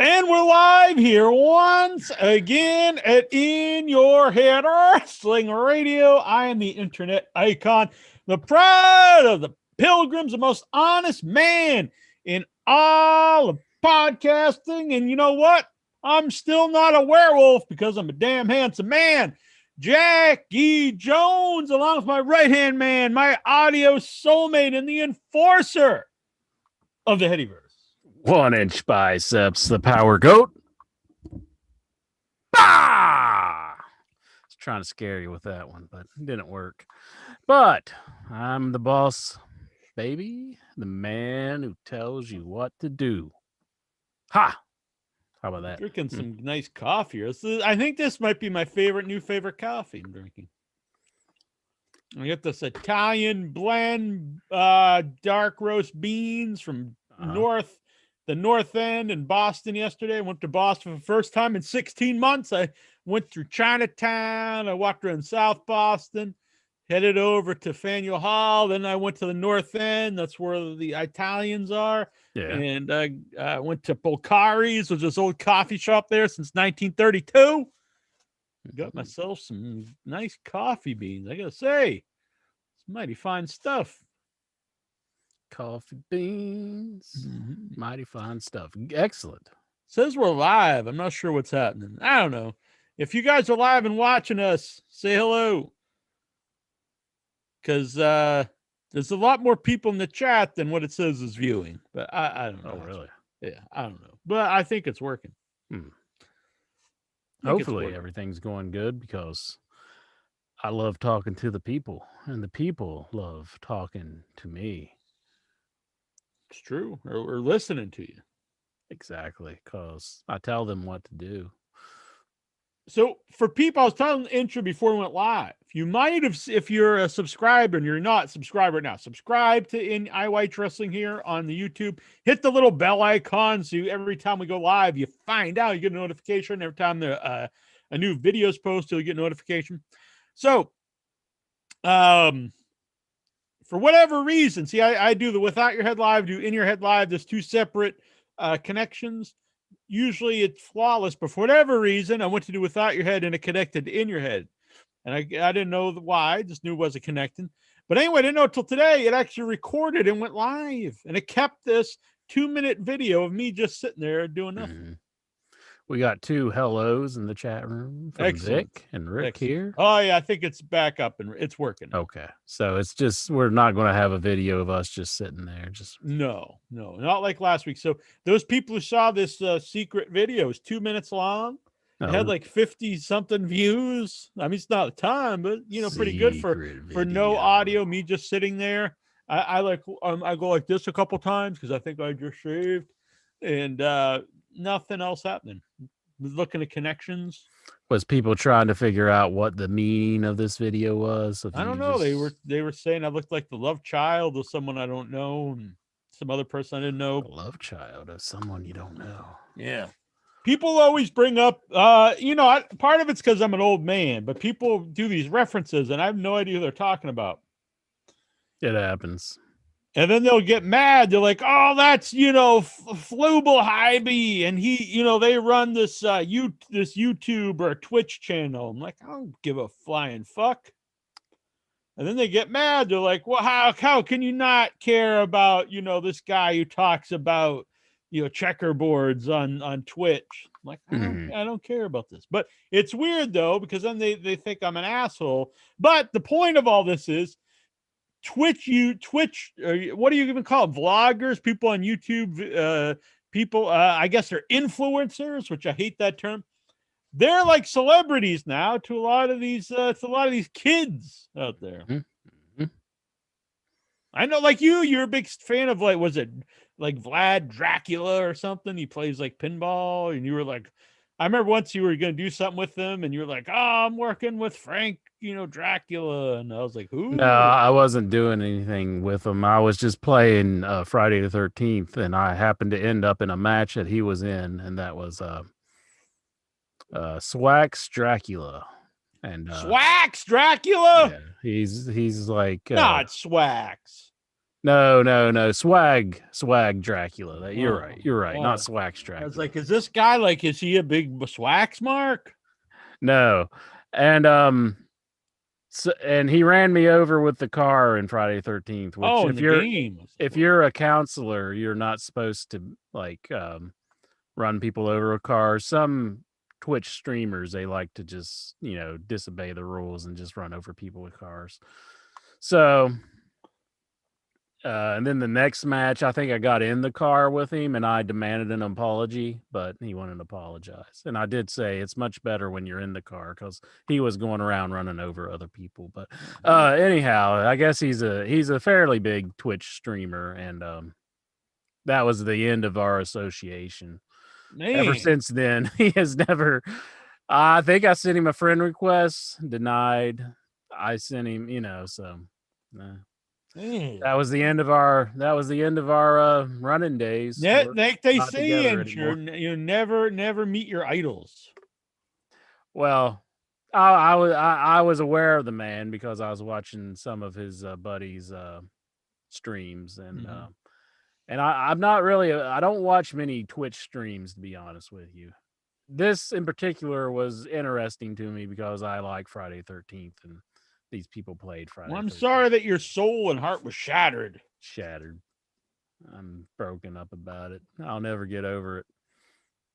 And we're live here once again at In Your Head Wrestling Radio. I am the internet icon, the pride of the pilgrims, the most honest man in all of podcasting. And you know what? I'm still not a werewolf because I'm a damn handsome man. Jackie Jones, along with my right-hand man, my audio soulmate, and the enforcer of the Headyverse. 1-inch biceps, the power goat. Bah! I was trying to scare you with that one, but it didn't work. But I'm the boss, baby. The man who tells you what to do. Ha! How about that? Drinking some nice coffee. I think this might be my new favorite coffee I'm drinking. I get this Italian blend, dark roast beans from the North End in Boston yesterday. I went to Boston for the first time in 16 months. I went through Chinatown. I walked around South Boston, headed over to Faneuil Hall. Then I went to the North End. That's where the Italians are. Yeah. And I went to Polcari's, which is this old coffee shop there since 1932. Got myself some nice coffee beans. I got to say, it's mighty fine stuff. Coffee beans. Mighty fine stuff. Excellent. Says we're live. I'm not sure what's happening. I don't know. If you guys are live and watching us, say hello. Because there's a lot more people in the chat than what it says is viewing. But I don't know. Oh, really? Yeah, I don't know. But I think it's working. Hopefully everything's going good because I love talking to the people and the people love talking to me. It's true. Or listening to you. Exactly. Because I tell them what to do. So for people, I was telling the intro before we went live. You might have, if you're a subscriber and you're not subscribed right now, subscribe to In IYH Wrestling here on the YouTube. Hit the little bell icon so every time we go live, you find out, you get a notification. Every time a new video is posted, you get a notification. So, for whatever reason, see, I do the Without Your Head Live, do In Your Head Live. There's two separate connections. Usually it's flawless, but for whatever reason, I went to do Without Your Head and it connected to In Your Head. And I didn't know why. I just knew it wasn't connecting. But anyway, I didn't know until today it actually recorded and went live. And it kept this 2-minute video of me just sitting there doing nothing. We got 2 hellos in the chat room from Vic and Rick here. Oh, yeah, I think it's back up and it's working. Okay. So it's just, we're not going to have a video of us just sitting there. No, not like last week. So those people who saw this secret video is 2 minutes long. It had like 50-something views. I mean, it's not a ton, but, pretty good for no audio, me just sitting there. I go like this a couple times because I think I just shaved. And nothing else happening. Looking at connections. Was people trying to figure out what the meaning of this video was? I don't know. They were saying I looked like the love child of someone I don't know, and some other person I didn't know. The love child of someone you don't know. Yeah. People always bring up, part of it's because I'm an old man, but people do these references, and I have no idea who they're talking about. It happens. And then they'll get mad. They're like, oh, that's, Flubel Hybe. And he, they run this this YouTube or Twitch channel. I'm like, I don't give a flying fuck. And then they get mad. They're like, well, how can you not care about, this guy who talks about, checkerboards on Twitch? I'm like, I don't care about this. But it's weird, though, because then they think I'm an asshole. But the point of all this is, Twitch, what do you even call it? Vloggers, people on YouTube, people, I guess they're influencers, which I hate that term. They're like celebrities now to a lot of these kids out there. Mm-hmm. I know, like you're a big fan of, like, was it like Vlad Dracula or something? He plays like pinball, and you were like, I remember once you were going to do something with them, and you were like, oh, I'm working with Frank, Dracula. And I was like, who? No, I wasn't doing anything with him. I was just playing Friday the 13th, and I happened to end up in a match that he was in, and that was Swax Dracula. And Swax Dracula? Yeah, he's like... not Swax. No. Swag Dracula. You're right. You're right. Not Swax I was Dracula. like, is this guy like, is he a big swax mark? No. And so, and he ran me over with the car in Friday 13th, which Oh, in the game. if you're a counselor, you're not supposed to like run people over with cars. Some Twitch streamers, they like to just, disobey the rules and just run over people with cars. So and then the next match, I think I got in the car with him and I demanded an apology, but he wouldn't apologize. And I did say it's much better when you're in the car because he was going around running over other people. But anyhow, I guess he's a fairly big Twitch streamer, and that was the end of our association. Man. Ever since then, he has never. I think I sent him a friend request, denied. I sent him, so. That was the end of our running days. Yeah, We're like they not say, together and anymore. you never meet your idols. Well, I was aware of the man because I was watching some of his buddies' streams, and I'm not really I don't watch many Twitch streams, to be honest with you. This in particular was interesting to me because I like Friday 13th, and these people played Friday. Well, I'm 13th. sorry that your soul and heart was shattered. Shattered. I'm broken up about it. I'll never get over it.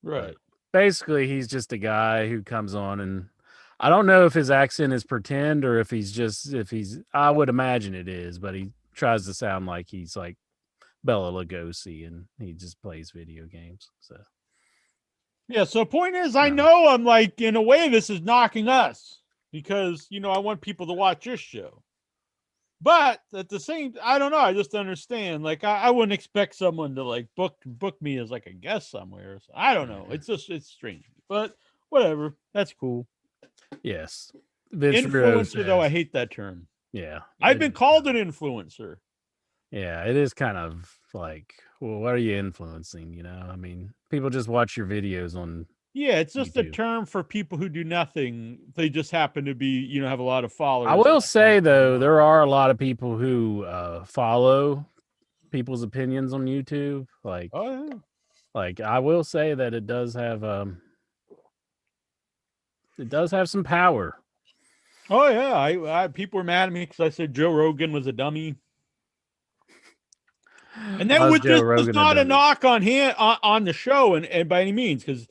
Right. But basically, he's just a guy who comes on, and I don't know if his accent is pretend or if he's I would imagine it is, but he tries to sound like he's like Bela Lugosi, and he just plays video games. So yeah. So point is, I know I'm like, in a way, this is knocking us because I want people to watch this show. But at the same, I don't know. I just understand. Like, I wouldn't expect someone to like book me as like a guest somewhere. So I don't know. It's strange, but whatever. That's cool. Yes, Influencer, though, I hate that term. Yeah, I've been called an influencer. Yeah, it is kind of like, well, what are you influencing? I mean, people just watch your videos on. Yeah, it's just a term for people who do nothing. They just happen to be, have a lot of followers. I will say, though, there are a lot of people who follow people's opinions on YouTube. Like, oh, yeah. Like, I will say that it does have some power. Oh yeah, I people were mad at me because I said Joe Rogan was a dummy. And that was not a knock on him on the show, and by any means, because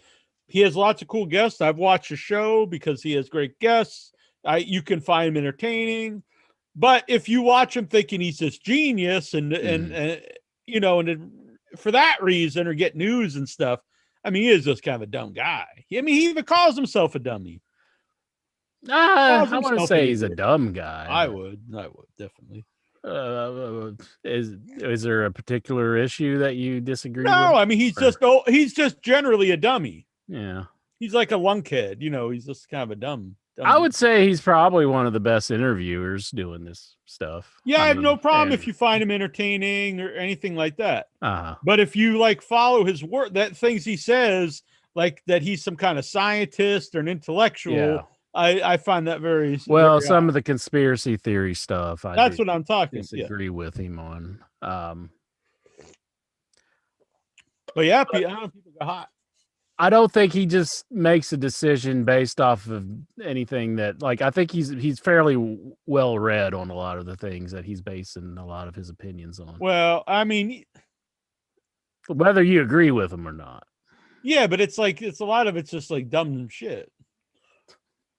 he has lots of cool guests. I've watched the show because he has great guests. You can find him entertaining, but if you watch him thinking he's this genius and for that reason or get news and stuff, I mean, he is just kind of a dumb guy. I mean, he even calls himself a dummy. I wouldn't say he's a dumb guy. I would definitely. Is there a particular issue that you disagree with? No, I mean he's just generally a dummy. Yeah, he's like a lunkhead. He's just kind of a dumb. I would say he's probably one of the best interviewers doing this stuff. Yeah, I have no problem if you find him entertaining or anything like that. Uh-huh. But if you like follow his work, that things he says, like that he's some kind of scientist or an intellectual. Yeah. I find that very well. Some of the conspiracy theory stuff. That's what I'm talking. Disagree with him on. But yeah, people get hot. I don't think he just makes a decision based off of anything that, like, I think he's fairly well read on a lot of the things that he's basing a lot of his opinions on. Well, I mean, whether you agree with him or not. Yeah, but it's a lot of it's just like dumb shit.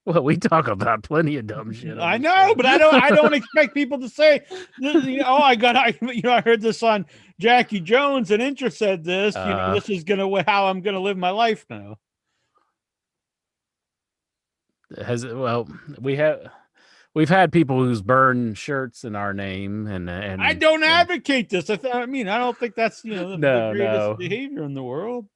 Well, we talk about plenty of dumb shit. I know, but I don't expect people to say, I heard this on Jackie Jones and Intra said this, this is how I'm gonna live my life now. We've had people who's burned shirts in our name, and I don't advocate this. I don't think that's the greatest behavior in the world.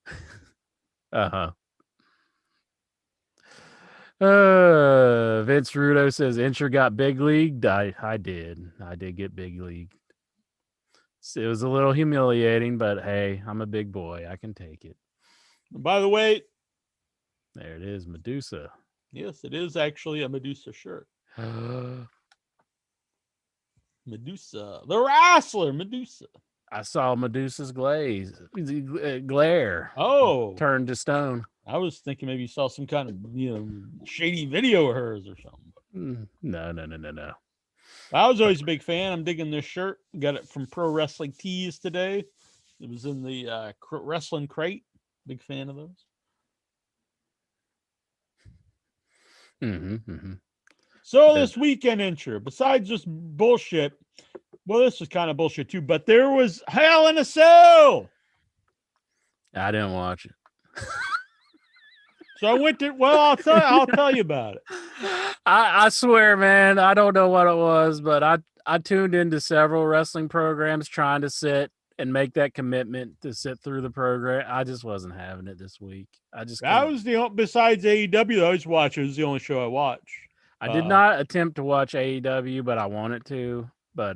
Vince Rudo says Incher got big leagued. I did get big leagued. It was a little humiliating, but hey, I'm a big boy. I can take it. By the way, there it is, Medusa. Yes, it is actually a Medusa shirt. Medusa, the wrestler, Medusa. I saw Medusa's glare Oh, turned to stone. I was thinking maybe you saw some kind of shady video of hers or something. No. I was always a big fan. I'm digging this shirt. Got it from Pro Wrestling Tees today. It was in the wrestling crate. Big fan of those. So this weekend intro, besides just bullshit, well, this was kind of bullshit too, but there was Hell in a Cell. I didn't watch it. So I went to, well, I'll tell you about it. I swear, man, I don't know what it was, but I tuned into several wrestling programs trying to sit and make that commitment to sit through the program. I just wasn't having it this week. That was besides AEW I was watching, it was the only show I watched. I did not attempt to watch AEW, but I wanted to. But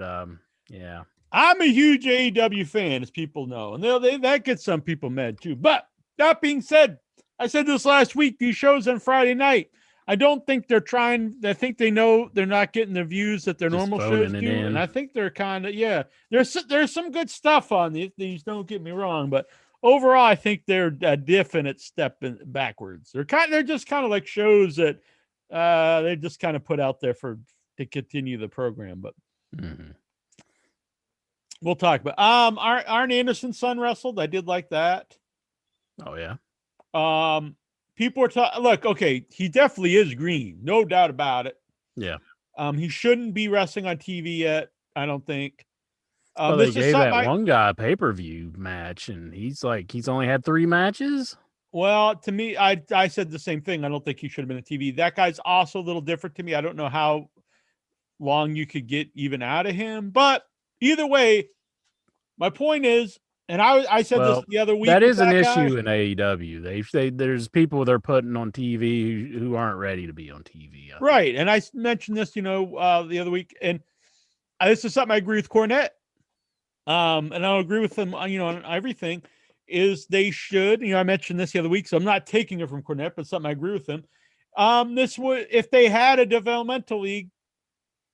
yeah. I'm a huge AEW fan, as people know, and that gets some people mad too. But that being said, I said this last week, these shows on Friday night, I don't think they're trying. I think they know they're not getting the views that their normal shows do, and I think they're kind of There's some good stuff on these. Don't get me wrong, but overall, I think they're a definite step backwards. They're just kind of like shows that they just kind of put out there to continue the program. But we'll talk about Arn Anderson's son wrestled. I did like that. Oh yeah. People are talking. Look, okay, he definitely is green, no doubt about it. Yeah. He shouldn't be wrestling on TV yet, I don't think. Well, they gave that one guy a pay-per-view match, and he's only had 3 matches. Well, to me, I said the same thing. I don't think he should have been on TV. That guy's also a little different to me. I don't know how long you could get even out of him, but either way, my point is. And I said this the other week. That is an issue in AEW. There's people they're putting on TV who aren't ready to be on TV. Right. And I mentioned this, the other week. And this is something I agree with Cornette. And I'll agree with them, on everything. Is they should, I mentioned this the other week, so I'm not taking it from Cornette, but something I agree with them. This would, if they had a developmental league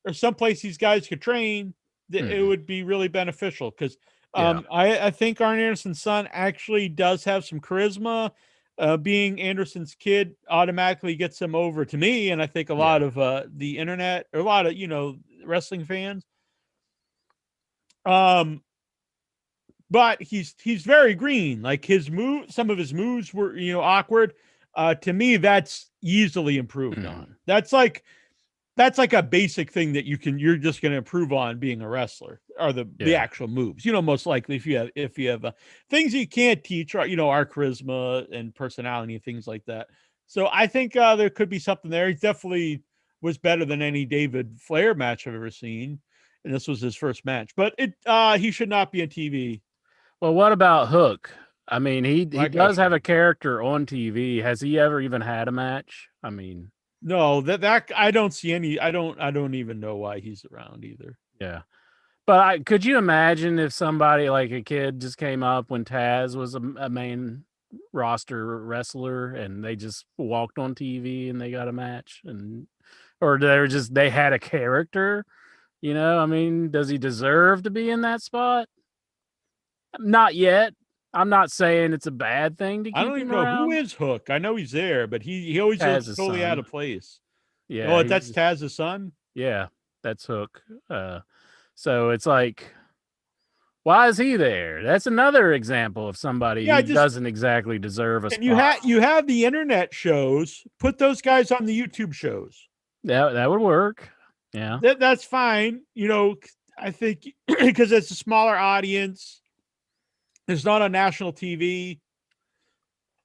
or someplace these guys could train, it would be really beneficial because. I think Arn Anderson's son actually does have some charisma. Being Anderson's kid automatically gets him over to me, and I think a lot of the internet, or a lot of wrestling fans. But he's very green. Like some of his moves were awkward. To me, that's easily improved on. That's like a basic thing that you're just going to improve on being a wrestler, are the actual moves. Most likely if you have things you can't teach, our charisma and personality and things like that. So I think there could be something there. He definitely was better than any David Flair match I've ever seen, and this was his first match. But he should not be on TV. Well, what about Hook? I mean, he does have a character on TV. Has he ever even had a match? I mean. No, that I don't see any. I don't even know why he's around either. Yeah, but could you imagine if somebody like a kid just came up when Taz was a main roster wrestler and they just walked on TV and they got a match, or they had a character? I mean, does he deserve to be in that spot? Not yet. I'm not saying it's a bad thing to keep him around. I don't even know who is Hook. I know he's there, but he always looks totally out of place. Yeah. Oh, that's Taz's son? Yeah, that's Hook. So it's like, why is he there? That's another example of somebody who doesn't exactly deserve a spot. You have the internet shows. Put those guys on the YouTube shows. That would work. Yeah. That's fine. I think because it's a smaller audience. It's not on national TV.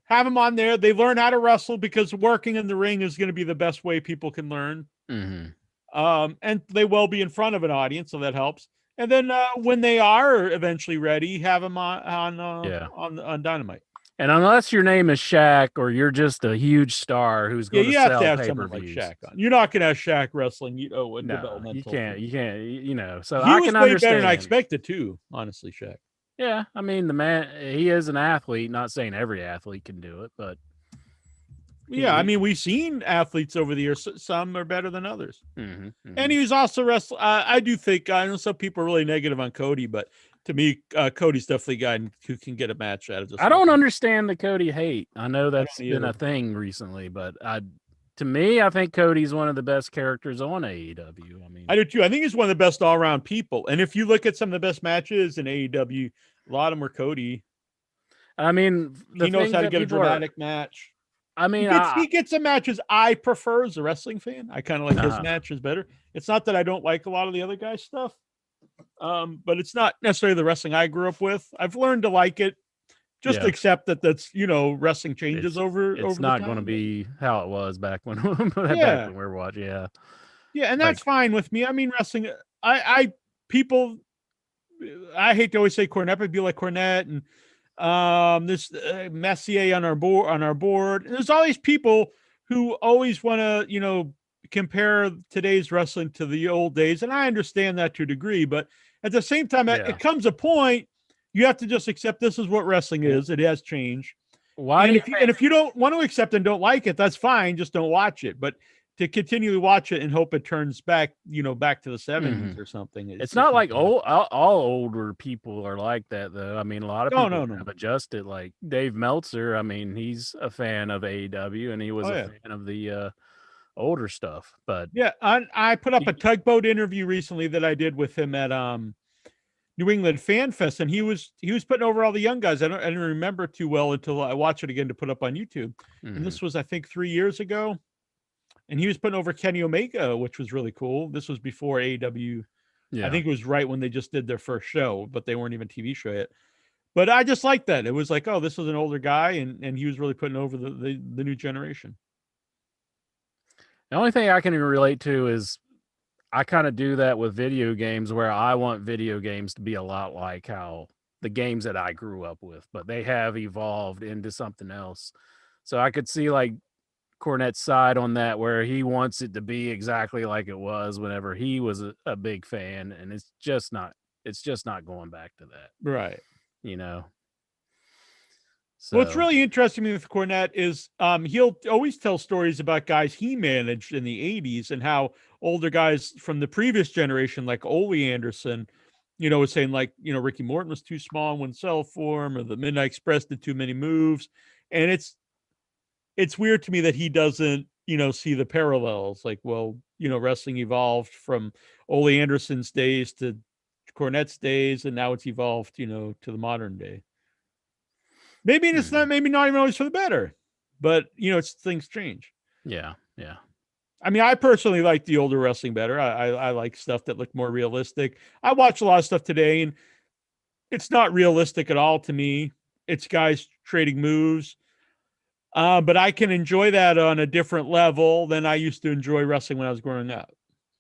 Have them on there. They learn how to wrestle because working in the ring is going to be the best way people can learn. And they will be in front of an audience, so that helps. And then when they are eventually ready, have them on Dynamite. And unless your name is Shaq or you're just a huge star who's going to sell have someone like Shaq on. You're not going to have Shaq wrestling, developmental. You can't. So he I was can way understand. Better than I expected too, honestly, Shaq. Yeah, I mean, the man, he is an athlete. Not saying every athlete can do it, but Yeah, I mean, we've seen athletes over the years. Some are better than others. Mm-hmm. And he was also wrestling. I do think, I know some people are really negative on Cody, but to me, Cody's definitely a guy who can get a match out of this. I don't understand the Cody hate. I know that's been a either. thing recently, but to me, I think Cody's one of the best characters on AEW. I mean, I do too. I think he's one of the best all around people. And if you look at some of the best matches in AEW, a lot of them were Cody. I mean, he knows how to get a dramatic match. I mean, he gets some matches I prefer as a wrestling fan. I kind of like his matches better. It's not that I don't like a lot of the other guys' stuff, but it's not necessarily the wrestling I grew up with. I've learned to like it. Just accept that that's, wrestling changes over. It's not going to be how it was back when back when we were watching. Yeah, and that's fine with me. I mean, wrestling. I hate to always say Cornette, but be like Cornette and this Messier on our board. And there's all these people who always want to, compare today's wrestling to the old days. And I understand that to a degree, but at the same time, it comes a point you have to just accept this is what wrestling is. It has changed. And if you don't want to accept and don't like it, that's fine. Just don't watch it. But to continually watch it and hope it turns back, back to the 70s or something. It's not like all older people are like that, though. I mean, a lot of people have adjusted. Like Dave Meltzer, I mean, he's a fan of AEW, and he was a fan of the older stuff. But I put up a Tugboat interview recently that I did with him at New England Fan Fest, and he was putting over all the young guys. I didn't remember too well until I watched it again to put up on YouTube. And this was, I think, 3 years ago. And he was putting over Kenny Omega, which was really cool. This was before AEW. I think it was right when they just did their first show, but they weren't even TV show yet. But I just liked that. It was like, oh, this was an older guy, and he was really putting over the new generation. The only thing I can relate to is I kind of do that with video games, where I want video games to be a lot like how the games that I grew up with, but they have evolved into something else. So I could see like Cornette's side on that, where he wants it to be exactly like it was whenever he was a big fan, and it's just not going back to that, right? So what's really interesting to me with Cornette is he'll always tell stories about guys he managed in the 80s and how older guys from the previous generation, like Ole Anderson, was saying like, Ricky Morton was too small in one cell form, or the Midnight Express did too many moves. And it's weird to me that he doesn't, see the parallels. Like, well, wrestling evolved from Ole Anderson's days to Cornette's days, and now it's evolved, to the modern day. Maybe it's not even always for the better, but it's things change. Yeah. I mean, I personally like the older wrestling better. I like stuff that looked more realistic. I watch a lot of stuff today, and it's not realistic at all to me. It's guys trading moves. But I can enjoy that on a different level than I used to enjoy wrestling when I was growing up.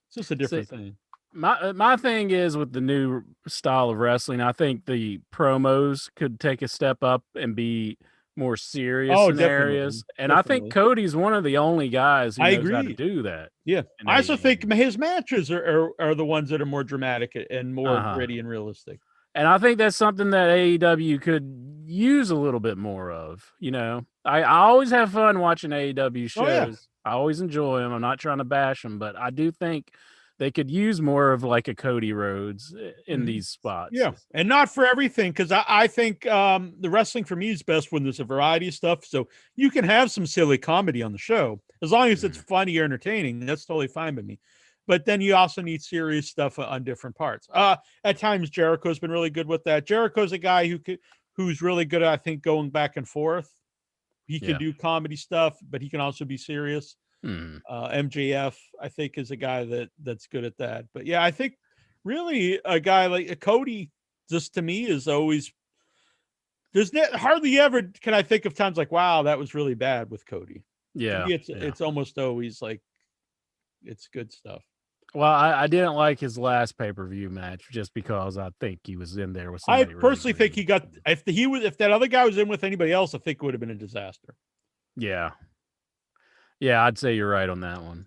It's just a different thing. My thing is with the new style of wrestling, I think the promos could take a step up and be more serious in areas. And I think Cody's one of the only guys who knows how to do that. Yeah. I also think his matches are the ones that are more dramatic and more gritty and realistic. And I think that's something that AEW could use a little bit more of. I always have fun watching AEW shows. Oh, yeah. I always enjoy them. I'm not trying to bash them, but I do think they could use more of like a Cody Rhodes in these spots. Yeah, and not for everything, because I think the wrestling for me is best when there's a variety of stuff. So you can have some silly comedy on the show. As long as it's funny or entertaining, that's totally fine with me. But then you also need serious stuff on different parts. At times, Jericho's been really good with that. Jericho's a guy who's really good at, I think, going back and forth. He can do comedy stuff, but he can also be serious. MJF, I think, is a guy that's good at that. But yeah, I think really a guy like Cody, just to me, is always, there's hardly ever can I think of times like, wow, that was really bad with Cody. Yeah, it's almost always like it's good stuff. Well, I didn't like his last pay-per-view match just because I think he was in there with somebody. I personally think he got, if that other guy was in with anybody else, I think it would have been a disaster. Yeah, I'd say you're right on that one.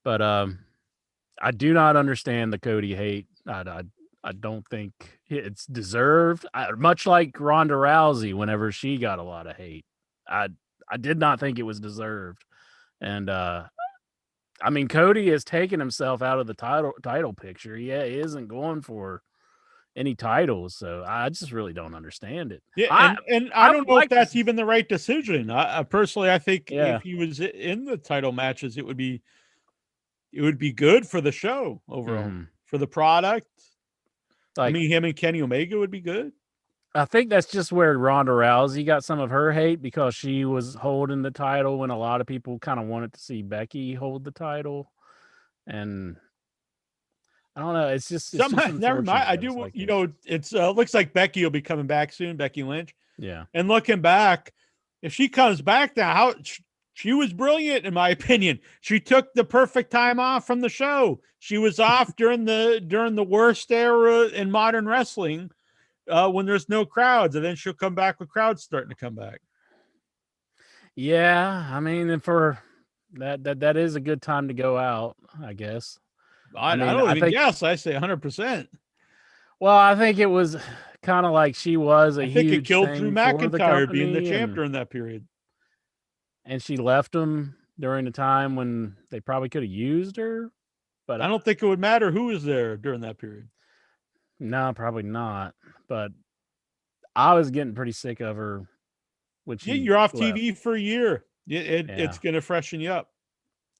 But I do not understand the Cody hate. I don't think it's deserved. Much like Ronda Rousey, whenever she got a lot of hate, I I did not think it was deserved. And I mean, Cody has taken himself out of the title picture. He isn't going for any titles, so I just really don't understand it. Yeah, and I don't know if like that's this- even the right decision. I personally, I think Yeah. if he was in the title matches, it would be good for the show overall, Mhm. for the product. I Like, mean, him and Kenny Omega would be good. I think that's just where Ronda Rousey got some of her hate because she was holding the title when a lot of people kind of wanted to see Becky hold the title. And I don't know. It's just Never mind. I do. Like it's looks like Becky will be coming back soon. Becky Lynch. yeah. And looking back, if she comes back now, she was brilliant in my opinion. She took the perfect time off from the show. She was off during the worst era in modern wrestling, when there's no crowds, and then she'll come back with crowds starting to come back. Yeah, I mean, and for that is a good time to go out, I guess. I don't even guess. I say 100%. Well, I think it was kind of like she was a I think it huge killed thing Drew for the McIntyre being the company, champ during that period. and she left him during the time when they probably could have used her. But I don't think it would matter who was there during that period. No, probably not. But I was getting pretty sick of her. Yeah, you're off TV for a year. It's going to freshen you up.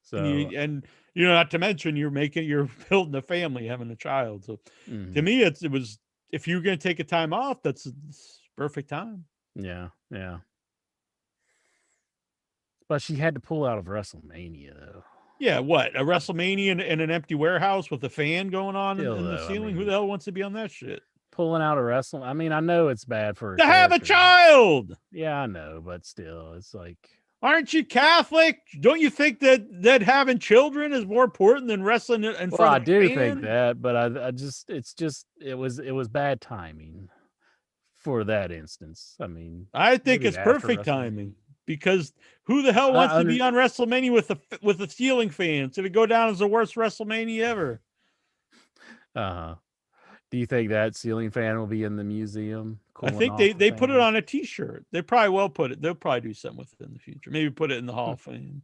So, and not to mention you're building a family, having a child. So to me, it was, if you're going to take a time off, that's perfect time. Yeah. But she had to pull out of WrestleMania, though. Yeah, what? A WrestleMania in an empty warehouse with a fan going on in the ceiling? I mean, who the hell wants to be on that shit? Pulling out of wrestling. I mean, I know it's bad for her to have a child. Yeah, I know, but still, it's like, aren't you Catholic? Don't you think that having children is more important than wrestling in front of a fan? I do think that, but it was bad timing for that instance. I mean, I think it's perfect timing, because who the hell wants to be on WrestleMania with the ceiling fans? It'd go down as the worst WrestleMania ever. Do you think that ceiling fan will be in the museum? I think they put it on a T-shirt. They probably will put it. They'll probably do something with it in the future. Maybe put it in the Hall of Fame.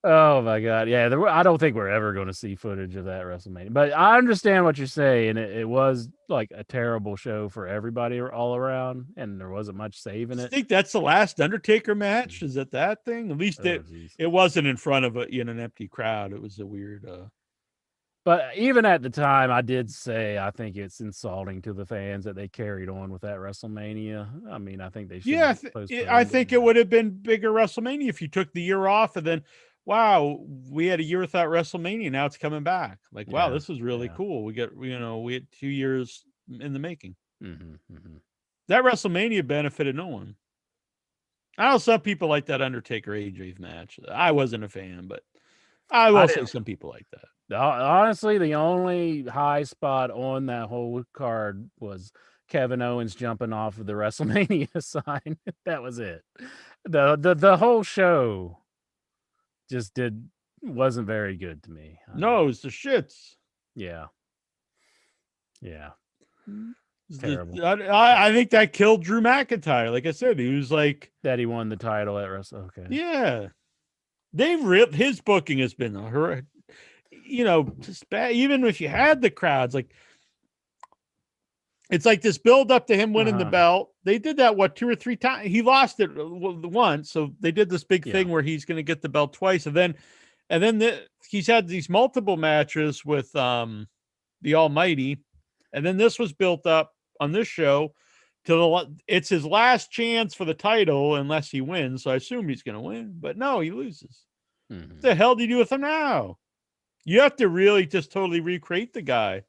Oh my God! Yeah, I don't think we're ever going to see footage of that WrestleMania. But I understand what you're saying. It was like a terrible show for everybody all around, and there wasn't much saving it. I think that's the last Undertaker match. Is that thing? At least it wasn't in front of an empty crowd. It was a weird. But even at the time, I did say I think it's insulting to the fans that they carried on with that WrestleMania. I mean, I think they should. Yeah, I think it would have been bigger WrestleMania if you took the year off and then, wow, we had a year without WrestleMania. Now it's coming back. Like, wow, this is really cool. We had 2 years in the making. That WrestleMania benefited no one. I know some people like that Undertaker AJ match. I wasn't a fan, but I will say some people like that. Honestly, the only high spot on that whole card was Kevin Owens jumping off of the WrestleMania sign. That was it. The whole show just wasn't very good to me. No, it's the shits. Yeah. Terrible. I think that killed Drew McIntyre. Like I said, he was like that he won the title at Wrestle. Okay. Yeah. His booking has been just bad. Even if you had the crowds, like it's like this build up to him winning the belt. They did that 2 or 3 times. He lost it once, so they did this big thing where he's going to get the belt twice, and then he's had these multiple matches with the Almighty, and then this was built up on this show it's his last chance for the title unless he wins. So I assume he's going to win, but no, he loses. What the hell do you do with him now? You have to really just totally recreate the guy.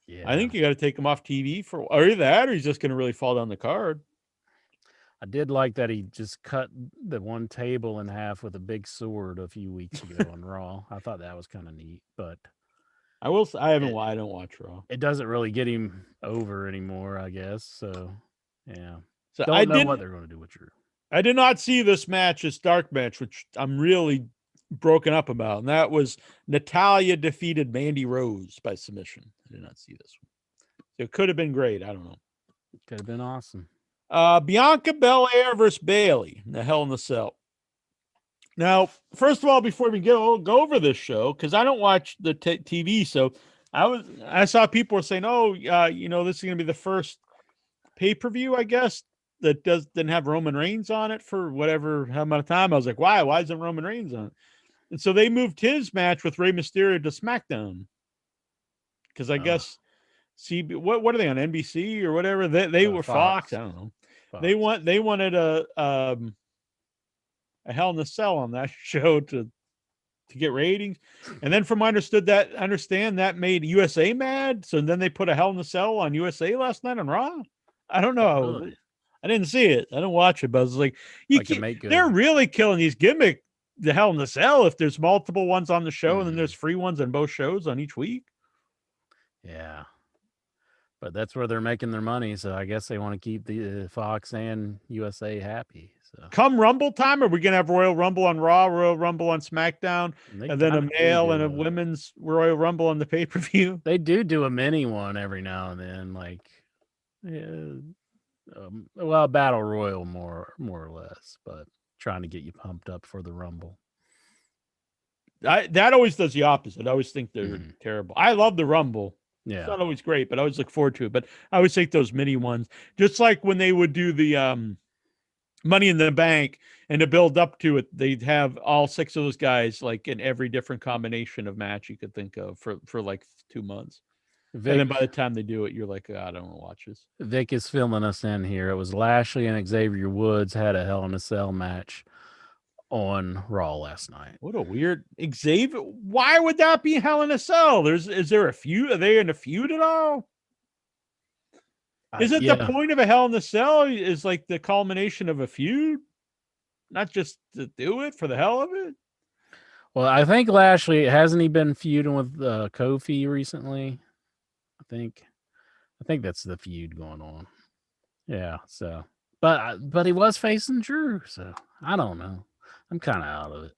Yeah, I think you got to take him off TV or he's just going to really fall down the card. I did like that he just cut the one table in half with a big sword a few weeks ago on Raw. I thought that was kind of neat, but I don't watch Raw. It doesn't really get him over anymore, I guess. So yeah. So I don't know what they're going to do with Drew. I did not see this dark match, which I'm really broken up about, and that was Natalya defeated Mandy Rose by submission. I did not see this one. So it could have been great. I don't know. It could have been awesome. Bianca Belair versus Bailey, the Hell in the Cell. Now, first of all, before we go over this show, because I don't watch the TV, so I saw people were saying, "Oh, this is going to be the first pay-per-view, I guess, that didn't have Roman Reigns on it for how amount of time." I was like, "Why? Why isn't Roman Reigns on it?" And so they moved his match with Rey Mysterio to SmackDown because I guess what are they on, NBC or whatever? They were Fox. I don't know. Fox. They wanted a Hell in a Cell on that show to get ratings, and then from understand that made USA mad. So then they put a Hell in a Cell on USA last night on Raw. I don't know. Really? I didn't see it. I don't watch it, but I was like, they're really killing these gimmick the Hell in a Cell if there's multiple ones on the show and then there's free ones on both shows on each week. Yeah. But that's where they're making their money, so I guess they want to keep the Fox and USA happy. So come Rumble time, are we going to have Royal Rumble on Raw, Royal Rumble on SmackDown, and then a male and a women's Royal Rumble on the pay-per-view? They do a mini one every now and then, like, Battle Royal more or less, but trying to get you pumped up for the Rumble. That always does the opposite. I always think they're terrible. I love the Rumble. Yeah. It's not always great, but I always look forward to it. But I always think those mini ones, just like when they would do the Money in the Bank and to build up to it, they'd have all 6 of those guys like in every different combination of match you could think of for like 2 months. Vic, and then by the time they do it, you're like, I don't want to watch this. Vic is filling us in here. It was Lashley and Xavier Woods had a Hell in a Cell match on Raw last night. What a weird Xavier. Why would that be Hell in a Cell? Is there a feud? Are they in a feud at all? Is it the point of a Hell in a Cell is like the culmination of a feud? Not just to do it for the hell of it? Well, I think Lashley, hasn't he been feuding with Kofi recently? I think that's the feud going on. Yeah, so but he was facing Drew, so I don't know. I'm kind of out of it.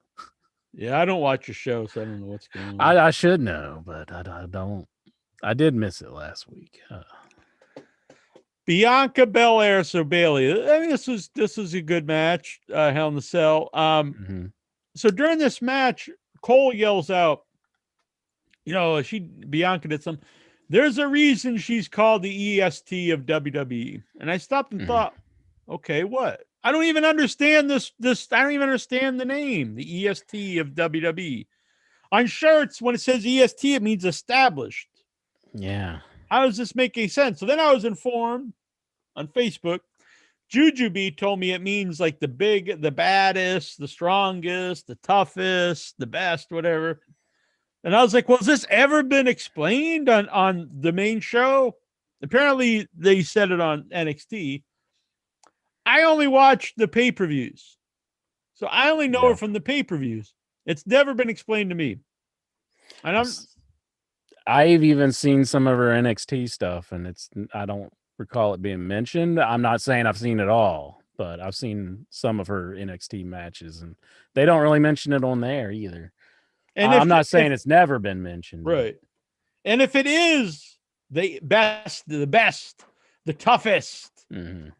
Yeah, I don't watch your show, so I don't know what's going on. I should know, but I don't. I did miss it last week. Bianca Belair, so Bailey. I mean, this was a good match. Hell in the Cell. So during this match, Cole yells out, Bianca did some. There's a reason she's called the EST of WWE. And I stopped and thought, okay, what? I don't even understand this. I don't even understand the name, the EST of WWE. On shirts, when it says EST, it means established. Yeah. How does this make any sense? So then I was informed on Facebook. Jujubee told me it means like the baddest, the strongest, the toughest, the best, whatever. And I was like, well, has this ever been explained on the main show? Apparently, they said it on NXT. I only watch the pay-per-views. So I only know it from the pay-per-views. It's never been explained to me. And I've even seen some of her NXT stuff, and I don't recall it being mentioned. I'm not saying I've seen it all, but I've seen some of her NXT matches, and they don't really mention it on there either. And I'm not saying it's never been mentioned. Right. And if it is the best, the toughest, the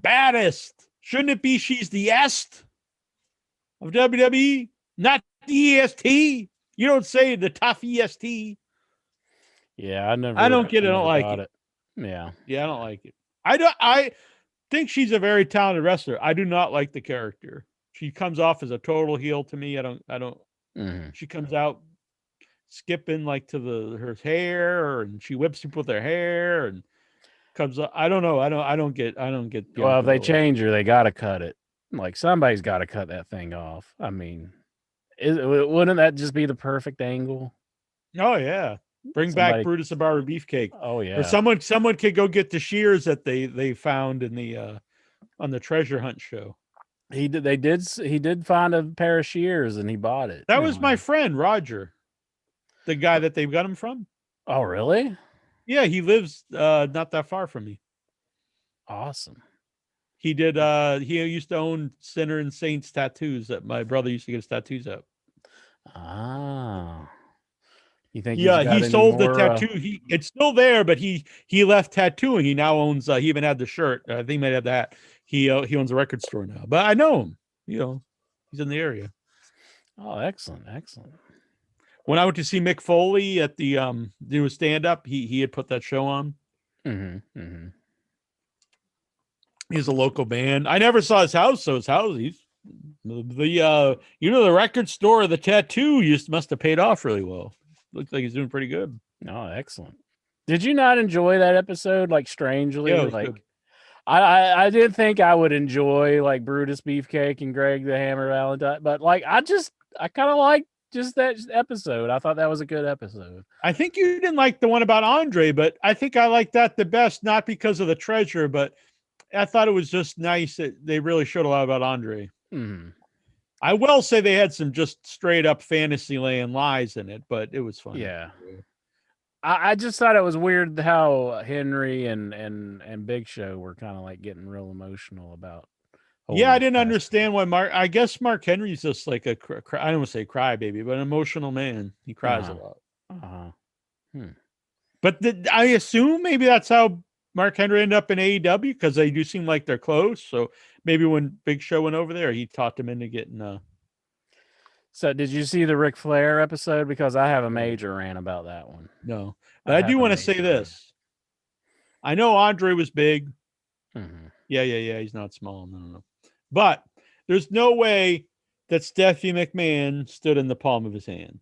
baddest, shouldn't it be she's the est of WWE, not the EST? You don't say the tough EST. Yeah, I don't get it. I don't like it. Yeah. Yeah, I don't like it. I think she's a very talented wrestler. I do not like the character. She comes off as a total heel to me. I don't. She comes out skipping like to her hair, and she whips people with her hair, and comes up. I don't know. I don't get. Well, if they change her, they got to cut it. Like somebody's got to cut that thing off. I mean, wouldn't that just be the perfect angle? Oh yeah. Bring back Brutus the Barber Beefcake. Oh yeah. Or someone could go get the shears that they found in the on the treasure hunt show. He did find a pair of shears and he bought it. That was my friend Roger, the guy that they got him from. Oh really? Yeah, he lives not that far from me. Awesome. He did. He used to own Sinner and Saints tattoos that my brother used to get his tattoos at. Ah. You think he's Yeah, got he any sold the more? tattoo. It's still there, but he left tattooing. He now owns. He even had the shirt. I think he might have that. He owns a record store now. But I know him. He's in the area. Oh, excellent, excellent. When I went to see Mick Foley at the do a stand up, he had put that show on. Mm-hmm, mm-hmm. He's a local band. I never saw his house, so his house. He's the the record store, the tattoo must have paid off really well. Looks like he's doing pretty good. Oh, excellent. Did you not enjoy that episode? Like strangely, Yeah, it was like good. I didn't think I would enjoy like Brutus Beefcake and Greg the Hammer Valentine, but like I kind of liked just that episode. I thought that was a good episode. I think you didn't like the one about Andre, but I think I liked that the best, not because of the treasure, but I thought it was just nice that they really showed a lot about Andre. Mm. I will say they had some just straight up fantasy land lies in it, but it was fun. Yeah. I just thought it was weird how Henry and Big Show were kind of like getting real emotional about. Yeah, I didn't understand why I guess Mark Henry's just like I don't want to say crybaby, but an emotional man. He cries a lot. But I assume maybe that's how Mark Henry ended up in AEW, because they do seem like they're close. So maybe when Big Show went over there, he talked him into getting. So did you see the Ric Flair episode? Because I have a major rant about that one. No, but I do want to say this. I know Andre was big. Mm-hmm. Yeah. He's not small. No. But there's no way that Stephanie McMahon stood in the palm of his hand.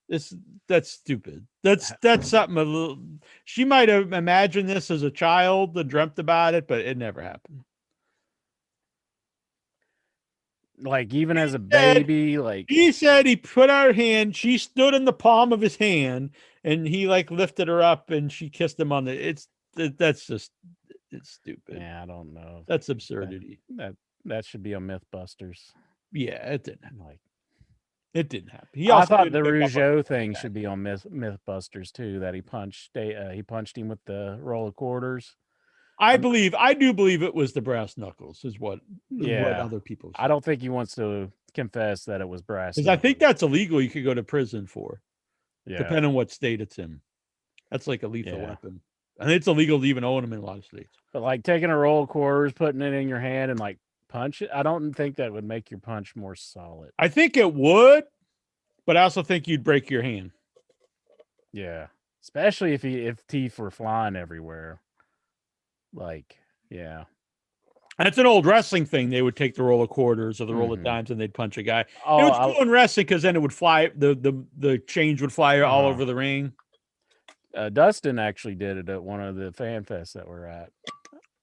That's stupid. That's something a little. She might have imagined this as a child and dreamt about it, but it never happened. Like even as a baby, like he said, he put out her hand. She stood in the palm of his hand, and he like lifted her up, and she kissed him on the. That's just it's stupid. Yeah, I don't know. That's absurdity. That should be on MythBusters. Yeah, it didn't happen. It didn't happen. I thought the Rougeau thing should be on MythBusters too. That he punched him with the roll of quarters. I do believe it was the brass knuckles, is what other people say. I don't think he wants to confess that it was brass knuckles. Because I think that's illegal. You could go to prison for, depending on what state it's in. That's like a lethal weapon. And it's illegal to even own them in a lot of states. But like taking a roll of quarters, putting it in your hand and like punch it, I don't think that would make your punch more solid. I think it would, but I also think you'd break your hand. Yeah. Especially if teeth were flying everywhere. Like, yeah. That's an old wrestling thing. They would take the roll of quarters or the roll of dimes and they'd punch a guy. Oh, it was cool in wrestling because then it would fly. The change would fly all over the ring. Dustin actually did it at one of the fan fests that we're at.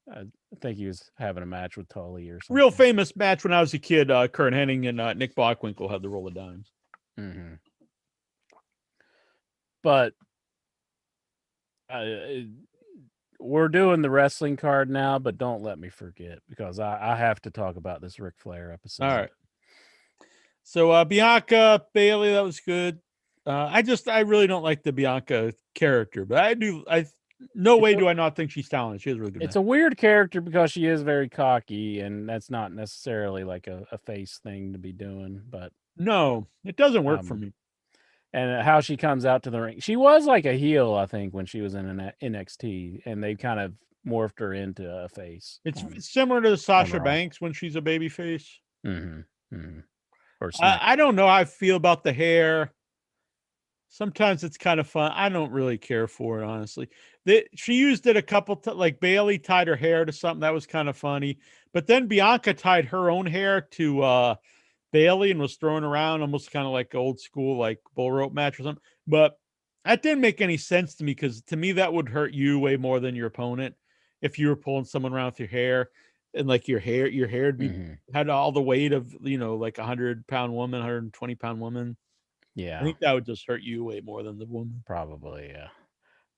I think he was having a match with Tully or something. Real famous match when I was a kid. Kurt Hennig and Nick Bockwinkel had the roll of dimes. Mm-hmm. But we're doing the wrestling card now, but don't let me forget because I have to talk about this Ric Flair episode. All right. So Bianca Bailey, that was good. I really don't like the Bianca character, but no way do I not think she's talented. She has really good. It's a weird character because she is very cocky, and that's not necessarily like a face thing to be doing. But no, it doesn't work for me. And how she comes out to the ring, she was like a heel, I think, when she was in NXT, and they kind of morphed her into a face. It's similar to Sasha Banks when she's a baby face. Mm-hmm. Mm-hmm. Or I don't know how I feel about the hair. Sometimes it's kind of fun. I don't really care for it, honestly. She used it a couple times, like Bailey tied her hair to something that was kind of funny. But then Bianca tied her own hair to Bailey and was throwing around almost kind of like old school, like bull rope match or something. But that didn't make any sense to me because to me, that would hurt you way more than your opponent if you were pulling someone around with your hair. And like your hair would had all the weight of, like 100-pound woman, 120-pound woman. Yeah. I think that would just hurt you way more than the woman. Probably, yeah.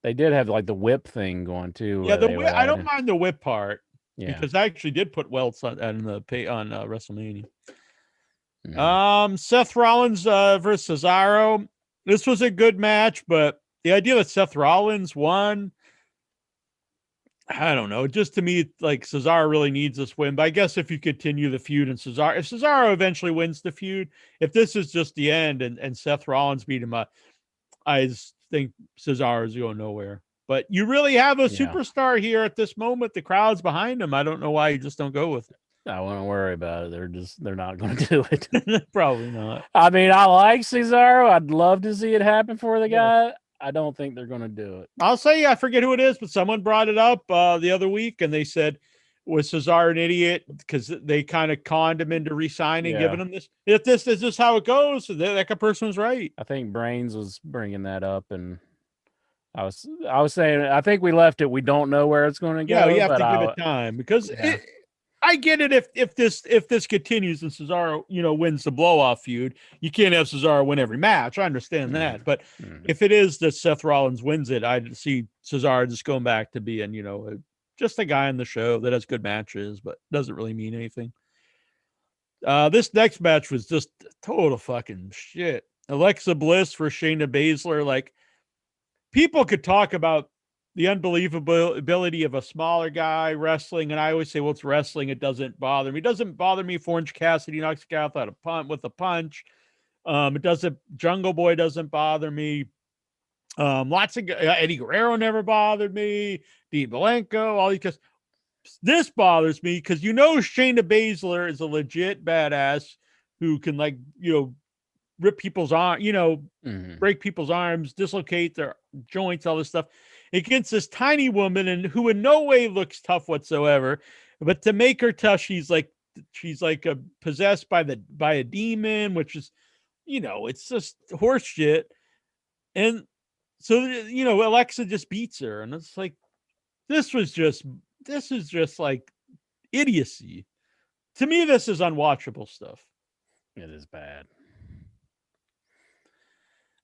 They did have like the whip thing going too. Yeah, I don't mind the whip part because I actually did put welts on WrestleMania. Mm-hmm. Seth Rollins versus Cesaro. This was a good match, but the idea that Seth Rollins won, I don't know. Just to me, like Cesaro really needs this win. But I guess if you continue the feud and if Cesaro eventually wins the feud, if this is just the end and Seth Rollins beat him up, I just think Cesaro is going nowhere. But you really have a superstar here at this moment. The crowd's behind him. I don't know why you just don't go with it. I wouldn't worry about it. They're not going to do it. Probably not. I mean, I like Cesaro. I'd love to see it happen for the guy. I don't think they're going to do it. I'll say, I forget who it is, but someone brought it up the other week, and they said, was Cesaro an idiot? Because they kind of conned him into re-signing, giving him this. If this is just how it goes, that person was right. I think Brains was bringing that up, and I was saying, I think we left it. We don't know where it's going to go. Yeah, you have to give it time because I get it. If this continues and Cesaro, wins the blow-off feud, you can't have Cesaro win every match. I understand that, but if it is that Seth Rollins wins it, I'd see Cesaro just going back to being, just a guy on the show that has good matches, but doesn't really mean anything. This next match was just total fucking shit. Alexa Bliss for Shayna Baszler. Like, people could talk about the unbelievable ability of a smaller guy wrestling, and I always say, well, it's wrestling. It doesn't bother me. It doesn't bother me if Orange Cassidy knocks a guy out with a punch. It doesn't. Jungle Boy doesn't bother me. Lots of Eddie Guerrero never bothered me. Dean Malenko, all these. This bothers me because Shayna Baszler is a legit badass who can rip people's arms, break people's arms, dislocate their joints, all this stuff against this tiny woman, and who in no way looks tough whatsoever. But to make her tough, she's like possessed by a demon, which is, it's just horse shit. And so, Alexa just beats her, and it's like, this is just like idiocy. To me, this is unwatchable stuff. It is bad.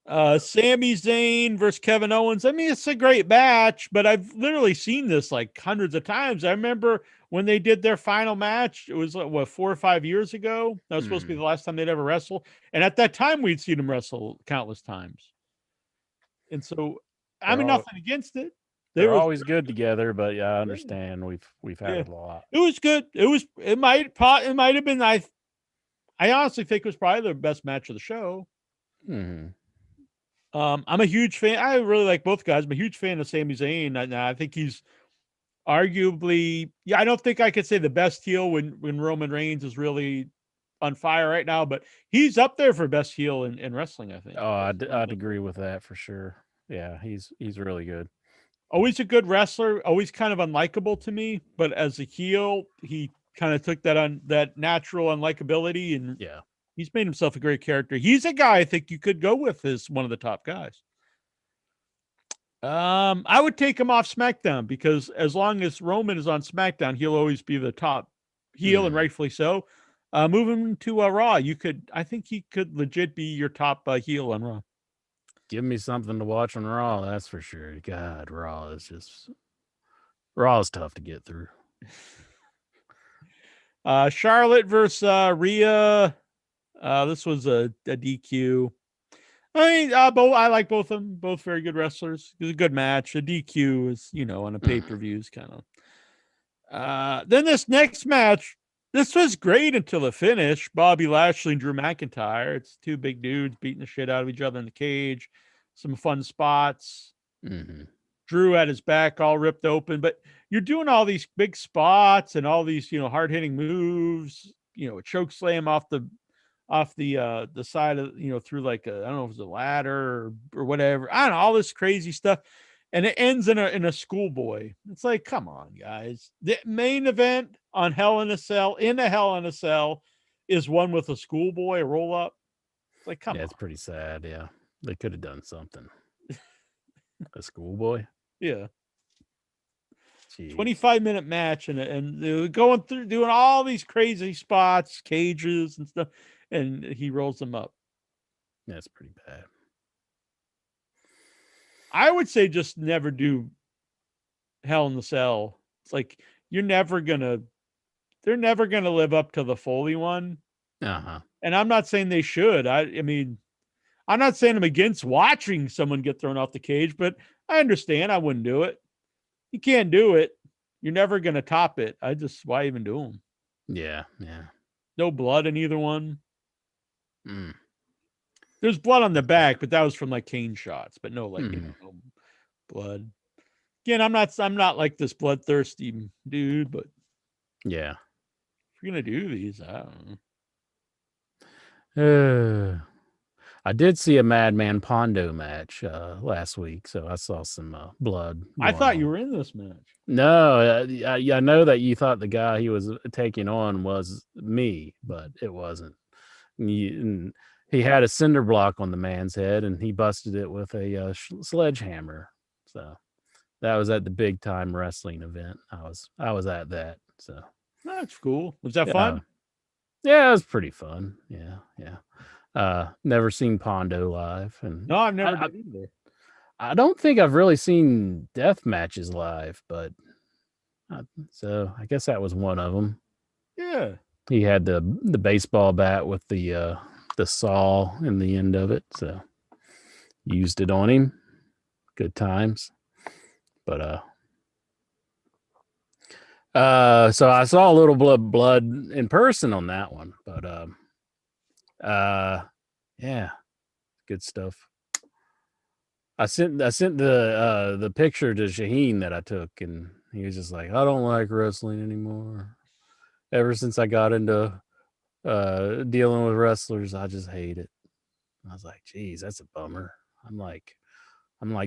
Sami Zayn versus Kevin Owens. I mean, it's a great match, but I've literally seen this like hundreds of times. I remember when they did their final match, it was 4 or 5 years ago. That was supposed to be the last time they'd ever wrestle. And at that time, we'd seen them wrestle countless times. And so, I mean, nothing against it. They're always good together, but yeah, I understand. We've had it a lot. It was good. It might have been. I honestly think it was probably the best match of the show. Mm-hmm. I'm a huge fan. I really like both guys. I'm a huge fan of Sami Zayn. I think he's arguably, I don't think I could say the best heel when Roman Reigns is really on fire right now, but he's up there for best heel in wrestling, I think. Oh, I'd agree with that for sure. Yeah, he's really good. Always a good wrestler, always kind of unlikable to me, but as a heel, he kind of took that natural unlikability, and he's made himself a great character. He's a guy I think you could go with as one of the top guys. I would take him off SmackDown because as long as Roman is on SmackDown, he'll always be the top heel, and rightfully so. Move him to Raw. I think he could legit be your top heel on Raw. Give me something to watch on Raw, that's for sure. God, Raw is tough to get through. Charlotte versus Rhea. This was a DQ. I mean, I like both of them. Both very good wrestlers. It was a good match. A DQ is, on a pay-per-views kind of. Then this next match, this was great until the finish. Bobby Lashley and Drew McIntyre. It's two big dudes beating the shit out of each other in the cage. Some fun spots. Mm-hmm. Drew had his back all ripped open, but you're doing all these big spots and all these, hard-hitting moves. A choke slam off the side of, through like I don't know if it was a ladder or whatever. I don't know, all this crazy stuff. And it ends in a schoolboy. It's like, come on, guys. The main event on Hell in a Cell, is one with a schoolboy, a roll up. It's like, come on. It's pretty sad. Yeah. They could have done something. A schoolboy? Yeah. Jeez. 25-minute match, and they were going through doing all these crazy spots, cages and stuff, and he rolls them up. That's pretty bad. I would say just never do Hell in the Cell. It's like they're never gonna live up to the Foley one. Uh-huh. And I'm not saying they should. I mean, I'm not saying I'm against watching someone get thrown off the cage, but I understand I wouldn't do it. You can't do it. You're never gonna top it. Why even do them? Yeah, yeah. No blood in either one. Mm. There's blood on the back, but that was from like cane shots. But no, like no blood. Again, I'm not like this bloodthirsty dude, but Yeah. if you're gonna do these, I don't know. I did see a Madman Pondo match last week, so I saw some blood. I thought you on. were in this match. No, I know that you thought the guy he was taking on was me, but it wasn't. And he had a cinder block on the man's head, and he busted it with a sledgehammer. So that was at the big time wrestling event. I was at that. So That's cool. Was that fun? Yeah, it was pretty fun. Yeah. Never seen Pondo live, and No, I've never did either. I don't think I've really seen death matches live, but so I guess that was one of them. Yeah. He had the baseball bat with the saw in the end of it, so used it on him. Good times. But so I saw a little blood in person on that one, but yeah, good stuff. I sent the picture to Shaheen that I took, and he was just like, I don't like wrestling anymore. Ever since I got into dealing with wrestlers, I just hate it. I was like, geez, that's a bummer. I'm like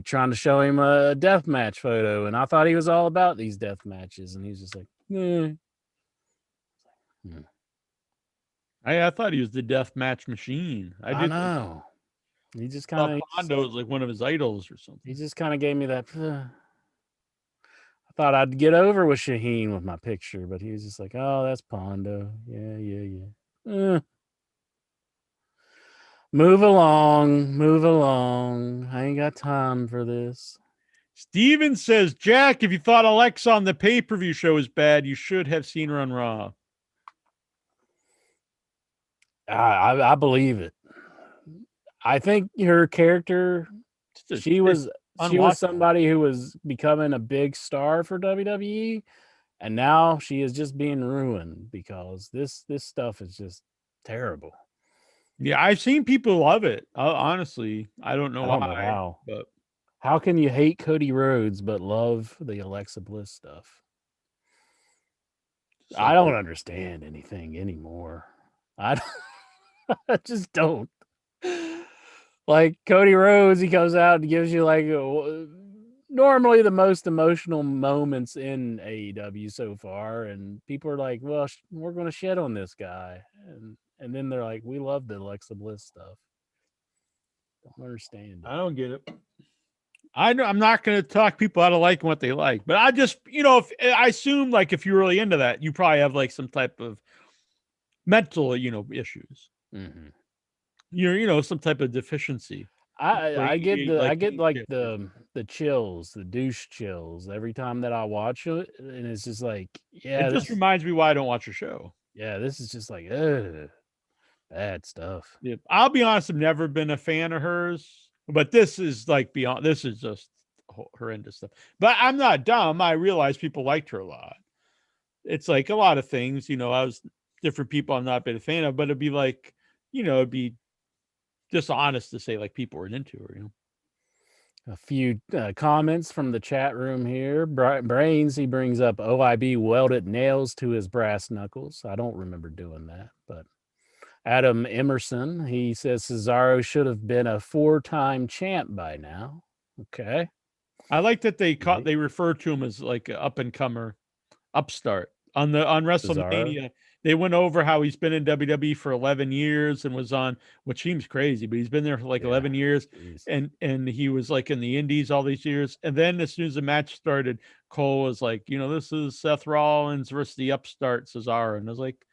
trying to show him a death match photo, and I thought he was all about these death matches, and he's just like, I thought he was the death match machine. I know. He just kind of Pondo was like one of his idols or something. He just kind of gave me that. I thought I'd get over with Shaheen with my picture, but he was just like, "Oh, that's Pondo. Yeah. Move along. I ain't got time for this." Steven says, Jack, if you thought Alexa on the pay-per-view show was bad, you should have seen her on Raw. I believe it. I think her character, she was somebody who was becoming a big star for WWE, and now she is just being ruined because this stuff is just terrible. Yeah, I've seen people love it. Honestly, I don't know how. But how can you hate Cody Rhodes but love the Alexa Bliss stuff? I don't understand anything anymore. I just don't. Like Cody Rhodes, he comes out and gives you like normally the most emotional moments in AEW so far, and people are like, "Well, we're going to shed on this guy," and then they're like, "We love the Alexa Bliss stuff." Don't understand it. I don't get it. I'm not going to talk people out of liking what they like, but I just, if I assume like if you're really into that, you probably have like some type of mental, issues. Mm-hmm. You're some type of deficiency. I get like the chills, the douche chills every time that I watch it, and it's just like, yeah, it just reminds me why I don't watch a show. Yeah, this is just like bad stuff. Yeah, I'll be honest, I've never been a fan of hers, but this is like beyond. This is just horrendous stuff. But I'm not dumb. I realize people liked her a lot. It's like a lot of things, I was different people I'm not been a fan of, but it'd be like, it'd be dishonest to say like people weren't into her. A few comments from the chat room here. Brains, he brings up OIB welded nails to his brass knuckles. I don't remember doing that, but Adam Emerson, he says Cesaro should have been a 4-time champ by now. Okay. I like that they refer to him as like an up and comer, upstart on WrestleMania. Cesaro? They went over how he's been in WWE for 11 years and was on, which seems crazy, but he's been there for like 11 years. Geez. And he was like in the indies all these years. And then as soon as the match started, Cole was like, this is Seth Rollins versus the upstart Cesaro. And I was like,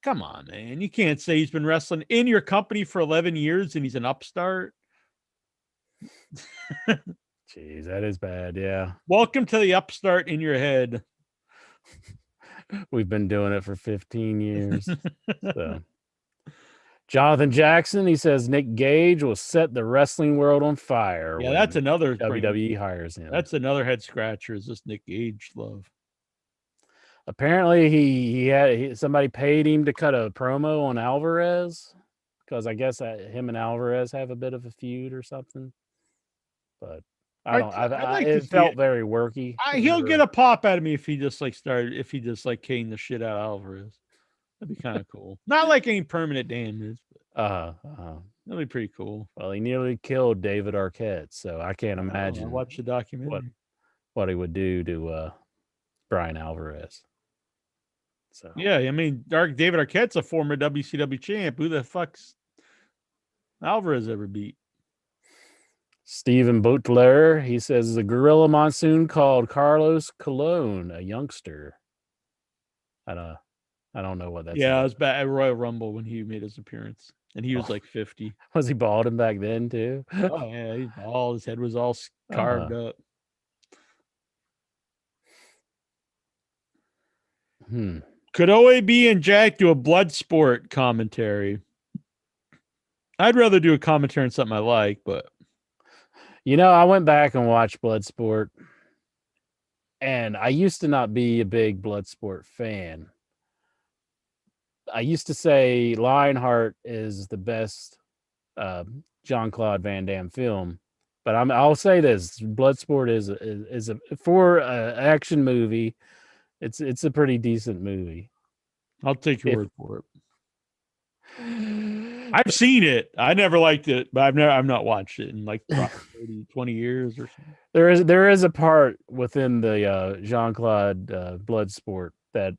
come on, man. You can't say he's been wrestling in your company for 11 years and he's an upstart. Jeez, that is bad. Yeah. Welcome to the upstart in your head. We've been doing it for 15 years. So. Jonathan Jackson, he says Nick Gage will set the wrestling world on fire. Yeah, that's another WWE hires him. That's another head scratcher. Is this Nick Gage love? Apparently, somebody paid him to cut a promo on Alvarez because I guess him and Alvarez have a bit of a feud or something. But I don't. I'd like to It see felt it. very worky. He'll get a pop out of me if he just caned the shit out of Alvarez. That'd be kind of cool. Not like any permanent damage, but that'd be pretty cool. Well, he nearly killed David Arquette, so I can't imagine. I watched the documentary. What he would do to Brian Alvarez. So yeah, I mean, David Arquette's a former WCW champ. Who the fuck's Alvarez ever beat? Stephen Butler, he says the Gorilla Monsoon called Carlos Colon a youngster. I don't know what that's. Yeah, it was back at Royal Rumble when he made his appearance, and he was like 50. Was he balding back then too? Oh yeah, he's bald. His head was all carved up. Could OAB and Jack do a blood sport commentary? I'd rather do a commentary on something I like, but I went back and watched Bloodsport, and I used to not be a big Bloodsport fan. I used to say Lionheart is the best Jean-Claude Van Damme film, but I'll say this: Bloodsport is a for an action movie. It's a pretty decent movie. I'll take your word for it. I've seen it. I never liked it, but I've not watched it in like 30, 20 years or something. There is a part within the Jean-Claude Bloodsport that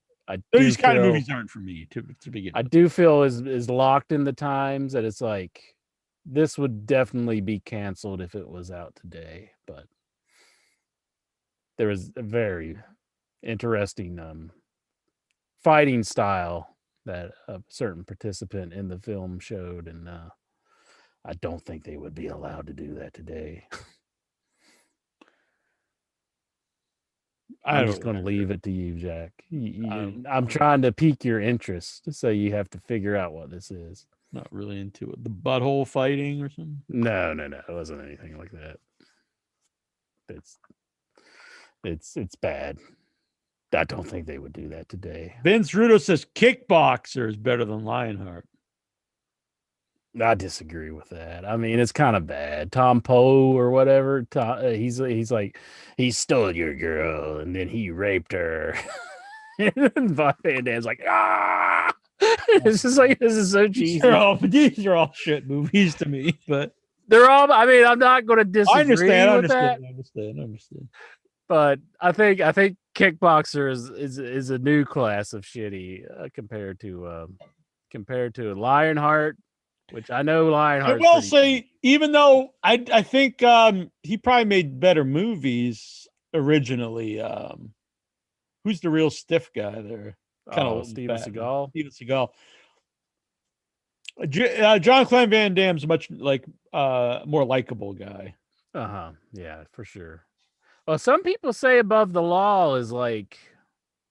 these kind of movies aren't for me to begin. I do feel is locked in the times that it's like this would definitely be canceled if it was out today. But there was a very interesting fighting style that a certain participant in the film showed, and I don't think they would be allowed to do that today. I'm just going to leave it to you, Jack. I'm trying to pique your interest, so you have to figure out what this is. Not really into it. The butthole fighting or something? No. It wasn't anything like that. It's bad. I don't think they would do that today. Vince Rudo says Kickboxer is better than Lionheart. I disagree with that. I mean, it's kind of bad. Tom Poe or whatever. He's like, he stole your girl and then he raped her. And Van Damme's like, ah. This is so cheesy. These are all shit movies to me, but they're all. I mean, I'm not going to disagree. I understand. But I think Kickboxer is a new class of shitty compared to Lionheart, which I know Lionheart. I will say, even though I think he probably made better movies originally. Who's the real stiff guy there? Kind of Steven Seagal. Steven Seagal. Jean-Claude Van Damme's much like more likable guy. Yeah, for sure. Well, some people say Above the Law is like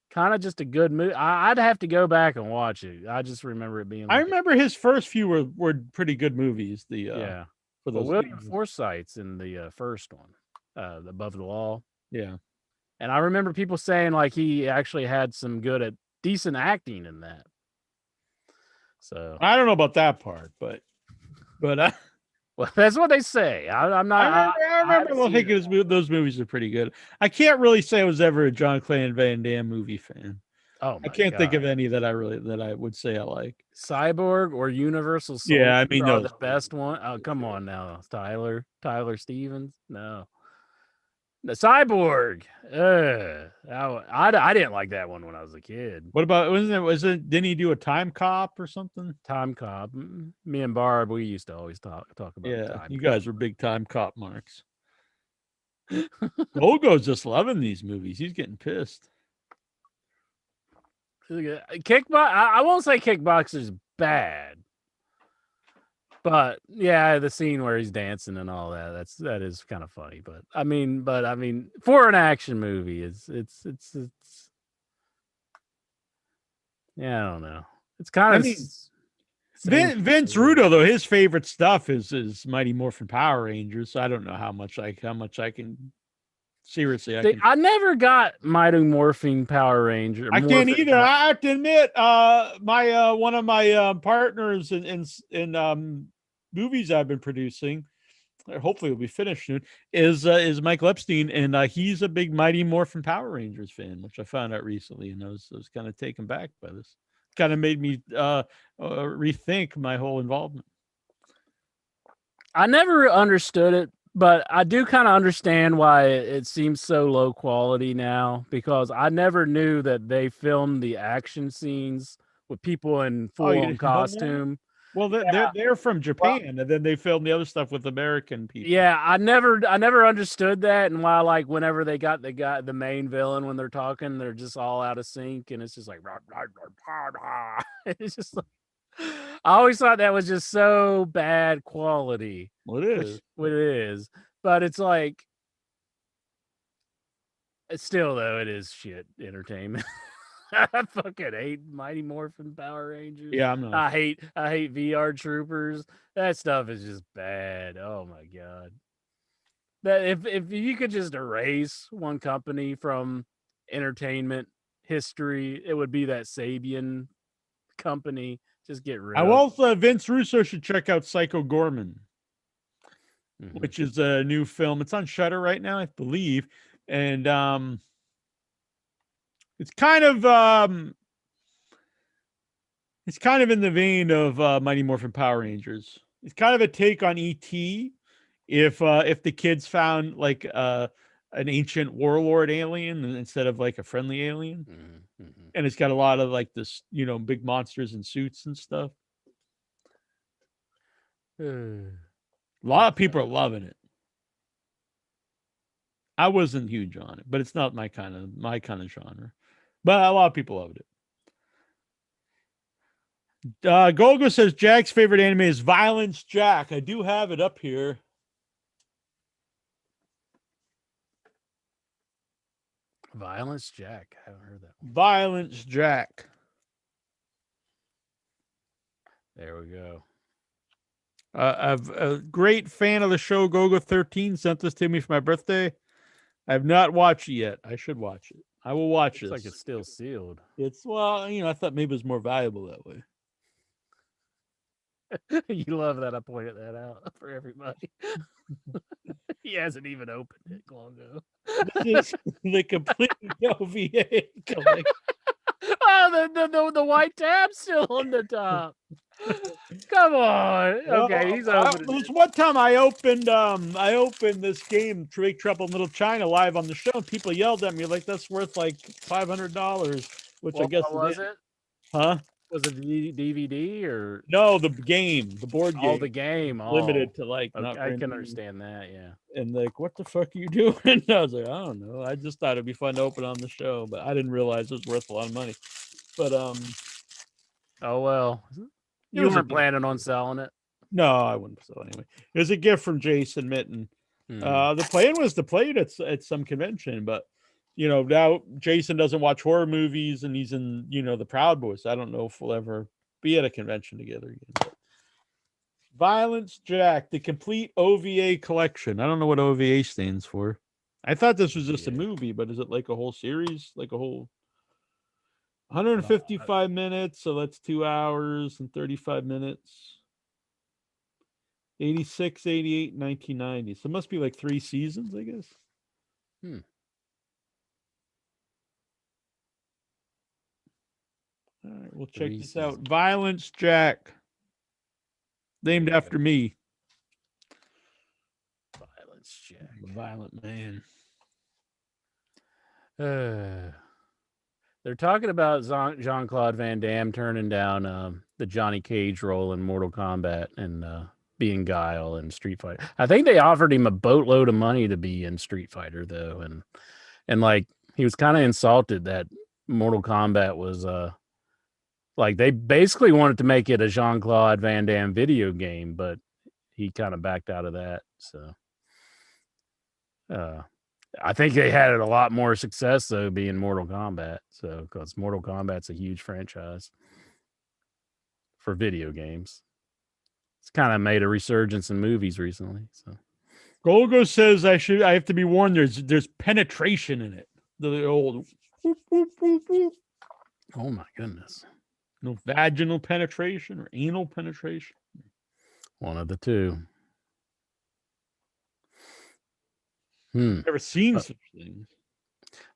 kind of just a good movie. I'd have to go back and watch it. I just remember it being. I remember his first few were pretty good movies. For those William Forsythe's in the first one, Above the Law. Yeah, and I remember people saying like he actually had some decent acting in that. So I don't know about that part, but well, that's what they say. I'm not. I remember thinking those movies are pretty good. I can't really say I was ever a Jean-Claude Van Damme movie fan. Oh, I can't think of any that I would say I like. Cyborg or Universal Soldier. Yeah, I mean, the best one. Oh, come on now, Tyler Stevens. No, the Cyborg. I didn't like that one when I was a kid. What about didn't he do a Time Cop or something? Time Cop. Me and Barb, we used to always talk about. Yeah, you guys were big Time Cop marks. Ogo's just loving these movies. He's getting pissed. I won't say Kickboxer's bad, but yeah, the scene where he's dancing and all that is kind of funny. But I mean, for an action movie, it's yeah, I don't know. It's kind of. Vince Rudo, though, his favorite stuff is Mighty Morphin Power Rangers. So I don't know how much I can Seriously, I never got Mighty Morphin Power Ranger. I can't either. I have to admit, my one of my partners in movies I've been producing, hopefully will be finished soon, is Michael Epstein, and he's a big Mighty Morphin Power Rangers fan, which I found out recently, and I was kind of taken back by this. Kind of made me rethink my whole involvement. I never understood it, but I do kind of understand why it seems so low quality now, because I never knew that they filmed the action scenes with people in full-on costume. Well, they're from Japan, and then they filmed the other stuff with American people. Yeah, I never understood that, and why, like, whenever they got the main villain, when they're talking, they're just all out of sync, and it's just like it's just like, I always thought that was just so bad quality. Well, it is. It is, but it's like, it's still, though, it is shit entertainment. I fucking hate Mighty Morphin Power Rangers. Yeah, I'm not. I hate VR Troopers. That stuff is just bad. Oh my god. That if you could just erase one company from entertainment history, it would be that Sabian company. Just get rid of it. Also, Vince Russo should check out Psycho Gorman, which is a new film. It's on Shudder right now, I believe, and it's kind of in the vein of Mighty Morphin Power Rangers. It's kind of a take on E.T. If the kids found like an ancient warlord alien instead of like a friendly alien, and it's got a lot of like this, big monsters and suits and stuff. A lot of people are loving it. I wasn't huge on it, but it's not my kind of genre. But a lot of people loved it. Golgo says Jack's favorite anime is Violence Jack. I do have it up here. Violence Jack. I haven't heard that one. Violence Jack. There we go. I've a great fan of the show. Gogo13 sent this to me for my birthday. I have not watched it yet. I should watch it. I will watch it. Looks like it's still sealed. I thought maybe it was more valuable that way. You love that I pointed that out for everybody. He hasn't even opened it, Glongo. This is the complete OVA collection. Oh, the white tab's still on the top. Come on. Okay, he's opening. There's one time I opened this game, Big Trouble in Little China, live on the show, and people yelled at me like that's worth like $500, which I guess was it? Huh? Was it DVD or no? The game, the board game. Oh, the game. Limited to like. Okay, I can understand that. Yeah. And like, what the fuck are you doing? And I was like, I don't know. I just thought it'd be fun to open on the show, but I didn't realize it was worth a lot of money. But oh well. You weren't planning on selling it? No, I wouldn't sell anyway. It was a gift from Jason Mitten. The plan was to play it at some convention, but now Jason doesn't watch horror movies and he's in, the Proud Boys. I don't know if we'll ever be at a convention together again. But Violence Jack, the complete OVA collection. I don't know what OVA stands for. I thought this was just a movie, but is it like a whole series? Like a whole 155 minutes, so that's 2 hours and 35 minutes. 86, 88, 1990. So it must be like 3 seasons, I guess. All right, we'll check this out. Violence Jack. Named after me. Violence Jack. Violent man. They're talking about Jean-Claude Van Damme turning down the Johnny Cage role in Mortal Kombat and being Guile in Street Fighter. I think they offered him a boatload of money to be in Street Fighter, though, and like he was kind of insulted that Mortal Kombat was like they basically wanted to make it a Jean-Claude Van Damme video game, but he kind of backed out of that. So I think they had a lot more success though being Mortal Kombat. So because Mortal Kombat's a huge franchise for video games. It's kind of made a resurgence in movies recently. So Golgo says I have to be warned. There's penetration in it. The old whoop, whoop, whoop, whoop. Oh my goodness. No vaginal penetration or anal penetration. One of the two. Never seen such things.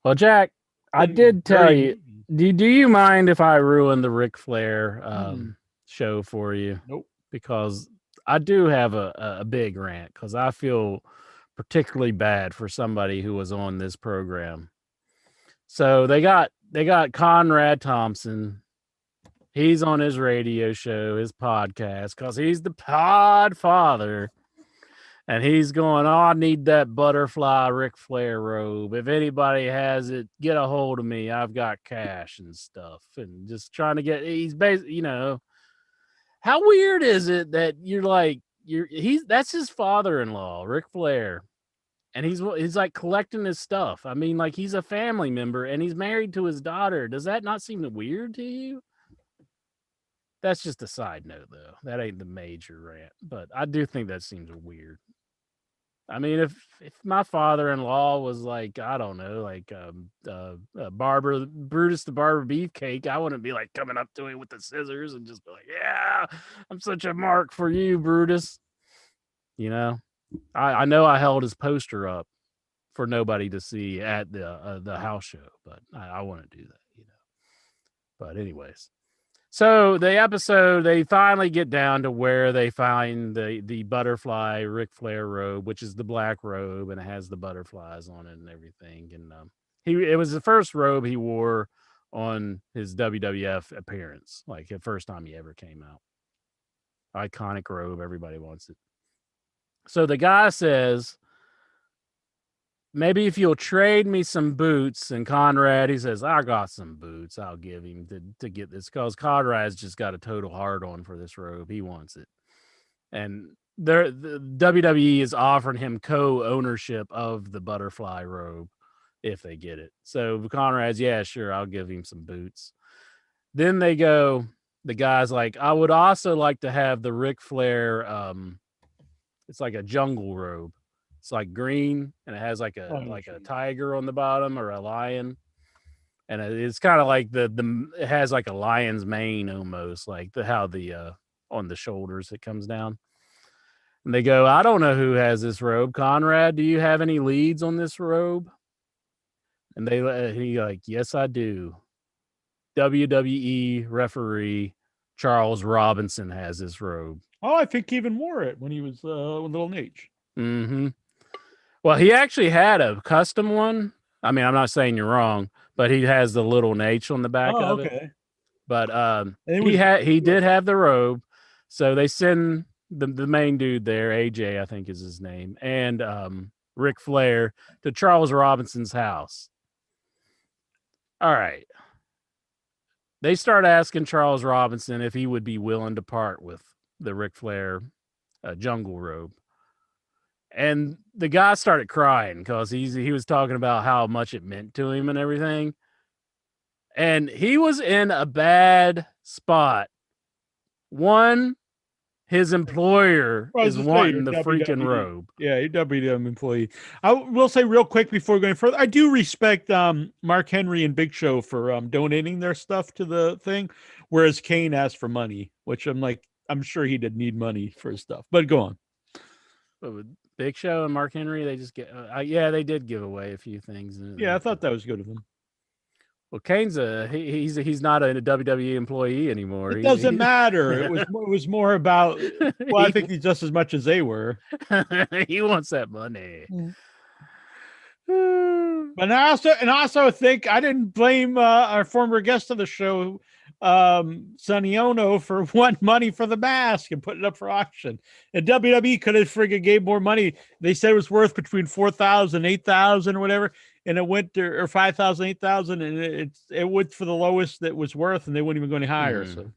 Well, Jack, I did tell you. Do you mind if I ruin the Ric Flair show for you? Nope. Because I do have a big rant because I feel particularly bad for somebody who was on this program. So they got Conrad Thompson. He's on his radio show, his podcast, because he's the pod father. And he's going, oh, I need that butterfly Ric Flair robe. If anybody has it, get a hold of me. I've got cash and stuff. And just trying to get, he's basically, how weird is it that you're like, that's his father-in-law, Ric Flair. And he's like collecting his stuff. I mean, like he's a family member and he's married to his daughter. Does that not seem weird to you? That's just a side note, though. That ain't the major rant, but I do think that seems weird. I mean, if my father-in-law was like, I don't know, like Brutus the Barber Beefcake, I wouldn't be like coming up to him with the scissors and just be like, yeah, I'm such a mark for you, Brutus. I know I held his poster up for nobody to see at the house show, but I wouldn't do that, But anyways. So the episode, they finally get down to where they find the butterfly Ric Flair robe, which is the black robe, and it has the butterflies on it and everything. And it was the first robe he wore on his WWF appearance, like the first time he ever came out. Iconic robe, everybody wants it. So the guy says, maybe if you'll trade me some boots. And Conrad, he says, I got some boots I'll give him to get this, because Conrad's just got a total hard on for this robe. He wants it. And the WWE is offering him co-ownership of the butterfly robe if they get it. So Conrad's, yeah, sure, I'll give him some boots. Then they go, the guy's like, I would also like to have the Ric Flair, it's like a jungle robe. It's like green and it has like a tiger on the bottom or a lion. And it's kind of like it has like a lion's mane almost, like how on the shoulders it comes down. And they go, I don't know who has this robe. Conrad, do you have any leads on this robe? And he like, yes, I do. WWE referee Charles Robinson has this robe. Oh, I think he even wore it when he was Little Nate. Mm-hmm. Well, he actually had a custom one. I mean, I'm not saying you're wrong, but he has the little H on the back of it. But he did have the robe. So they send the main dude there, AJ, I think is his name, and Ric Flair to Charles Robinson's house. All right. They start asking Charles Robinson if he would be willing to part with the Ric Flair jungle robe. And the guy started crying because he was talking about how much it meant to him and everything. And he was in a bad spot. One, his employer is wanting the freaking robe. Yeah, a WWF employee. I will say real quick before going further, I do respect Mark Henry and Big Show for donating their stuff to the thing, whereas Kane asked for money, which I'm sure he did need money for his stuff. But go on. But with Big Show and Mark Henry, they just get they did give away a few things. Yeah, I thought that was good of them. Well, Kane's he's not a WWE employee anymore. It doesn't matter. It was more about. Well, I think he's just as much as they were. He wants that money. But I also think I didn't blame our former guest of the show, Sonny Ono, for wanting money for the mask and putting it up for auction. And WWE could have friggin' gave more money. They said it was worth between $4,000, $8,000 or whatever. And it went to, or 5,000, 8,000, and it went for the lowest that was worth, and they wouldn't even go any higher. So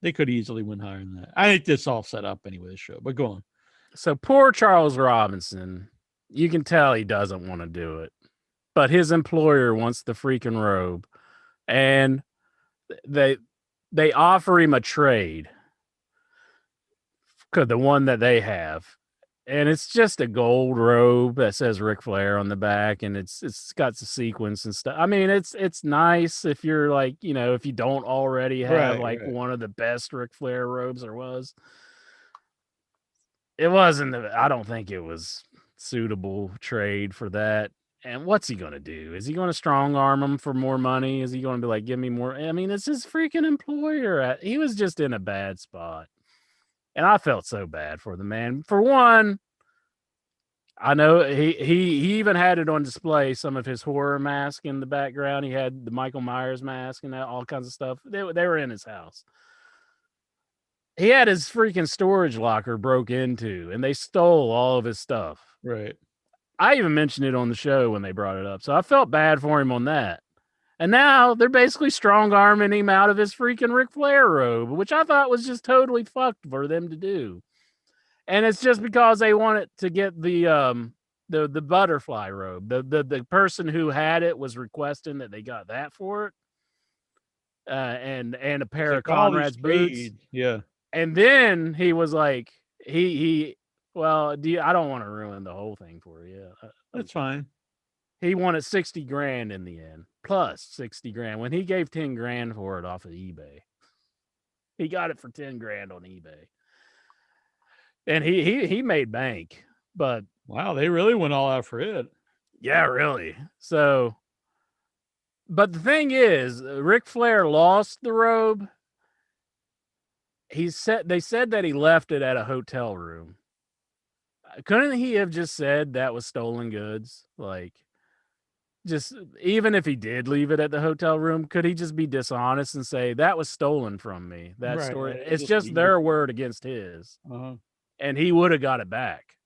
they could easily win higher than that. I think this all set up anyway, the show, but go on. So poor Charles Robinson, you can tell he doesn't want to do it, but his employer wants the freaking robe, and they offer him a trade, the one that they have, And it's just a gold robe that says Ric Flair on the back, and it's got the sequins and stuff. I mean, it's nice if you're like, if you don't already have Right, like right. one of the best Ric Flair robes there was. It wasn't. I don't think it was suitable trade for that. And what's he gonna do? Is he gonna strong arm him for more money? Is he gonna be like, give me more? I mean, it's his freaking employer. He was just in a bad spot, and I felt so bad for the man. For one, I know he even had it on display. Some of his horror mask in the background. He had the Michael Myers mask and all kinds of stuff. They were in his house. He had his freaking storage locker broke into, and they stole all of his stuff. Right. I even mentioned it on the show when they brought it up, so I felt bad for him on that. And now they're basically strong arming him out of his freaking Ric Flair robe, which I thought was just totally fucked for them to do. And it's just because they wanted to get the butterfly robe. The person who had it was requesting that they got that for it, and a pair of Conrad's boots. Yeah. And then he was like, well, I don't want to ruin the whole thing for you. That's fine. He wanted 60 grand in the end, plus 60 grand when he gave 10 grand for it off of eBay. He got it for 10 grand on eBay. And he made bank, but wow, they really went all out for it. Yeah, really. So, but the thing is, Ric Flair lost the robe. They said that he left it at a hotel room. Couldn't he have just said that was stolen goods? Like, just even if he did leave it at the hotel room, could he just be dishonest and say that was stolen from me? That Right. story. It's just their word against his, and he would have got it back.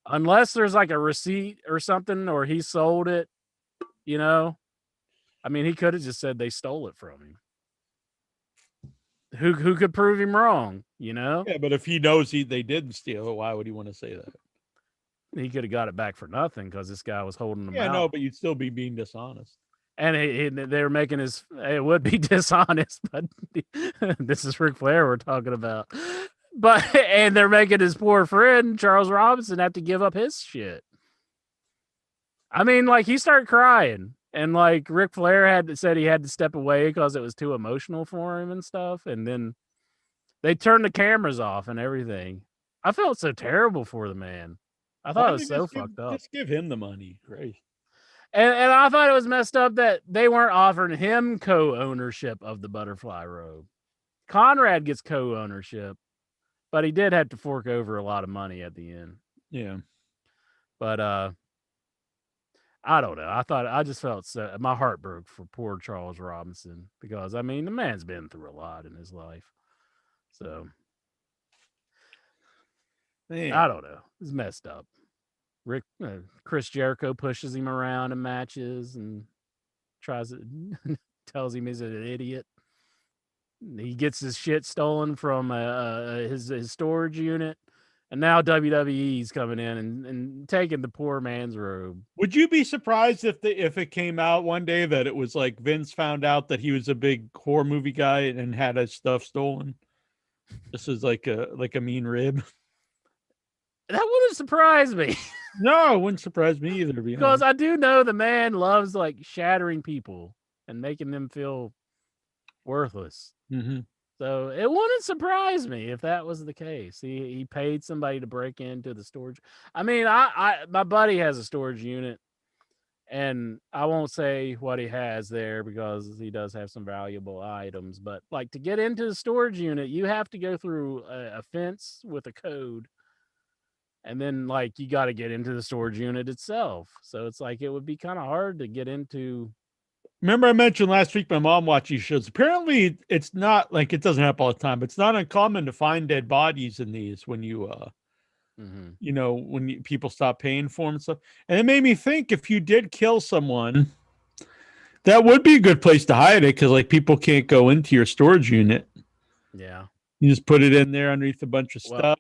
Unless there's like a receipt or something, or he sold it. I mean, he could have just said they stole it from him. Who could prove him wrong? Yeah, but if he knows they didn't steal it, why would he want to say that? He could have got it back for nothing because this guy was holding them out. Yeah, no, but you'd still be being dishonest. And they were making it would be dishonest, but this is Ric Flair we're talking about. And they're making his poor friend, Charles Robinson, have to give up his shit. I mean, like, he started crying. And like Ric Flair said he had to step away because it was too emotional for him and stuff. And then they turned the cameras off and everything. I felt so terrible for the man. I thought it was so fucked up. Just give him the money. Great. And I thought it was messed up that they weren't offering him co-ownership of the butterfly robe. Conrad gets co-ownership, but he did have to fork over a lot of money at the end. Yeah. But I don't know. I just felt so, my heart broke for poor Charles Robinson because, I mean, the man's been through a lot in his life. So, man. I don't know. It's messed up. Chris Jericho pushes him around in matches and tells him he's an idiot. He gets his shit stolen from his storage unit. And now WWE's coming in and taking the poor man's robe. Would you be surprised if it came out one day that it was like Vince found out that he was a big horror movie guy and had his stuff stolen? This is like a mean rib. That wouldn't surprise me. No, it wouldn't surprise me either. Because I do know the man loves like shattering people and making them feel worthless. Mm-hmm. So it wouldn't surprise me if that was the case. He paid somebody to break into the storage. I mean, my buddy has a storage unit, and I won't say what he has there because he does have some valuable items. But like to get into the storage unit, you have to go through a fence with a code. And then like you got to get into the storage unit itself. So it's like it would be kind of hard to get into. Remember I mentioned last week my mom watches shows. Apparently it's not like it doesn't happen all the time, but it's not uncommon to find dead bodies in these when you when people stop paying for them and stuff. And it made me think if you did kill someone, that would be a good place to hide it because like people can't go into your storage unit. Yeah. You just put it in there underneath a bunch of stuff.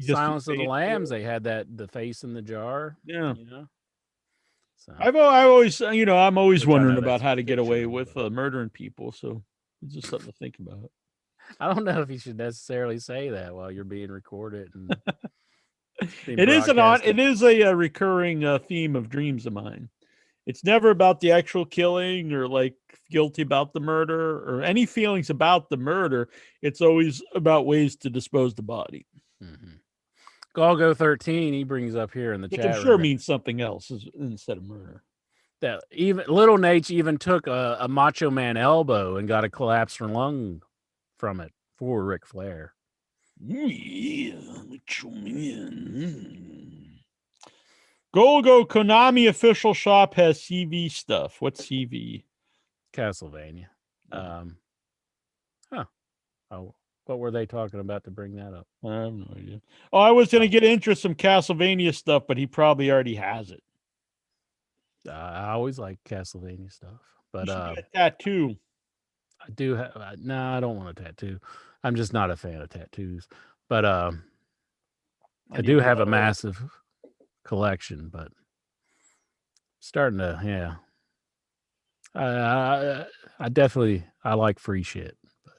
Silence of the Lambs, they had the face in the jar. Yeah. So I'm always wondering about how to get away with murdering people. So it's just something to think about. I don't know if you should necessarily say that while you're being recorded and being It is broadcasted. it is a recurring theme of dreams of mine. It's never about the actual killing or like guilty about the murder or any feelings about the murder. It's always about ways to dispose the body, Mm-hmm. Galgo 13, he brings up here in the which chat I'm sure room means something else instead of murder. that even Little Nate even took a Macho Man elbow and got a collapsed lung from it for Ric Flair. Yeah, Macho Man. Golgo Konami official shop has CV stuff. What's CV? Castlevania. Oh, what were they talking about to bring that up? I have no idea. Oh, I was going to get into some Castlevania stuff, but he probably already has it. I always like Castlevania stuff, but You should get a tattoo. I do have. No, I don't want a tattoo. I'm just not a fan of tattoos. But I do have a massive collection. But starting to, yeah. I definitely I like free shit. But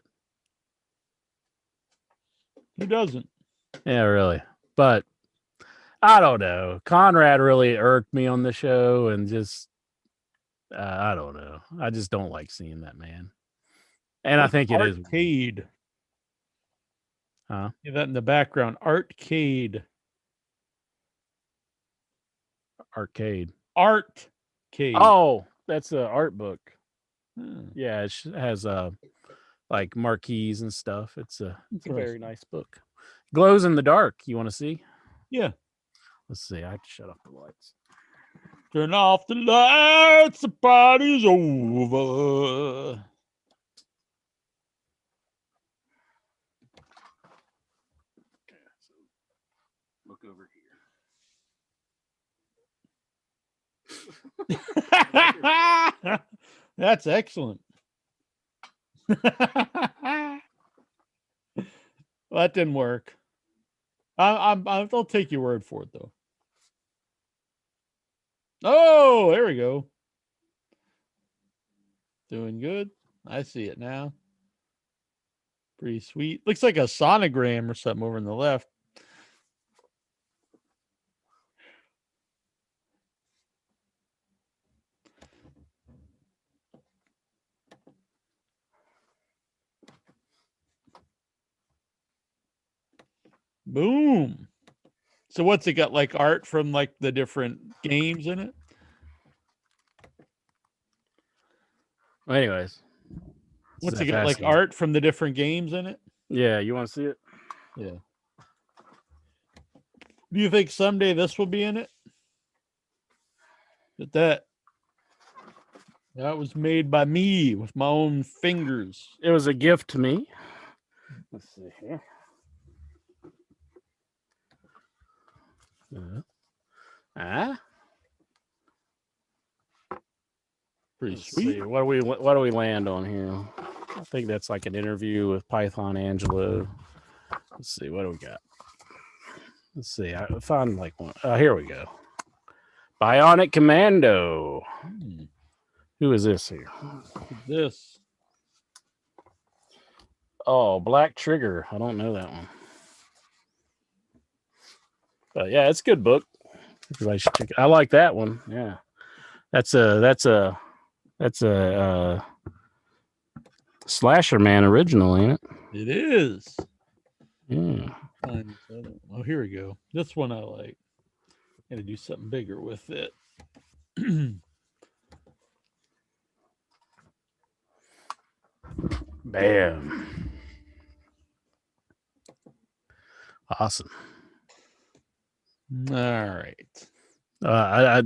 Who doesn't? yeah, really. But I don't know. Conrad really irked me on the show, and just I don't know. I just don't like seeing that man. And I think it is Arcade. Huh? Yeah, that in the background. Arcade. Arcade. Artcade. Oh, that's an art book. Hmm. Yeah, it has like marquees and stuff. It's a very nice book. Glows in the dark. You want to see? Yeah. Let's see. I have to shut off the lights. Turn off the lights. The party's over. Look over here. That's excellent. Well, that didn't work. I'll take your word for it, though. Oh, there we go. Doing good. I see it now. Pretty sweet. Looks like a sonogram or something over on the left. Boom. So what's it got, like art from like the different games in it? Well, anyways. What's it got, like art from the different games in it? Yeah, you want to see it? Yeah. Do you think someday this will be in it? That was made by me with my own fingers. It was a gift to me. Let's see here. Pretty Let's sweet. see. What do we land on here? I think that's like an interview with Python Angelo. Let's see. What do we got? Let's see. I found like one. Here we go. Bionic Commando. Who is this here? This. Oh, Black Trigger. I don't know that one. But yeah, it's a good book. Everybody should check it. I like that one. Yeah. That's a Slasher Man original, ain't it? It is. Yeah. Oh, here we go. This one I like. Got to do something bigger with it. Bam. Awesome. All right. I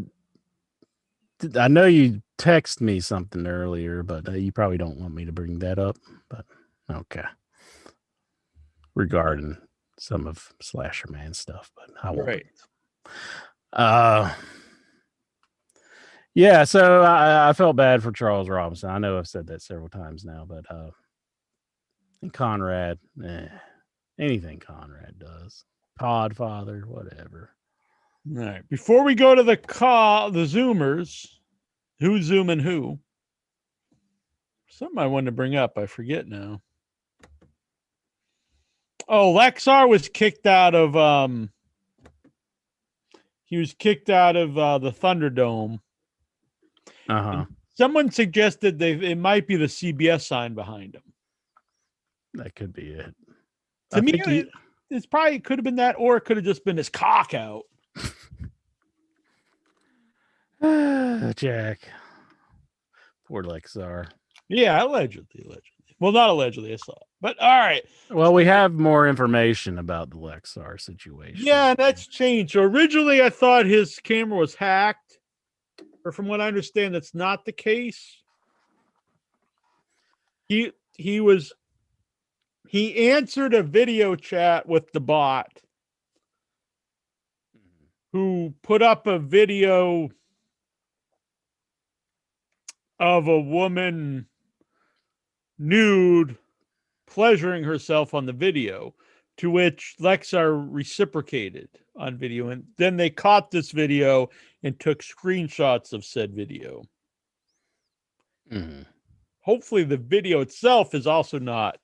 know you text me something earlier, but you probably don't want me to bring that up. But okay. Regarding some of Slasher Man stuff, but I won't. Right. Yeah, so I felt bad for Charles Robinson. I know I've said that several times now, but and Conrad, anything Conrad does, Podfather, whatever. All right. Before we go to the Zoomers, who's zooming who? Something I wanted to bring up, I forget now. Oh, Lexar was kicked out of the Thunderdome. Uh-huh. Someone suggested it might be the CBS sign behind him. That could be it. To me, it's probably could have been that, or it could have just been his cock out. Jack. Poor Lexar. Yeah, allegedly. Well, not allegedly, I saw it. But all right. Well, we have more information about the Lexar situation. Yeah, that's changed. So originally I thought his camera was hacked. Or from what I understand, that's not the case. He answered a video chat with the bot who put up a video of a woman nude pleasuring herself on the video, to which Lexar reciprocated on video. And then they caught this video and took screenshots of said video. Mm-hmm. Hopefully the video itself is also not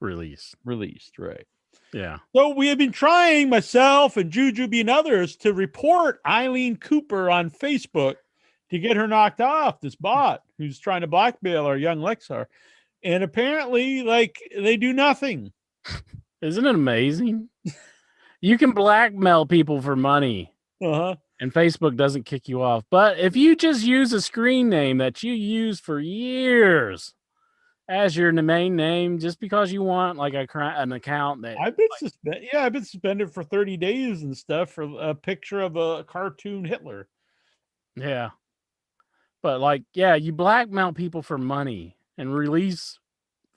released, right? Yeah. So we have been trying, myself and Jujubee and others, to report Eileen Cooper on Facebook to get her knocked off, this bot who's trying to blackmail our young Lexar. And apparently, like, they do nothing. Isn't it amazing? You can blackmail people for money. Uh-huh. And Facebook doesn't kick you off. But if you just use a screen name that you use for years as your main name, just because you want like an account that I've been suspended. Yeah, I've been suspended for 30 days and stuff for a picture of a cartoon Hitler. Yeah. But like, yeah, you blackmail people for money and release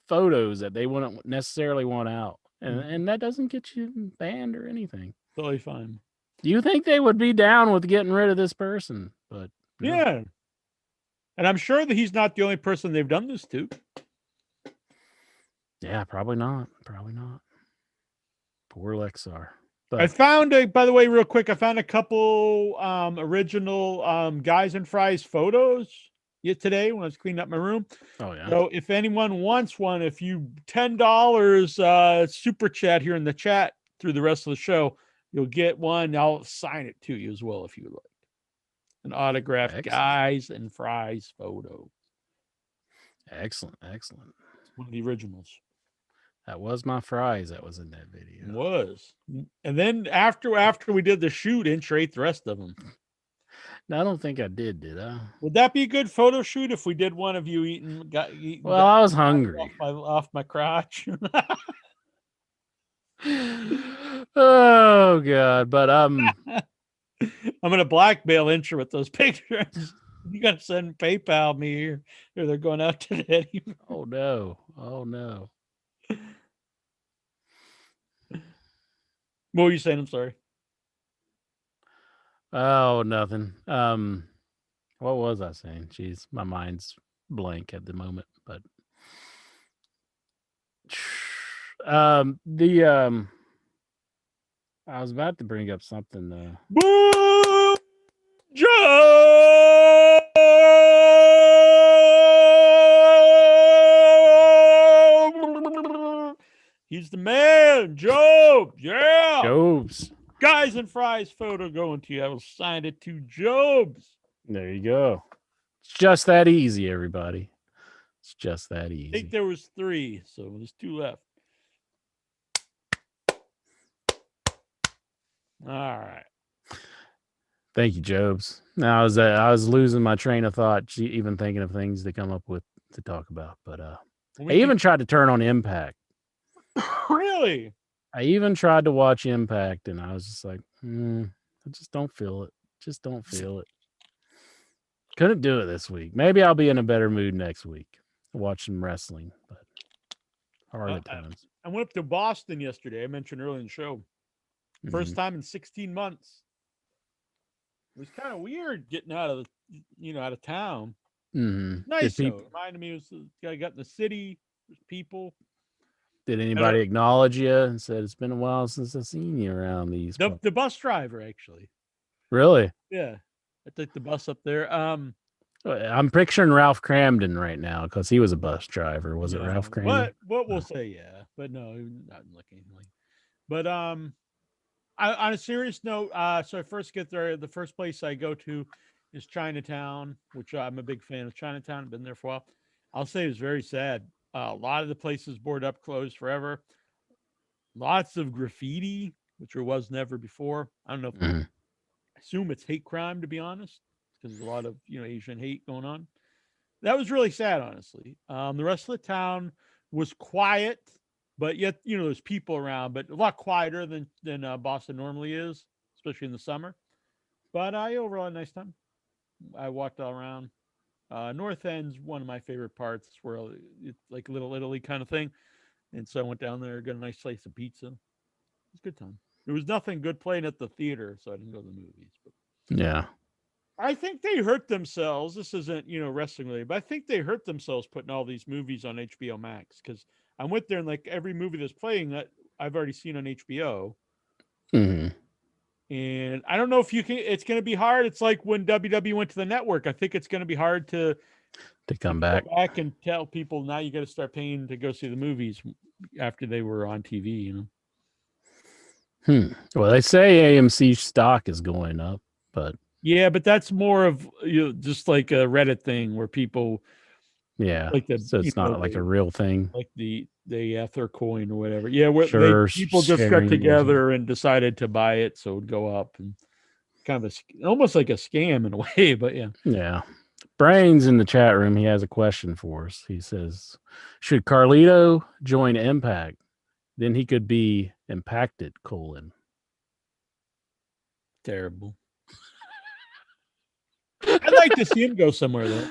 photos that they wouldn't necessarily want out. And that doesn't get you banned or anything. Totally fine. You think they would be down with getting rid of this person, but no. Yeah. And I'm sure that he's not the only person they've done this to. Yeah, probably not. Probably not. Poor Lexar. But I found by the way, real quick, I found a couple original Guys and Fries photos today when I was cleaning up my room. Oh yeah. So if anyone wants one, if you $10 super chat here in the chat through the rest of the show, you'll get one. I'll sign it to you as well if you would like. An autographed Excellent. Guys and Fries photo. Excellent. It's one of the originals. That was my fries that was in that video. It was. And then after we did the shoot, Inch ate the rest of them. No, I don't think I did I? Would that be a good photo shoot if we did one of you eating? Well, I was hungry. Off my crotch. Oh God! But I'm gonna blackmail Incher with those pictures. You gotta send PayPal me here, or they're going out today. Oh no! Oh no! What were you saying? I'm sorry. Oh, nothing. What was I saying? Jeez, my mind's blank at the moment. But I was about to bring up something. Boom, Joe. He's the man, Job. Yeah, Jobs. Guys and Fries photo going to you. I will sign it to Jobs. There you go. It's just that easy, everybody. It's just that easy. I think there was 3, so there's 2 left. All right. Thank you, Jobs. Now I was losing my train of thought, even thinking of things to come up with to talk about. But I even tried to turn on Impact. Really? I even tried to watch Impact, and I was just like, I just don't feel it. Just don't feel it. Couldn't do it this week. Maybe I'll be in a better mood next week. Watch some wrestling, but hard at times. I went up to Boston yesterday. I mentioned earlier in the show. First time in 16 months. It was kind of weird getting out of town. Mm-hmm. Nice though. It reminded me I got in the city. There's people. Did anybody acknowledge you and said it's been a while since I've seen you around these? The bus driver, actually. Really? Yeah, I took the bus up there. I'm picturing Ralph Cramden right now because he was a bus driver. Was it Ralph Cramden? What we'll No. say, yeah, but no, not looking like. But on a serious note, so I first get there. The first place I go to is Chinatown, which I'm a big fan of Chinatown. I've been there for a while. I'll say it's very sad. A lot of the places boarded up, closed forever. Lots of graffiti, which there was never before. I don't know. Mhm. I assume it's hate crime, to be honest, because there's a lot of Asian hate going on. That was really sad, honestly. The rest of the town was quiet, but yet there's people around, but a lot quieter than Boston normally is, especially in the summer. But I overall had a nice time. I walked all around. North End's one of my favorite parts, where it's like Little Italy kind of thing, and so I went down there, got a nice slice of pizza. It was a good time. There was nothing good playing at the theater, so I didn't go to the movies. But Yeah. I think they hurt themselves. This isn't, wrestling related, but I think they hurt themselves putting all these movies on HBO Max, because I went there and like every movie that's playing that I've already seen on HBO. Hmm. And I don't know if you can, it's going to be hard. It's like when WWE went to the network. I think it's going to be hard to Come go back. back and tell people now you got to start paying to go see the movies after they were on TV, Well, they say AMC stock is going up, but Yeah, but that's more of just like a Reddit thing where people yeah, like so it's not like a real thing. like the Ether coin or whatever. Yeah, where Sure, people just got sharing or something. together and decided to buy it, so it would go up, and kind of almost like a scam in a way. But yeah, Yeah. Brains in the chat room. He has a question for us. He says, "Should Carlito join Impact? Then he could be impacted." terrible. I'd like to see him go somewhere though.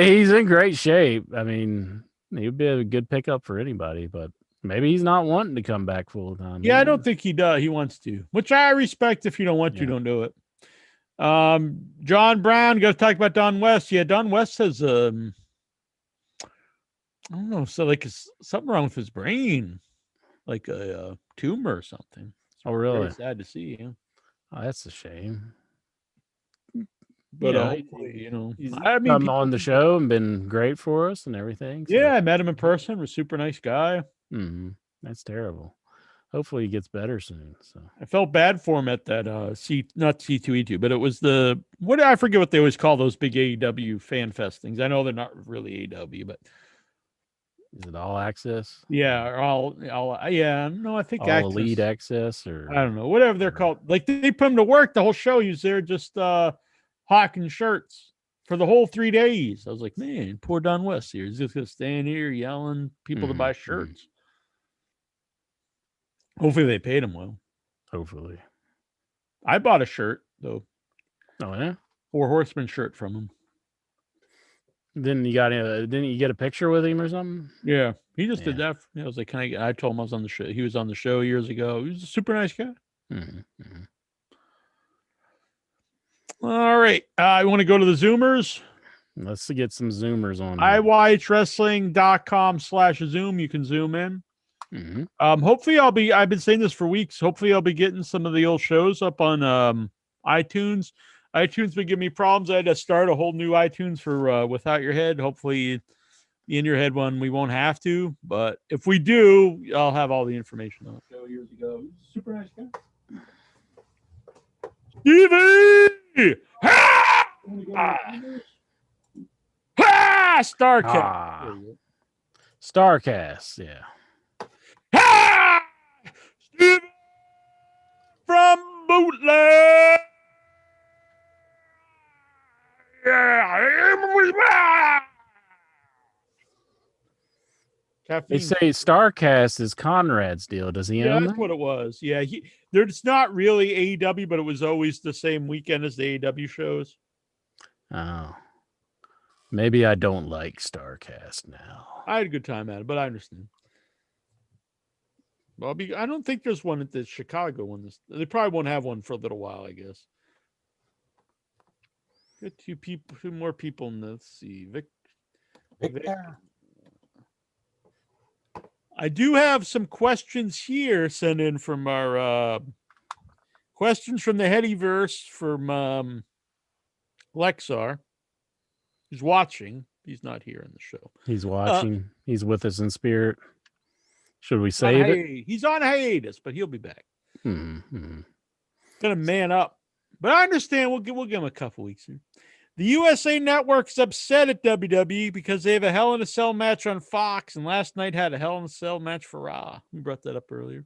He's in great shape. I mean, he'd be a good pickup for anybody, but maybe he's not wanting to come back full time. Yeah, I don't think he does. He wants to, which I respect. If you don't want to, Yeah. don't do it. John Brown, got to talk about Don West. Yeah, Don West has I don't know, so like something wrong with his brain, like a tumor or something. Oh, really? Very sad to see. Yeah. Oh, that's a shame. But Yeah, hopefully, he's I mean, come on the show and been great for us and everything. So. Yeah, I met him in person. Was a super nice guy. That's terrible. Hopefully he gets better soon. So I felt bad for him at that not C2E2, but it was I forget what they always call those big AEW fan fest things. I know they're not really AEW, but is it All Access? Yeah, all yeah. No, I think All Elite Access, or I don't know, whatever they're called. Like they put him to work the whole show. He was there just hawking shirts for the whole 3 days. I was like, man, poor Don West here. He's just gonna stand here yelling people to buy shirts. Hopefully they paid him well. Hopefully. I bought a shirt though. Oh yeah, 4 Horsemen shirt from him. Then you got didn't you get a picture with him or something? Yeah, he just did that. I was like, I told him I was on the show. He was on the show years ago. He was a super nice guy. All right. I want to go to the Zoomers. Let's get some Zoomers on. IYHWrestling.com/Zoom. You can zoom in. Hopefully I've been saying this for weeks. Hopefully I'll be getting some of the old shows up on iTunes. iTunes been giving me problems. I had to start a whole new iTunes for Without Your Head. Hopefully the In Your Head one we won't have to, but if we do, I'll have all the information on the show years ago. Super nice guy. Stevie! Ha! Starcast. Starcast, yeah. Ha! Stevie from Bootleg. They say Starcast is Conrad's deal. Does he own that's what it was. Yeah, it's not really AEW, but it was always the same weekend as the AEW shows. Oh. Maybe I don't like Starcast now. I had a good time at it, but I understand. Well, I don't think there's one at the Chicago one. They probably won't have one for a little while, I guess. Get two more people. Let's see. Vic. I do have some questions here sent in from our questions from the Headyverse from Lexar. He's watching. He's not here in the show. He's watching. He's with us in spirit. Should we save it? He's on hiatus, but he'll be back. Mm-hmm. Gonna man up. But I understand. We'll give him a couple weeks here. The USA Network is upset at WWE because they have a Hell in a Cell match on Fox, and last night had a Hell in a Cell match for Raw. We brought that up earlier.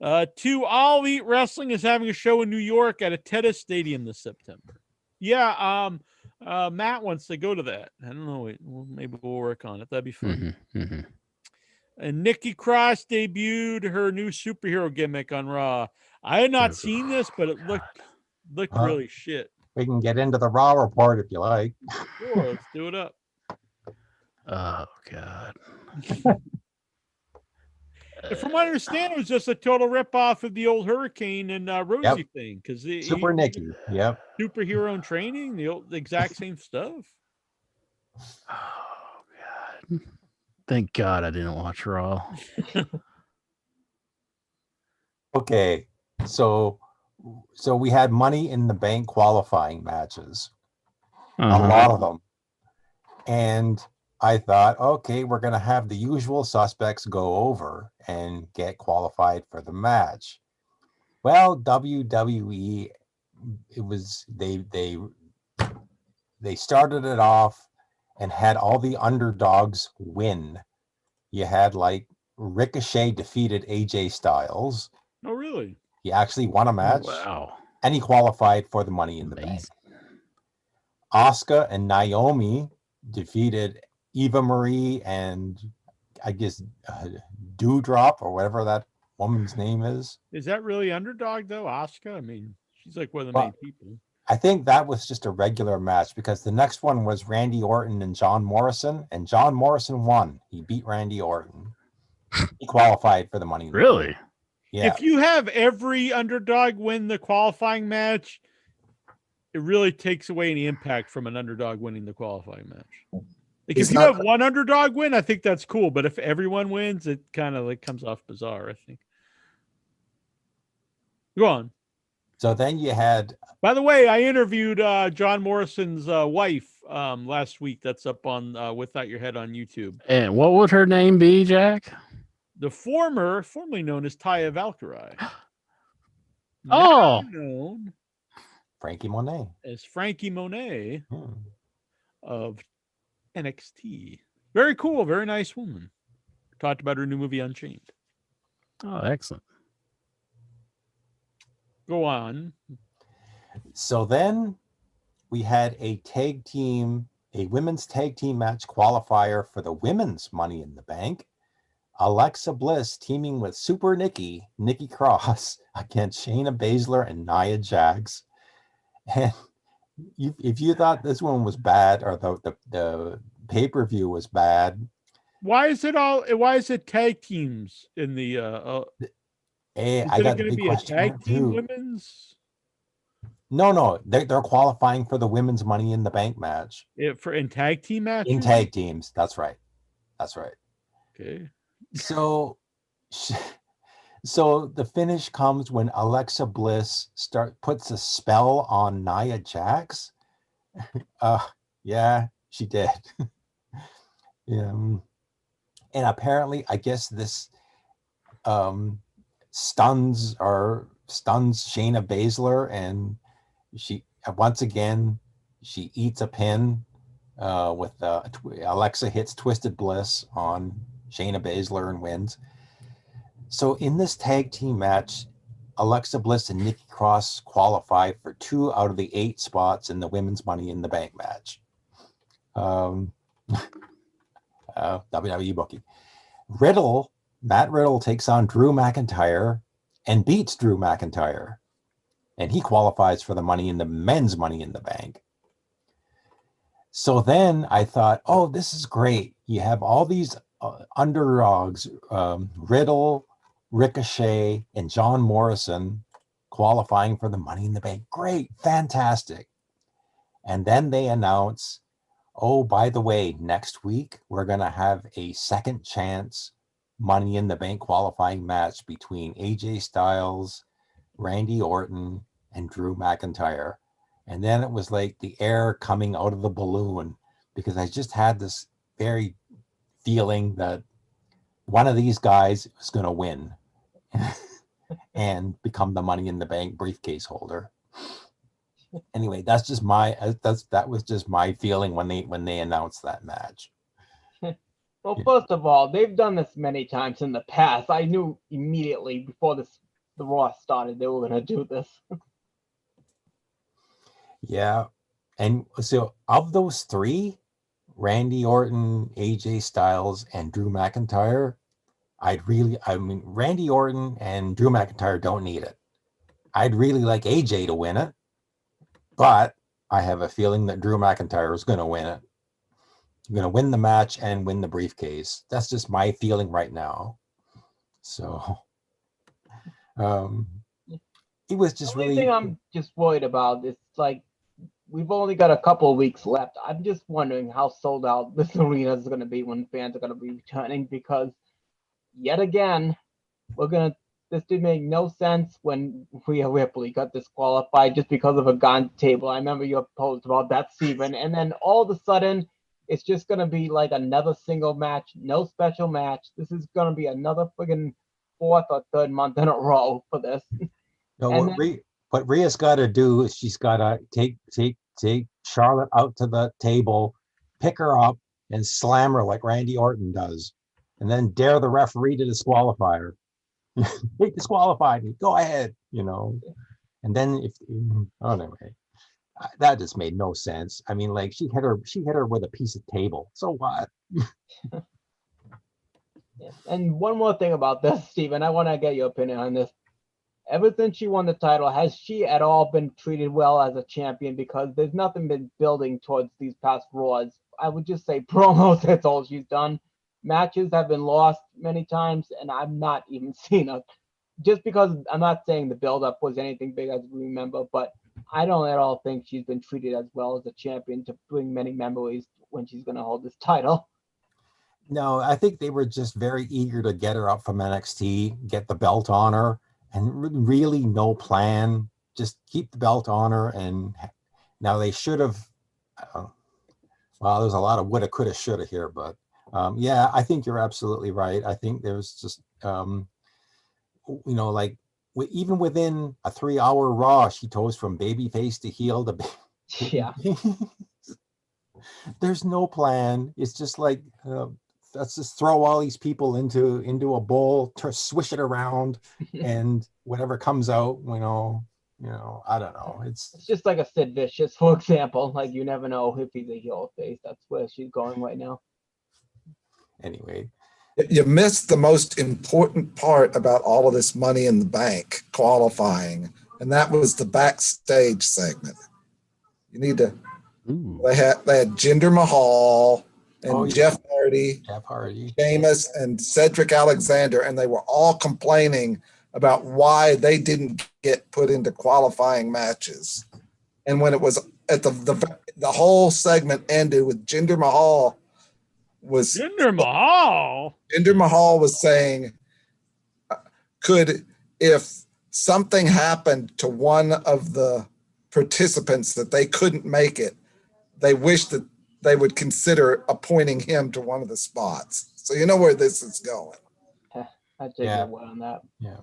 Yeah. 2, All Elite Wrestling is having a show in New York at a Tennis Stadium this September. Yeah, Matt wants to go to that. I don't know. Maybe we'll work on it. That'd be fun. Mm-hmm. Mm-hmm. And Nikki Cross debuted her new superhero gimmick on Raw. I had not seen this, but it looked really shit. We can get into the Raw report if you like. Sure, let's do it up. Oh, God. From what I understand, it was just a total ripoff of the old Hurricane and Rosie thing. Because Super Nikki, yep. Superhero in training, the exact same stuff. Oh, God. Thank God I didn't watch Raw. Okay, so we had Money in the Bank qualifying matches, a lot of them, and I thought, okay, we're gonna have the usual suspects go over and get qualified for the match. Well, WWE, they started it off and had all the underdogs win. You had like Ricochet defeated AJ Styles. Oh, really? He actually won a match. Wow. And he qualified for the Money in the Bank. Asuka and Naomi defeated Eva Marie and I guess Doudrop or whatever that woman's name is. Is that really underdog though, Asuka? I mean, she's like one of the main people. I think that was just a regular match because the next one was Randy Orton and John Morrison, and John Morrison won. He beat Randy Orton. He qualified for the Money in the Bank. Really? Yeah. If you have every underdog win the qualifying match, it really takes away any impact from an underdog winning the qualifying match. Like if you have one underdog win, I think that's cool. But if everyone wins, it kind of like comes off bizarre, I think. Go on. So then you had... By the way, I interviewed John Morrison's wife last week. That's up on Without Your Head on YouTube. And what would her name be, Jack? The formerly known as Taya Valkyrie. Oh, known Frankie Monet as Frankie Monet of NXT. Very cool, very nice woman. Talked about her new movie Unchained. Oh, excellent. Go on. So then we had a women's tag team match qualifier for the women's Money in the Bank. Alexa Bliss teaming with Super Nikki Cross against Shayna Baszler and Nia Jax. And if you thought this one was bad or the pay-per-view was bad, why is it tag teams in the I got a big question tag team too. Women's? No, they're qualifying for the women's Money in the Bank match. In tag team matches? In tag teams, that's right. Okay. So the finish comes when Alexa Bliss puts a spell on Nia Jax. Yeah, she did. Yeah. And apparently, I guess this stuns Shayna Baszler, and she once again she eats a pin with Alexa hits Twisted Bliss on Shayna Baszler and wins. So in this tag team match, Alexa Bliss and Nikki Cross qualify for 2 out of the 8 spots in the women's Money in the Bank match. WWE booking. Matt Riddle takes on Drew McIntyre and beats Drew McIntyre, and he qualifies for the men's Money in the Bank. So then I thought, oh, this is great. You have all these underdogs, Riddle, Ricochet, and John Morrison qualifying for the Money in the Bank. Great, fantastic. And then they announce, oh, by the way, next week we're going to have a second chance Money in the Bank qualifying match between AJ Styles, Randy Orton, and Drew McIntyre. And then it was like the air coming out of the balloon. because I just had this very feeling that one of these guys was going to win and become the Money in the Bank briefcase holder. Anyway, that was just my feeling when they announced that match. Well, first of all, they've done this many times in the past. I knew immediately before the Raw started they were going to do this. Yeah. And so of those three, Randy Orton, AJ Styles, and Drew McIntyre, Randy Orton and Drew McIntyre don't need it. I'd really like AJ to win it, but I have a feeling that Drew McIntyre is going to win it. Going to win the match and win the briefcase. That's just my feeling right now. So, it was just the only really. thing I'm just worried about is like we've only got a couple of weeks left. I'm just wondering how sold out this arena is going to be when fans are going to be returning, because yet again, this did make no sense when Rhea Ripley got disqualified just because of a gun table. I remember your post about that, Steven. And then all of a sudden, it's just going to be like another single match, no special match. This is going to be another friggin' fourth or third month in a row for this. No, And what Rhea's got to do is she's got to take Charlotte out to the table, pick her up, and slam her like Randy Orton does, and then dare the referee to disqualify her. They disqualified me. Go ahead, And then anyway, that just made no sense. I mean, like she hit her with a piece of table. So what? And one more thing about this, Steven, I want to get your opinion on this. Ever since she won the title, has she at all been treated well as a champion? Because there's nothing been building towards these past Raws. I would just say promos, that's all she's done. Matches have been lost many times, and I've not even seen her. Just because I'm not saying the build-up was anything big as we remember, but I don't at all think she's been treated as well as a champion to bring many memories when she's going to hold this title. No, I think they were just very eager to get her up from NXT, get the belt on her, and really no plan. Just keep the belt on her. And now they should have. Well, there's a lot of woulda, coulda, shoulda here, but yeah, I think you're absolutely right. I think there's just like even within a 3-hour Raw, she goes from babyface to heel to. Yeah. There's no plan. It's just like. Let's just throw all these people into a bowl, swish it around, and whatever comes out, I don't know. It's just like a Sid Vicious, for example. Like you never know if he's a heel or face. That's where she's going right now. Anyway, you missed the most important part about all of this Money in the Bank qualifying, and that was the backstage segment. You need to. Ooh. They had Jinder Mahal. And Jeff Hardy, Sheamus, and Cedric Alexander, and they were all complaining about why they didn't get put into qualifying matches. And when it was at the whole segment ended with Jinder Mahal was saying, if something happened to one of the participants that they couldn't make it, they wish that they would consider appointing him to one of the spots. So you know where this is going. I take your word on that. Yeah.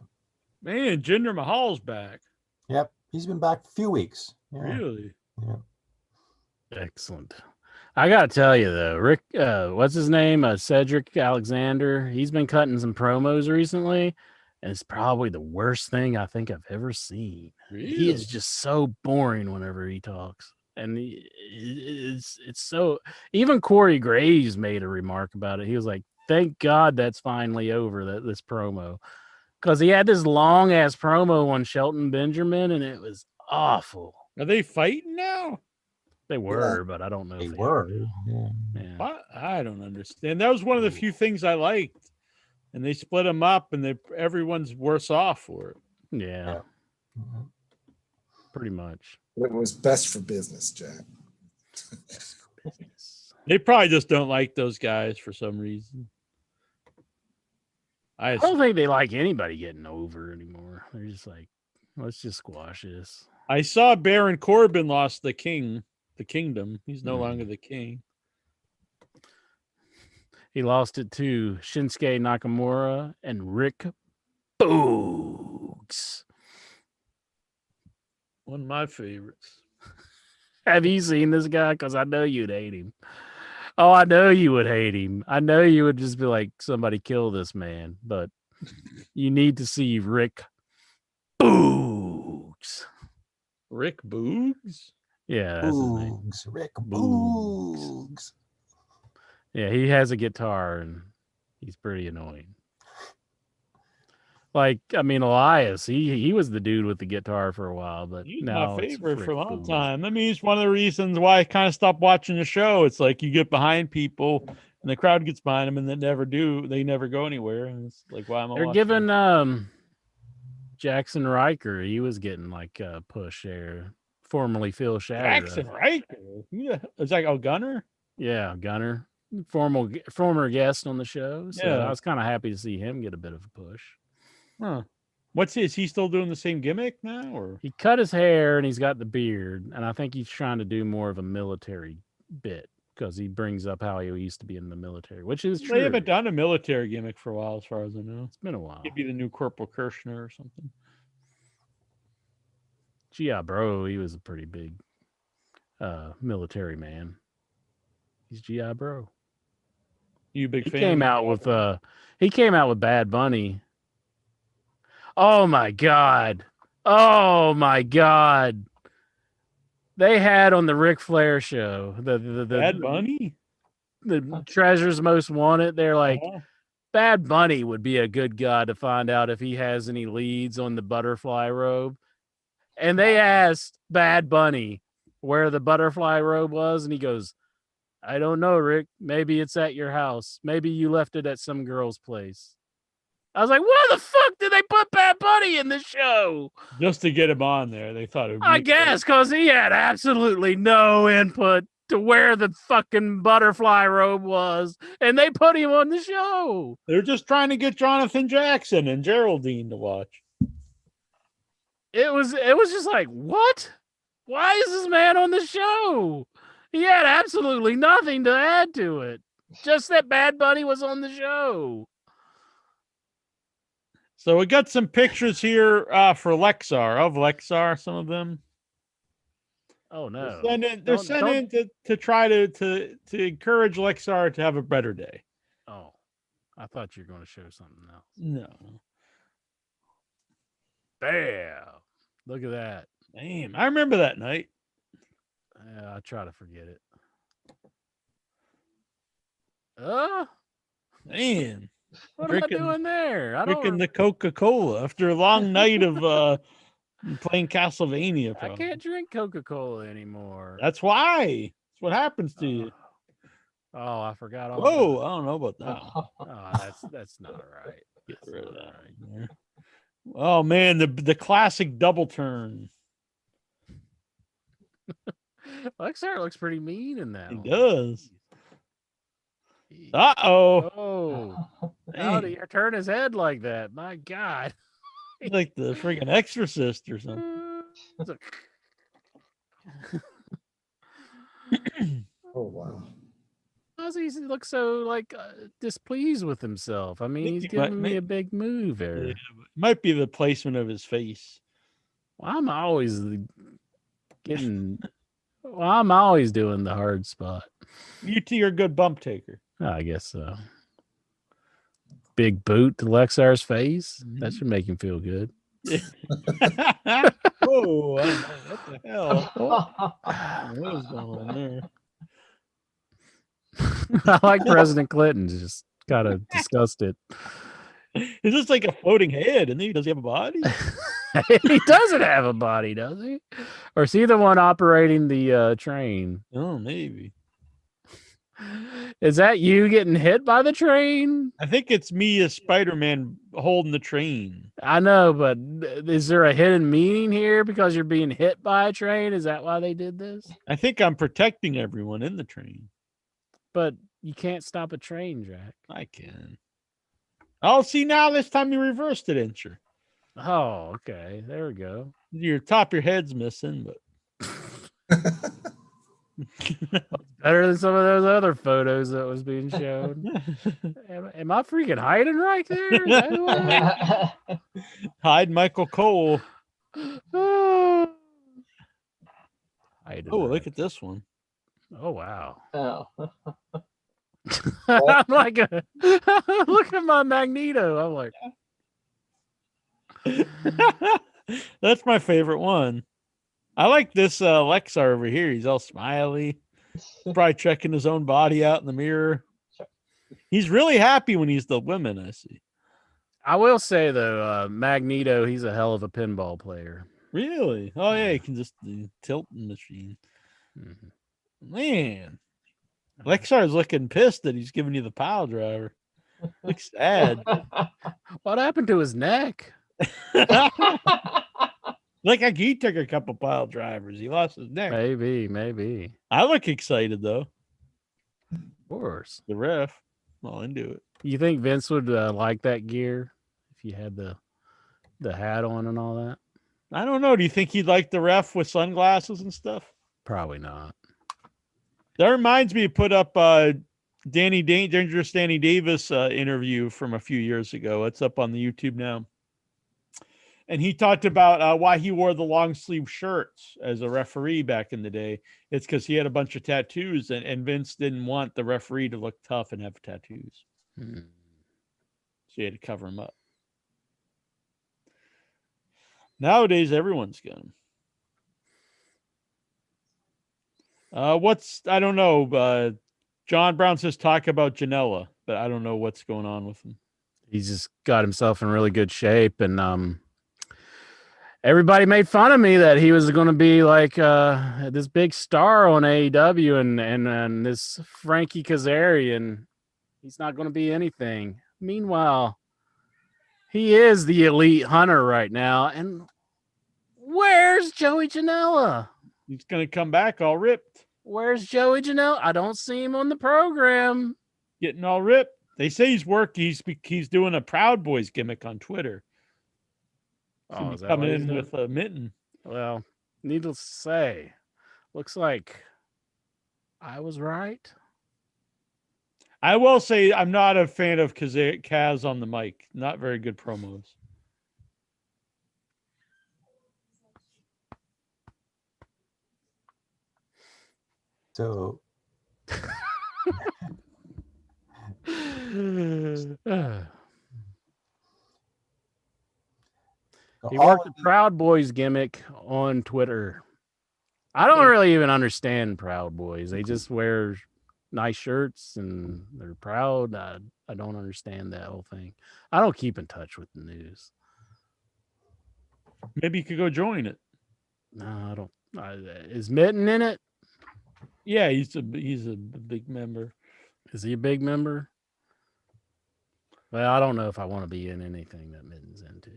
Man, Jinder Mahal's back. Yep. He's been back a few weeks. Yeah. Really? Yeah. Excellent. I got to tell you, though, Rick, what's his name? Cedric Alexander. He's been cutting some promos recently, and it's probably the worst thing I think I've ever seen. Really? He is just so boring whenever he talks. And it's so, even Corey Graves made a remark about it. He was like, thank God that's finally over, this promo. Because he had this long ass promo on Shelton Benjamin, and it was awful. Are they fighting now? They were, but I don't know. They if were. Yeah. I don't understand. That was one of the few things I liked. And they split them up, and everyone's worse off for it. Yeah. Pretty much. It was best for business, Jack. They probably just don't like those guys for some reason. I don't think they like anybody getting over anymore. They're just like, let's just squash this. I saw Baron Corbin lost the kingdom. He's no longer the king. He lost it to Shinsuke Nakamura and Rick Boogs. One of my favorites. Have you seen this guy? Because I know you'd hate him. Oh, I know you would hate him. I know you would just be like, somebody kill this man. But you need to see Rick Boogs. Rick Boogs? Yeah, that's his name. Boogs, Rick Boogs. Boogs. Yeah, he has a guitar and he's pretty annoying. Like, I mean, Elias, he was the dude with the guitar for a while, but He's now my it's favorite for a Rick long Boogs. time. I mean, it's one of the reasons why I kind of stopped watching the show. It's like you get behind people and the crowd gets behind them and they never go anywhere. And it's like, why am I They're watching giving this? Jackson Riker, he was getting like a push there. Formerly Phil Shatter. Jackson Riker? Is that a Gunner? Yeah, Gunner. Former guest on the show. So Yeah. I was kind of happy to see him get a bit of a push. Huh. Is he still doing the same gimmick now? Or He cut his hair and he's got the beard, and I think he's trying to do more of a military bit because he brings up how he used to be in the military, which is true. they haven't done a military gimmick for a while, as far as I know. It's been a while. He'd be the new Corporal Kirshner or something. G.I. Bro, he was a pretty big military man. He's G.I. Bro. You a big He fan? came out with Bad Bunny. Oh my god. Oh my god. They had on the Ric Flair show the Bad Bunny? the Treasures Most Wanted. They're like, Uh-huh. Bad Bunny would be a good guy to find out if he has any leads on the butterfly robe. And they asked Bad Bunny where the butterfly robe was, and he goes, I don't know, Rick. Maybe it's at your house. Maybe you left it at some girl's place. I was like, why the fuck did they put Bad Bunny in the show? Just to get him on there, they thought it would be I guess because he had absolutely no input to where the fucking butterfly robe was, and they put him on the show. They're just trying to get Jonathan Jackson and Geraldine to watch. It was just like, what? Why is this man on the show? He had absolutely nothing to add to it. Just that Bad Bunny was on the show. So we got some pictures here for Lexar, some of them. Oh no. They're sending to try to encourage Lexar to have a better day. Oh, I thought you were going to show something else. No. Bam. Look at that. Damn, I remember that night. I try to forget it. Man, What Drinking- am I doing there? I drinking don't. the Coca-Cola after a long night of playing Castlevania. I Probably. can't drink Coca-Cola anymore. That's why. That's what happens to you. Oh, I forgot all. Whoa, about I don't know about that. it. Oh, that's not right. Get That's rid of not that right. right there. Oh man, the classic double turn. Lexar looks pretty mean in that. He one. does. Jeez. Uh-oh. Oh, how do you turn his head like that? My God. He's like the freaking exorcist or something. It's a- Oh wow. Why does he look so like displeased with himself? I mean, think he's he might giving me make- a big move there. Yeah, might be the placement of his face. Well, I'm always getting. Well, I'm always doing the hard spot. You two are a good bump taker. I guess so. Big boot to Lexar's face. Mm-hmm. That should make him feel good. Whoa, what the hell? What is going on there? I like President Clinton. Just kind of disgusted. Is this like a floating head? And does he have a body? He doesn't have a body, does he? Or is he the one operating the train? Oh, maybe. Is that you getting hit by the train? I think it's me as Spider-Man holding the train. I know, but is there a hidden meaning here because you're being hit by a train? Is that why they did this? I think I'm protecting everyone in the train. But you can't stop a train, Jack. I can. Oh, see now this time you reversed it, didn't you? Oh, okay. There we go. Your top of your head's missing, but Better than some of those other photos that was being shown. Am I freaking hiding right there? Is that what Hide Michael Cole. oh, hiding Oh, right. look at this one. Oh wow. Oh. I'm like, look at my Magneto. I'm like, That's my favorite one. I like this Lexar over here. He's all smiley. Probably checking his own body out in the mirror. He's really happy when he's the women, I see. I will say though, Magneto, he's a hell of a pinball player. Really? Oh yeah, he can just tilt the machine. Mhm. Man, Lexar's looking pissed that he's giving you the pile driver. Looks sad. What happened to his neck? Like he took a couple pile drivers. He lost his neck. Maybe. I look excited though. Of course. The ref, all into it. You think Vince would like that gear if you had the hat on and all that? I don't know. Do you think he'd like the ref with sunglasses and stuff? Probably not. That reminds me to put up Dangerous Danny Davis interview from a few years ago. It's up on the YouTube now. And he talked about why he wore the long sleeve shirts as a referee back in the day. It's because he had a bunch of tattoos and Vince didn't want the referee to look tough and have tattoos. Hmm. So he had to cover him up. Nowadays, everyone's got them. I don't know. John Brown says talk about Janela, but I don't know what's going on with him. He's just got himself in really good shape, and everybody made fun of me that he was going to be like this big star on AEW, and this Frankie Kazarian, he's not going to be anything. Meanwhile, he is the elite hunter right now, and where's Joey Janela? He's going to come back all ripped. Where's Joey Janela? I don't see him on the program. Getting all ripped. They say he's working. He's doing a Proud Boys gimmick on Twitter. Oh, is that coming what he's in doing? with a mitten. Well, needless to say, looks like I was right. I will say I'm not a fan of Kaz on the mic. Not very good promos. So He all worked the Proud Boys gimmick on Twitter. I don't really even understand Proud Boys. They just wear nice shirts and they're proud. I don't understand that whole thing. I don't keep in touch with the news. Maybe you could go join it. No, I don't. Is Mitten in it? Yeah, he's a big member. Is he a big member? Well, I don't know if I want to be in anything that Mitten's into.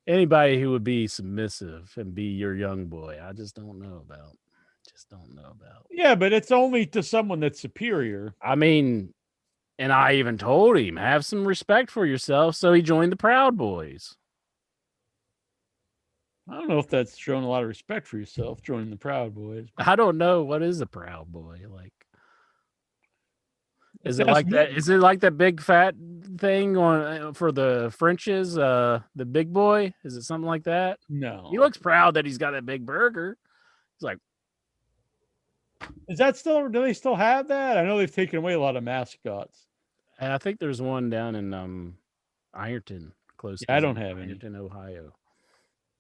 Anybody who would be submissive and be your young boy, I just don't know about. Yeah, but it's only to someone that's superior. I mean, and I even told him, have some respect for yourself. So he joined the Proud Boys. I don't know if that's showing a lot of respect for yourself, joining the Proud Boys. I don't know. What is a Proud Boy? Like, is it That's like that? Is it like that big fat thing on for the Frenches? The big boy? Is it something like that? No. He looks proud that he's got that big burger. He's like, Is that still? Do they still have that? I know they've taken away a lot of mascots. I think there's one down in Ironton, close. Yeah, I to don't have any. Ironton, Ohio.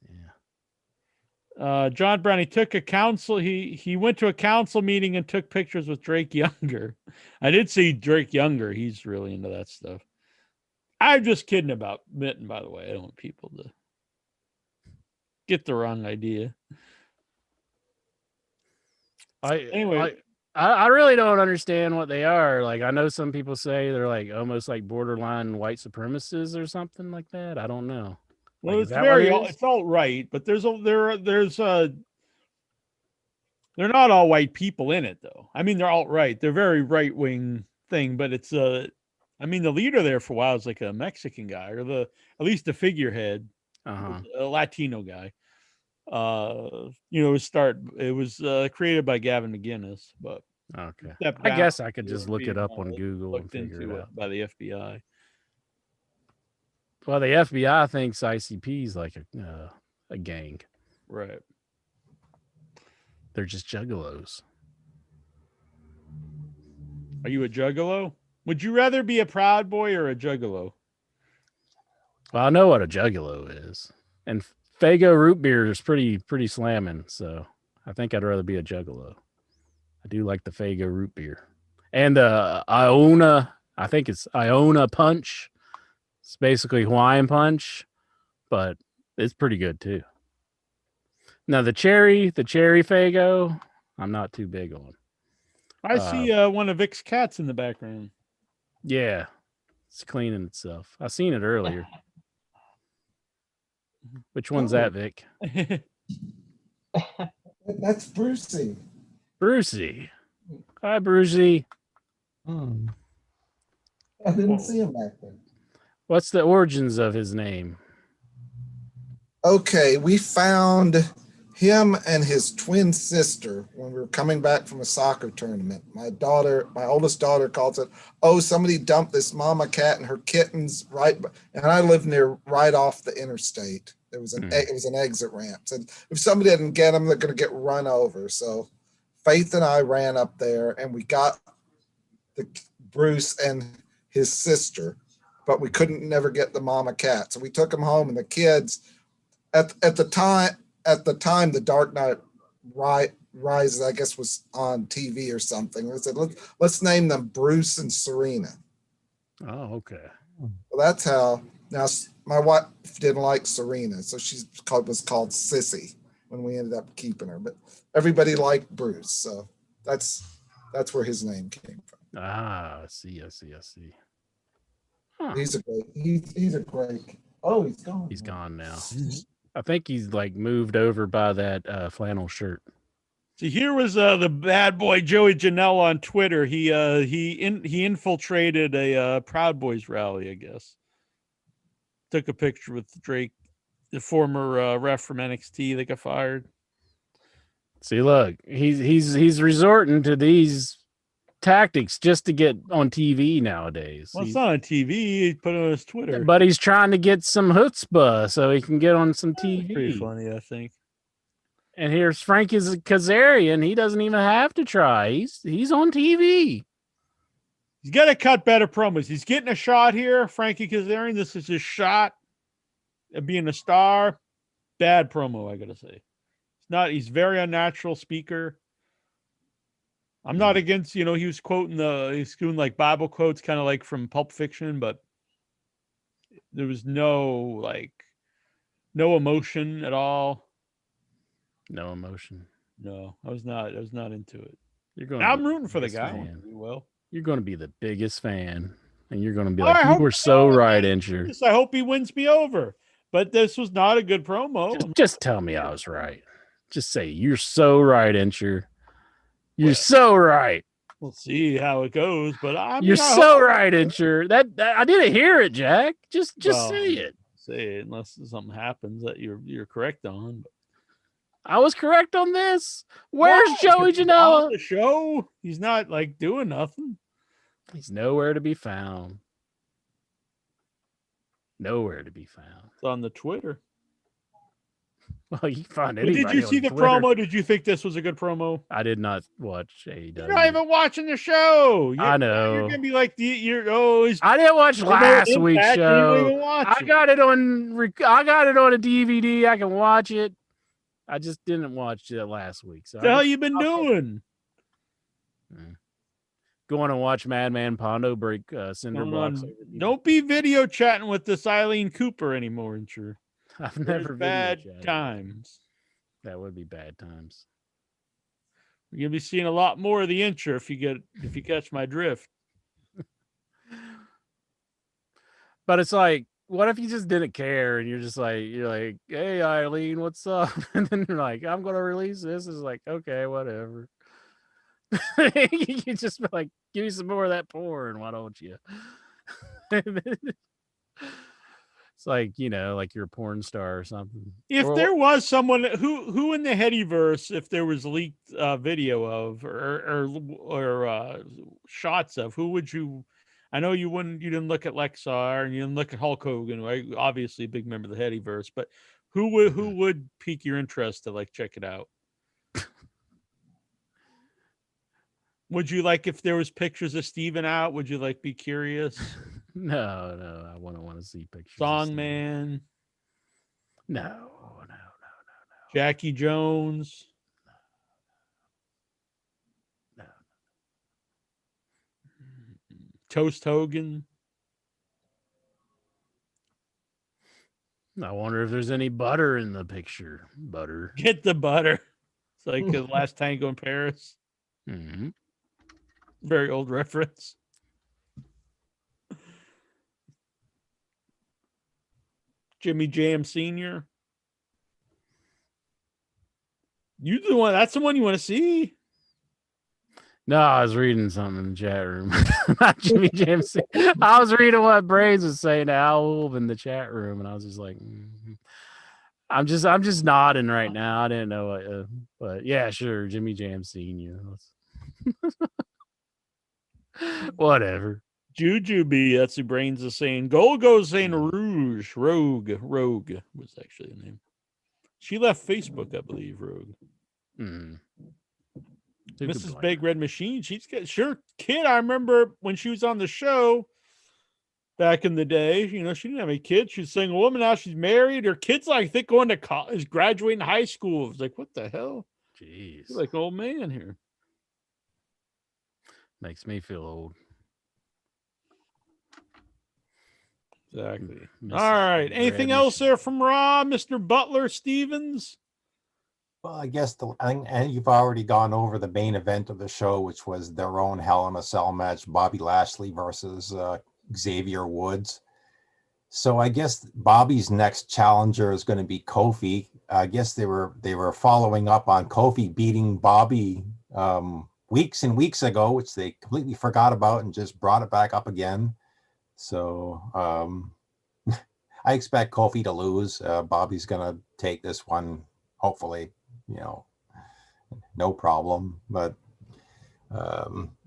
Yeah. John Brown, he took a council. He went to a council meeting and took pictures with Drake Younger. I did see Drake Younger. He's really into that stuff. I'm just kidding about Mitten, by the way. I don't want people to get the wrong idea. Anyway, I really don't understand what they are. Like, I know some people say they're like almost like borderline white supremacists or something like that. I don't know. well, Like, it's is that what it is? it's all right, but there's they're not all white people in it though. I mean, they're all right. They're very right wing thing, but it's I mean, the leader there for a while is like a Mexican guy, or at least the figurehead, Uh-huh. a Latino guy. It was created by Gavin McGinnis, but Okay. stepped I down guess I could after just look it being, up on Google and looked figure into it out. by the FBI. Well, the FBI thinks ICP is like a gang. Right. They're just juggalos. Are you a juggalo? Would you rather be a Proud Boy or a juggalo? Well, I know what a juggalo is, and Fago root beer is pretty slamming. So I think I'd rather be a juggalo. I do like the Fago root beer, and Iona. I think it's Iona Punch. It's basically Hawaiian Punch, but it's pretty good too. Now the cherry Fago, I'm not too big on. I see one of Vic's cats in the background. Yeah, it's cleaning itself. I seen it earlier. Which one's that, Vic? That's Brucey. Brucey. Hi, Brucey. Hmm. I didn't see him back there. What's the origins of his name? Okay, we found him and his twin sister when we were coming back from a soccer tournament. My oldest daughter calls it, "Oh, somebody dumped this mama cat and her kittens and I live right off the interstate. It was an exit ramp. And if somebody didn't get them, they're going to get run over." So Faith and I ran up there and we got Bruce and his sister, but we never get the mama cat. So we took them home, and the kids at the time, The Dark Knight Rises, I guess, was on TV or something. We said, let's name them Bruce and Serena. Oh, okay. Well, that's how. Now, my wife didn't like Serena, so was called Sissy when we ended up keeping her. But everybody liked Bruce, so that's where his name came from. Ah, I see. Huh. He's a great. Oh, he's gone. He's gone now. I think he's like moved over by that flannel shirt. So here was the bad boy Joey Janela on Twitter. He infiltrated a Proud Boys rally, I guess. Took a picture with Drake, the former ref from NXT that got fired. See, look, he's resorting to these tactics just to get on TV nowadays. Well, it's not on TV. He put it on his Twitter. But he's trying to get some chutzpah so he can get on some TV. Pretty funny, I think. And here's Frankie Kazarian. He doesn't even have to try. He's on TV. He's got to cut better promos. He's getting a shot here, Frankie Kazarian. This is his shot at being a star. Bad promo, I gotta say. He's very unnatural speaker. I'm not against, he was he's doing like Bible quotes, kind of like from Pulp Fiction, but there was no emotion at all. No emotion. No, I was not into it. I'm rooting for the guy. Well, you're going to be the biggest fan, and you're going to be like, "You were so right, Incher." I hope he wins me over. But this was not a good promo. Just tell me I was right. Just say you're so right, Incher. You're so right. We'll see how it goes, but you're so right, Incher. That I didn't hear it, Jack. Just say it. Say it unless something happens that you're correct on. I was correct on this. Where's Joey Janela? The show. He's not doing nothing. He's nowhere to be found. Nowhere to be found. It's on the Twitter. Well, you can find anybody. Did you see the Twitter. Promo? Did you think this was a good promo? I did not watch AEW. You're not even watching the show. I know. You're gonna be like I didn't watch last week's show. I got it on a DVD. I can watch it. I just didn't watch it last week. So what the hell you been doing? Going to watch Madman Pondo break cinder blocks. Don't be video chatting with this Eileen Cooper anymore, Incher. I've never bad times. That would be bad times. You're gonna be seeing a lot more of the Incher if you catch my drift. But it's like, what if you just didn't care and you're like, "Hey Eileen, what's up?" And then you're like, "I'm gonna release this." It's like, okay, whatever. You just be like, "Give me some more of that porn, why don't you?" It's like, you know, like you're a porn star or something. If Or- there was someone who in the Headyverse, if there was leaked video of or shots of, who would you? I know you didn't look at Lexar and you didn't look at Hulk Hogan, right? Obviously a big member of the Headyverse, but who would pique your interest to like check it out? Would you like, if there was pictures of Steven out, would you like be curious? No, I wouldn't want to see pictures. Song Steve. Man, No. Jackie Jones. No. Toast Hogan. I wonder if there's any butter in the picture. Butter. Get the butter. It's like the Last Tango in Paris. Mm-hmm. Very old reference. Jimmy Jam Sr. You the one, that's the one you want to see? No, I was reading something in the chat room. Not Jimmy James. I was reading what Braves was saying to Al Wolf in the chat room, and I was just like, I'm just nodding right now. I didn't know what, but yeah, sure, Jimmy Jam Senior. Whatever. Jujubee, that's who Brains is saying. Golgo's saying Rouge. Rogue was actually the name. She left Facebook, I believe, Rogue. Mrs. Big Red Machine, she's got sure kid. I remember when she was on the show back in the day, you know, she didn't have any kids. She's a single woman. Now she's married. Her kids, like, I think, going to college, graduating high school. It was like, what the hell? Jeez. You're like old man here. Makes me feel old. Exactly. Mrs. All right. Red Anything else Machine. there from Raw, Mr. Butler Stevens? Well, I guess and you've already gone over the main event of the show, which was their own Hell in a Cell match, Bobby Lashley versus Xavier Woods. So I guess Bobby's next challenger is going to be Kofi. I guess they were following up on Kofi beating Bobby weeks and weeks ago, which they completely forgot about and just brought it back up again. So I expect Kofi to lose. Bobby's going to take this one, hopefully, you know, no problem. But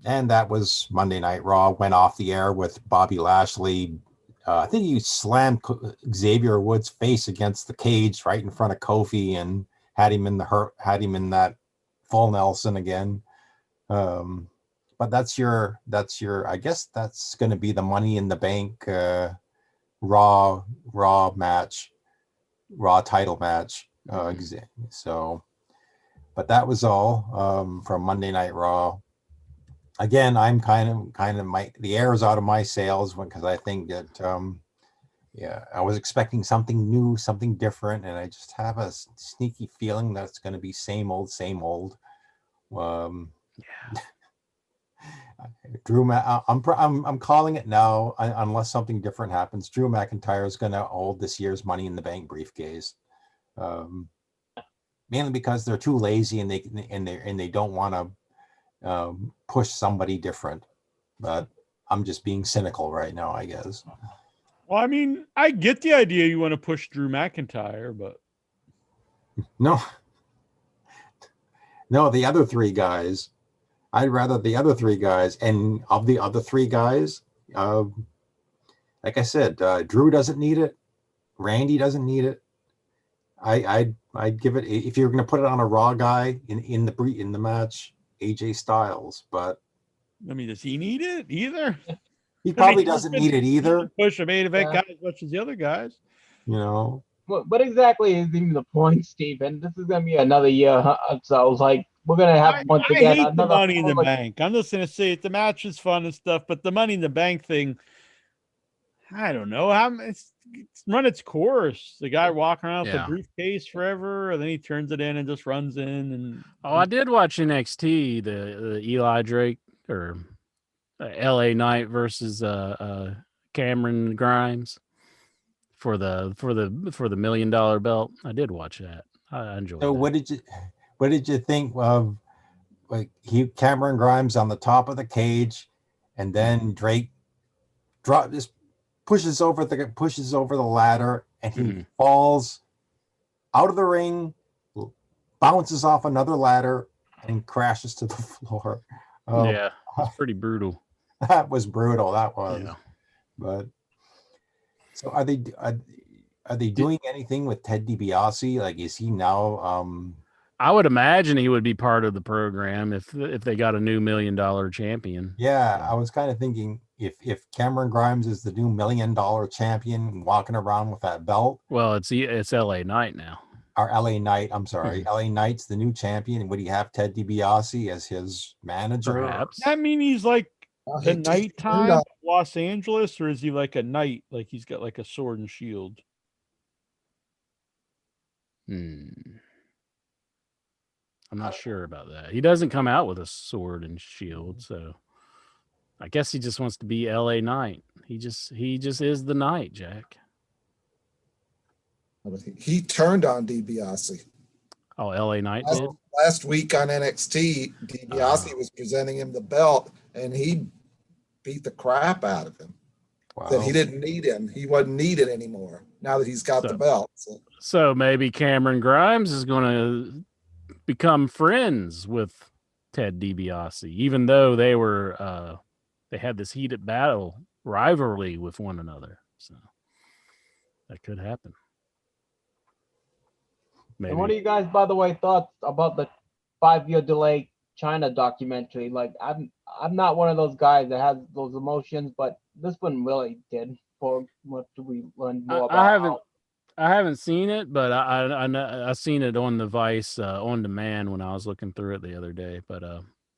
and that was Monday Night Raw. Went off the air with Bobby Lashley. I think he slammed Xavier Woods' face against the cage right in front of Kofi and had him in that full Nelson again. But that's your I guess that's going to be the Money in the Bank Raw title match. So, but that was all from Monday Night Raw. Again, I'm kind of the air is out of my sails because I think that I was expecting something new, something different, and I just have a sneaky feeling that it's going to be same old. I'm calling it now, unless something different happens. Drew McIntyre is going to hold this year's Money in the Bank briefcase, mainly because they're too lazy and they don't want to push somebody different. But I'm just being cynical right now, I guess. Well, I mean, I get the idea you want to push Drew McIntyre, but no, the other three guys. I'd rather the other three guys, and of the other three guys, like I said, Drew doesn't need it. Randy doesn't need it. I'd give it, if you're going to put it on a Raw guy in the match, AJ Styles. But I mean, does he need it either? He probably doesn't need it either. Push a main event guy as much as the other guys. You know. What exactly is even the point, Stephen? This is gonna be another year, huh? So I was like, we're gonna have once I again hate another the Money in the public- Bank. I'm just gonna say it. The match is fun and stuff, but the Money in the Bank thing, I don't know how it's run its course. The guy walking around with a briefcase forever, and then he turns it in and just runs in. And I did watch NXT, the Eli Drake or LA Knight versus Cameron Grimes for the $1 million belt. I did watch that. I enjoyed So that. what did you think of Cameron Grimes on the top of the cage, and then Drake pushes over the ladder, and he Mhm. falls out of the ring, bounces off another ladder, and crashes to the floor. Yeah, it's pretty brutal. That was brutal. That was. Yeah. But so are they doing anything with Ted DiBiase? Like, is he now? I would imagine he would be part of the program if they got a new $1 million champion. Yeah, I was kind of thinking if Cameron Grimes is the new $1 million champion walking around with that belt, Well, it's LA Knight now. or LA Knight, I'm sorry, Mhm. LA Knight's the new champion, would he have Ted DiBiase as his manager? Perhaps. Does that mean he's like Well, the he turned nighttime on- of Los Angeles, or is he like a knight? Like he's got like a sword and shield? I'm not sure about that. He doesn't come out with a sword and shield, so I guess he just wants to be LA Knight. He just is the Knight, Jack. He turned on DiBiase. Oh, LA Knight did. Last week on NXT, DiBiase was presenting him the belt, and he beat the crap out of him. Wow. That he didn't need him. He wasn't needed anymore now that he's got the belt. So maybe Cameron Grimes is going to become friends with Ted DiBiase, even though they had this heated battle rivalry with one another. So that could happen. Maybe. And what do you guys, by the way, thoughts about the 5-year delay China documentary? Like, I'm not one of those guys that has those emotions, but this one really did. For what do we learn more about? I haven't seen it, but I seen it on the Vice on demand when I was looking through it the other day. But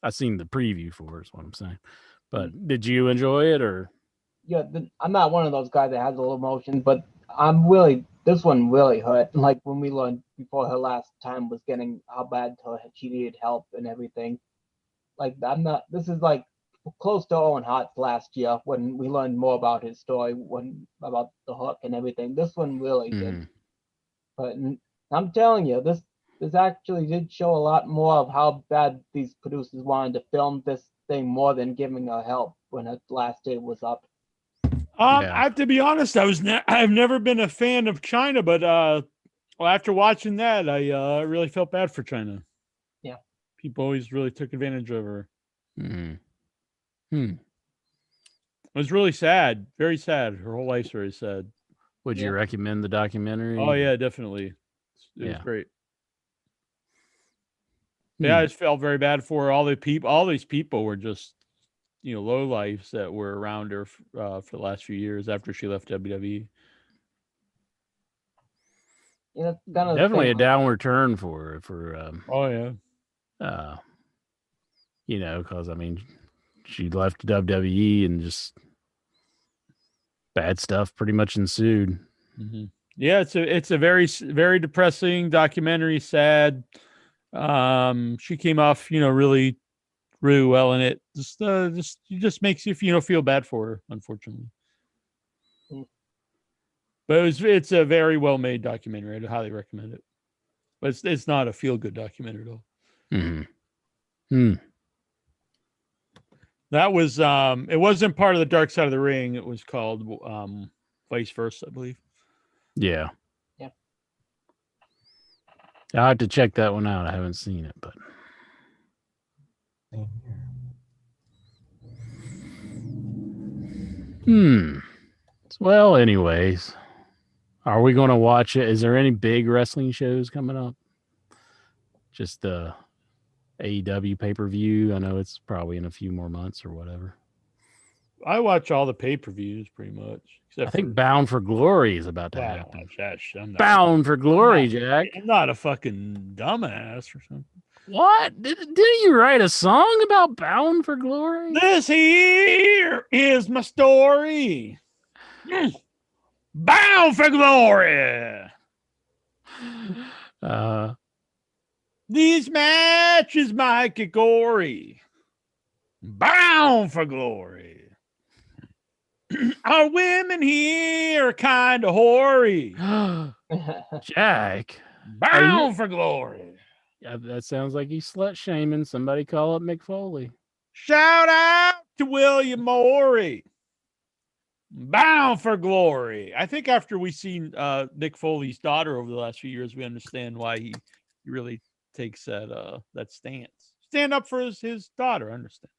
I seen the preview for it. Is what I'm saying. But did you enjoy it or? Yeah, I'm not one of those guys that has little emotions, but this one really hurt. Like when we learned before her last time was getting how bad she needed help and everything. Like this is like close to Owen Hart's last year when we learned more about his story, about the hook and everything. This one really did. But I'm telling you, this actually did show a lot more of how bad these producers wanted to film this thing more than giving her help when her last day was up. I have to be honest. I've never been a fan of China, but after watching that, I really felt bad for China. Yeah, people always really took advantage of her. It was really sad, very sad. Her whole life's very sad. Would you recommend the documentary? Oh yeah, definitely. It was great. Yeah, I just felt very bad for her. All these people were just, low lives that were around her for the last few years after she left WWE. Definitely a downward turn for her. Oh yeah. Because I mean, she left WWE and just bad stuff pretty much ensued. Mm-hmm. Yeah, it's a very, very depressing documentary. Sad. She came off, really, really well in it. Just makes you, feel bad for her, unfortunately. But it's a very well made documentary. I'd highly recommend it. But it's not a feel good documentary at all. That was it wasn't part of the Dark Side of the Ring. It was called Vice Versa, I believe. Yeah. I have to check that one out. I haven't seen it, but well, anyways, are we going to watch it? Is there any big wrestling shows coming up? Just the AEW pay-per-view. I know it's probably in a few more months or whatever. I watch all the pay-per-views pretty much. I think Bound for Glory is about to happen. Bound for Glory, Jack. I'm not a fucking dumbass or something. What? Didn't you write a song about Bound for Glory? This here is my story. Bound for Glory. These matches might get gory. Bound for Glory. Our women here are kind of hoary. Jack. Bound for Glory. Yeah, that sounds like he's slut shaming. Somebody call up Mick Foley. Shout out to William Morey. Bound for Glory. I think after we seen Nick Foley's daughter over the last few years, we understand why he really takes that stance. Stand up for his daughter. I understand.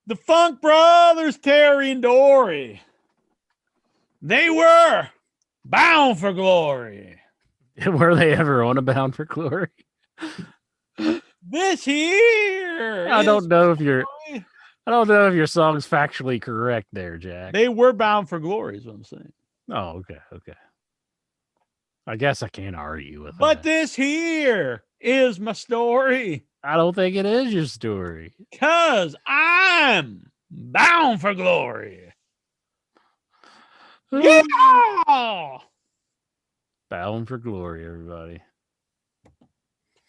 The Funk Brothers, Terry and Dory. They were bound for glory. Were they ever on a Bound for Glory? This here. I don't is know if your glory. I don't know if your song's factually correct there, Jack. They were bound for glory, is what I'm saying. Oh, okay. I guess I can't argue with But that. this here is my story. I don't think it is your story. Because I'm bound for glory. Yeah. Bound for Glory, everybody.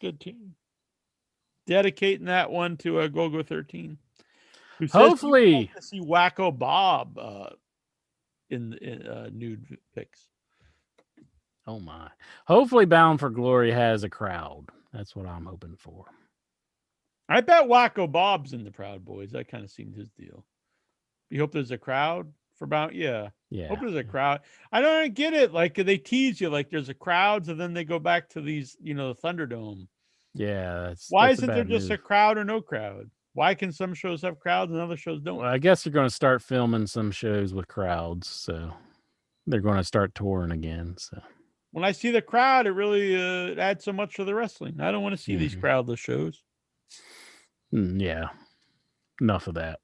Good team. Dedicating that one to GoGo 13. Who says Hopefully. he wants to see Wacko Bob in nude pics. Oh my. Hopefully Bound for Glory has a crowd. That's what I'm hoping for. I bet Wacko Bob's in the Proud Boys. That kind of seemed his deal. You hope there's a crowd for Bound? Yeah. Yeah. Hope there's a crowd. I don't get it. Like they tease you like there's a crowd, and then they go back to these, the Thunderdome. Yeah. Why that's isn't there bad just a move. crowd or no crowd? Why can some shows have crowds and other shows don't? Well, I guess they're going to start filming some shows with crowds, so they're going to start touring again. So When I see the crowd, it really adds so much to the wrestling. I don't want to see these Mhm. crowdless shows. Yeah, enough of that.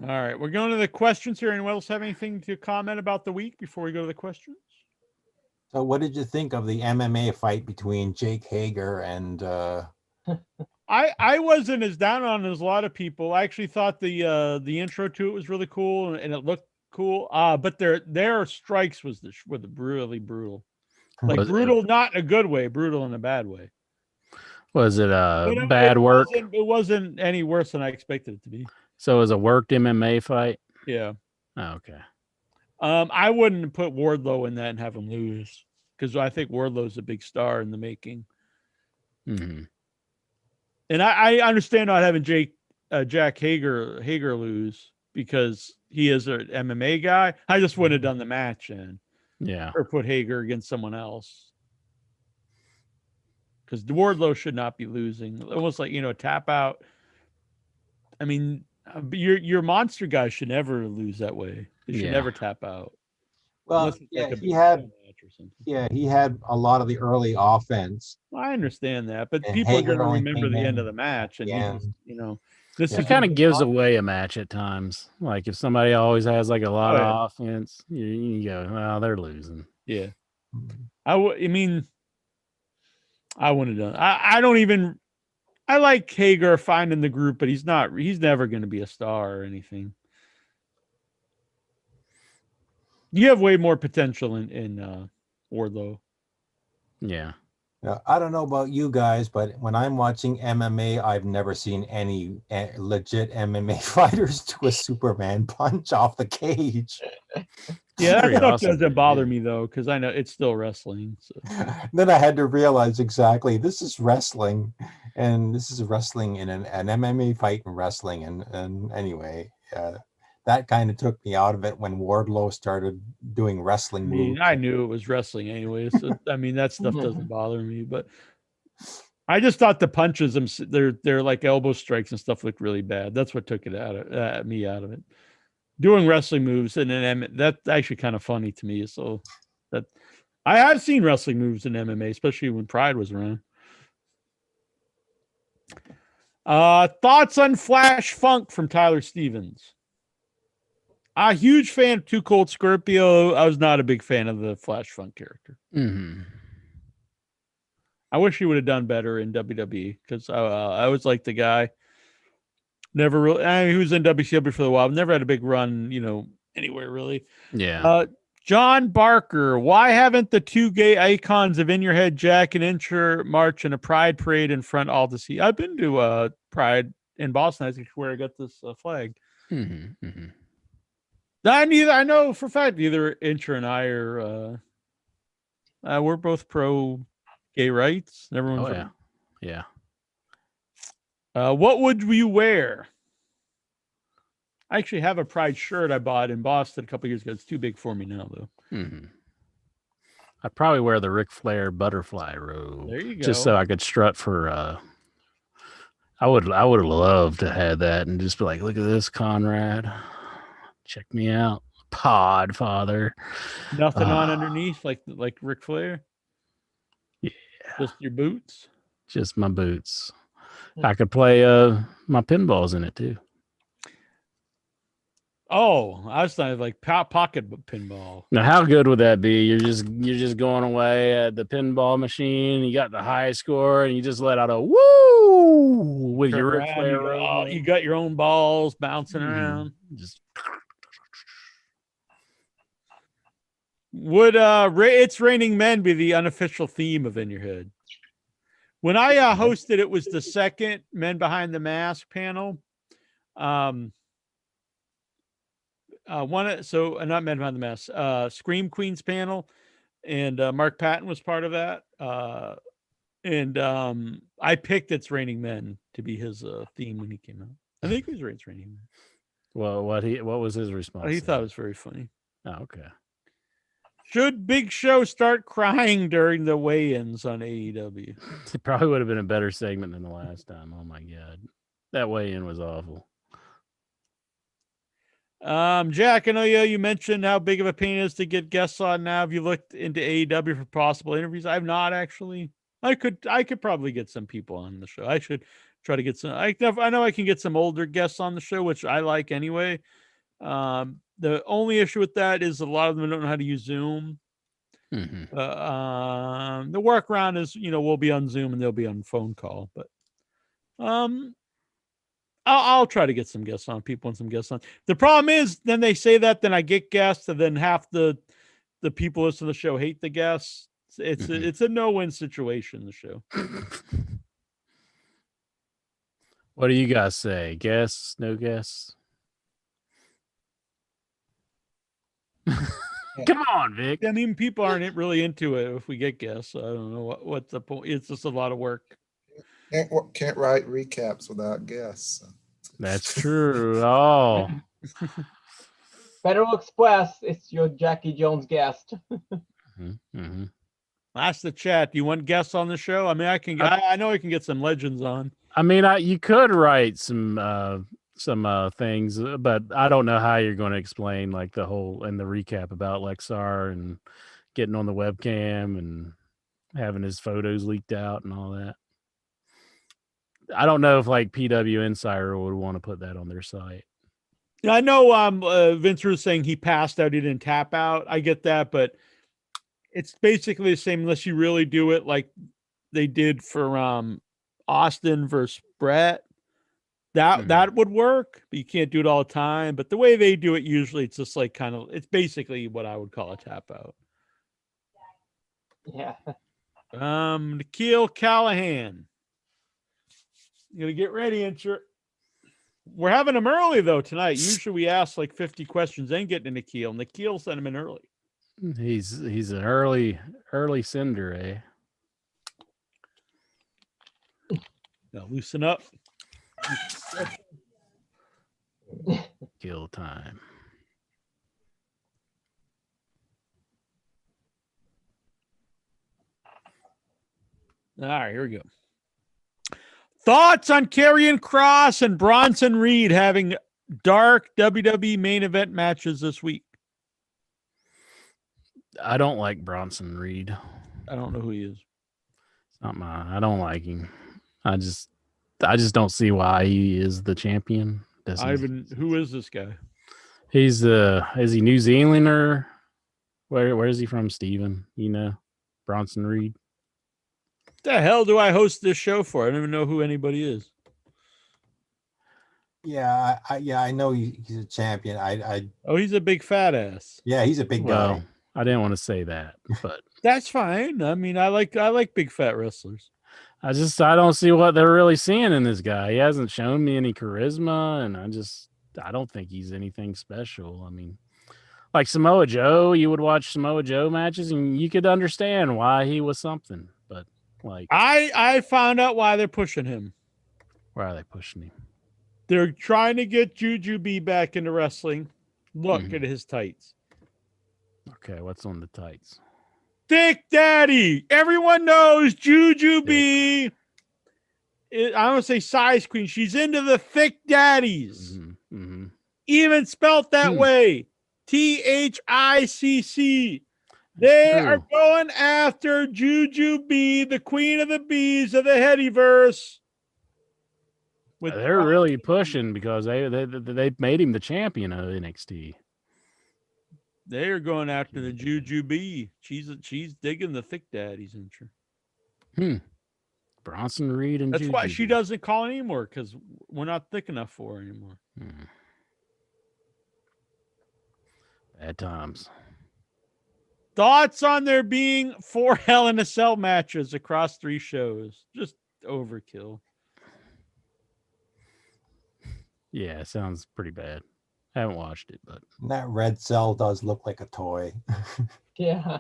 All right, we're going to the questions here. Anyone else have anything to comment about the week before we go to the questions? So what did you think of the MMA fight between Jake Hager and I wasn't as down on it as a lot of people. I actually thought the intro to it was really cool and it looked cool. But their strikes were really brutal. Like Was it- brutal, not in a good way, brutal in a bad way. Was it But bad work? It wasn't any worse than I expected it to be. So it was a worked MMA fight? Yeah. Oh, okay. I wouldn't put Wardlow in that and have him lose because I think Wardlow's a big star in the making. Mm-hmm. And I understand not having Jack Hager lose because he is an MMA guy. I just wouldn't have done the match Yeah. or put Hager against someone else. Because Wardlow should not be losing. Almost like, a tap out. I mean, your monster guy should never lose that way. They should Yeah. never tap out. well, Unless it's yeah, like a he big had match or something. he had a lot of the early offense. Well, I understand that, but And people are Hager going to only remember the came end in of the match, and yeah. this Yeah. is It kind of gives away a match at times. Like if somebody always has like a lot Oh, yeah. of offense, you go, well, they're losing. yeah. I mean, I wouldn't have done. I don't even. I like Hager finding the group, but he's not. He's never going to be a star or anything. You have way more potential in Wardlow. Yeah. Now, I don't know about you guys, but when I'm watching MMA, I've never seen any legit MMA fighters do a Superman punch off the cage. Yeah, that Pretty stuff awesome, doesn't dude. bother me though, because I know it's still wrestling. So. Then I had to realize exactly this is wrestling, and this is wrestling in an MMA fight in wrestling. And anyway, that kind of took me out of it when Wardlow started doing wrestling I mean, moves. I knew it was wrestling anyway, so I mean that stuff doesn't bother me. But I just thought the punches, they're like elbow strikes and stuff, looked really bad. That's what took it out of me out of it. Doing wrestling moves and then that's actually kind of funny to me. So that I have seen wrestling moves in MMA, especially when Pride was around. Thoughts on Flash Funk from Tyler Stevens. A huge fan of Too Cold Scorpio. I was not a big fan of the Flash Funk character. Mm-hmm. I wish he would have done better in WWE because I was like the guy. Never really. I mean, he was in WCW for a while. Never had a big run, anywhere really. Yeah. John Barker. Why haven't the two gay icons of In Your Head, Jack and Incher march in a Pride parade in front all to see? I've been to Pride in Boston. That's where I got this flag. Mm-hmm. Mm-hmm. I know for a fact neither Incher and I are. We're both pro gay rights. Everyone's Oh yeah. Yeah. What would you wear? I actually have a Pride shirt I bought in Boston a couple years ago. It's too big for me now, though. Mm-hmm. I'd probably wear the Ric Flair butterfly robe. There you go. Just so I could strut for. I would have loved to have that and just be like, look at this, Conrad. Check me out, Podfather. Nothing on underneath like Ric Flair. Yeah, just your boots. Just my boots. I could play my pinballs in it too. Oh, I was thinking like pocket pinball. Now, how good would that be? You're just going away at the pinball machine. You got the high score, and you just let out a woo with your Ric Flair. You got your own balls bouncing around. Just would It's Raining Men be the unofficial theme of In Your Head? When I hosted, it was the second Men Behind the Mask panel. Not Men Behind the Mask, Scream Queens panel, and Mark Patton was part of that. I picked It's Raining Men to be his theme when he came out. I think it was It's Raining Men. Well, what was his response? He thought it was very funny. Oh, okay. Should Big Show start crying during the weigh-ins on AEW? It probably would have been a better segment than the last time. Oh my God. That weigh-in was awful. Jack, I know you mentioned how big of a pain it is to get guests on now. Have you looked into AEW for possible interviews? I've not actually. I could probably get some people on the show. I should try to get some. I know I can get some older guests on the show, which I like anyway. The only issue with that is a lot of them don't know how to use Zoom. Mm-hmm. The workaround is, we'll be on Zoom and they'll be on phone call, but I'll try to get some guests on. People want some guests on. The problem is, then they say that, then I get guests, and then half the people listening to the show hate the guests. It's a no-win situation. The show. What do you guys say? Guests? No guests? Come on, Vic. I mean, people aren't really into it if we get guests. I don't know what's the point. It's just a lot of work. Can't write recaps without guests. So. That's true. Oh. Federal Express, it's your Jackie Jones guest. Mm-hmm. Ask the chat. Do you want guests on the show? I mean, I know I can get some legends on. I mean, you could write some things, but I don't know how you're going to explain like the whole and the recap about Lexar and getting on the webcam and having his photos leaked out and all that. I don't know if like PW Insider would want to put that on their site. I know Vince was saying he passed out, he didn't tap out. I get that, but it's basically the same unless you really do it like they did for Austin versus Brett. That would work, but you can't do it all the time. But the way they do it, usually it's just like it's basically what I would call a tap out. Yeah. Nikhil Callahan. You gotta get ready, we're having him early though tonight. Usually we ask like 50 questions, then get to Nikhil. Nikhil sent him in early. He's an early sender, eh? Now loosen up. Kill time. All right, here we go. Thoughts on Karrion Kross and Bronson Reed having dark WWE main event matches this week? I don't like Bronson Reed. I don't know who he is. It's not mine. I don't like him. I just don't see why he is the champion. Who is this guy? He's is he New Zealander? Where is he from, Steven? Bronson Reed. The hell do I host this show for? I don't even know who anybody is. Yeah, I know he's a champion. He's a big fat ass. Yeah, he's a big guy. I didn't want to say that, but that's fine. I mean, I like big fat wrestlers. I don't see what they're really seeing in this guy. He hasn't shown me any charisma, and I don't think he's anything special. I mean, like Samoa Joe, you would watch Samoa Joe matches and you could understand why he was something. But like, I found out why they're pushing him. Why are they pushing him? They're trying to get Juju B back into wrestling. Look Mhm. at his tights. Okay, what's on the tights? Thick Daddy. Everyone knows Juju B. I don't say size queen. She's into the thick daddies. Mm-hmm. Even spelt that way. THICC. They are true. going after Juju B, the queen of the bees of the Headyverse. They're really pushing because they made him the champion of NXT. They are going after the Juju B. She's digging the thick daddies, isn't she? Bronson Reed and That's why Juju she B. doesn't call anymore, because we're not thick enough for her anymore. Bad times. Thoughts on there being 4 Hell in a Cell matches across 3 shows? Just overkill. Yeah, it sounds pretty bad. I haven't watched it, but That red cell does look like a toy. Yeah.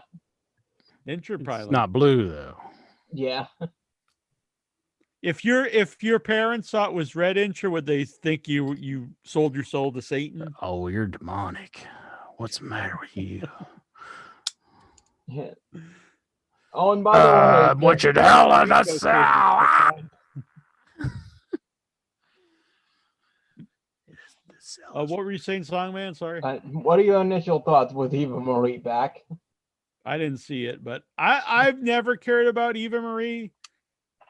Incher it's probably not blue though. Yeah. If your parents thought it was red Incher, would they think you sold your soul to Satan? Oh, you're demonic. What's the matter with you? Yeah. Oh, and by the way, what you hell in a cell? What were you saying, Songman? Sorry. what are your initial thoughts with Eva Marie back? I didn't see it, but I've never cared about Eva Marie.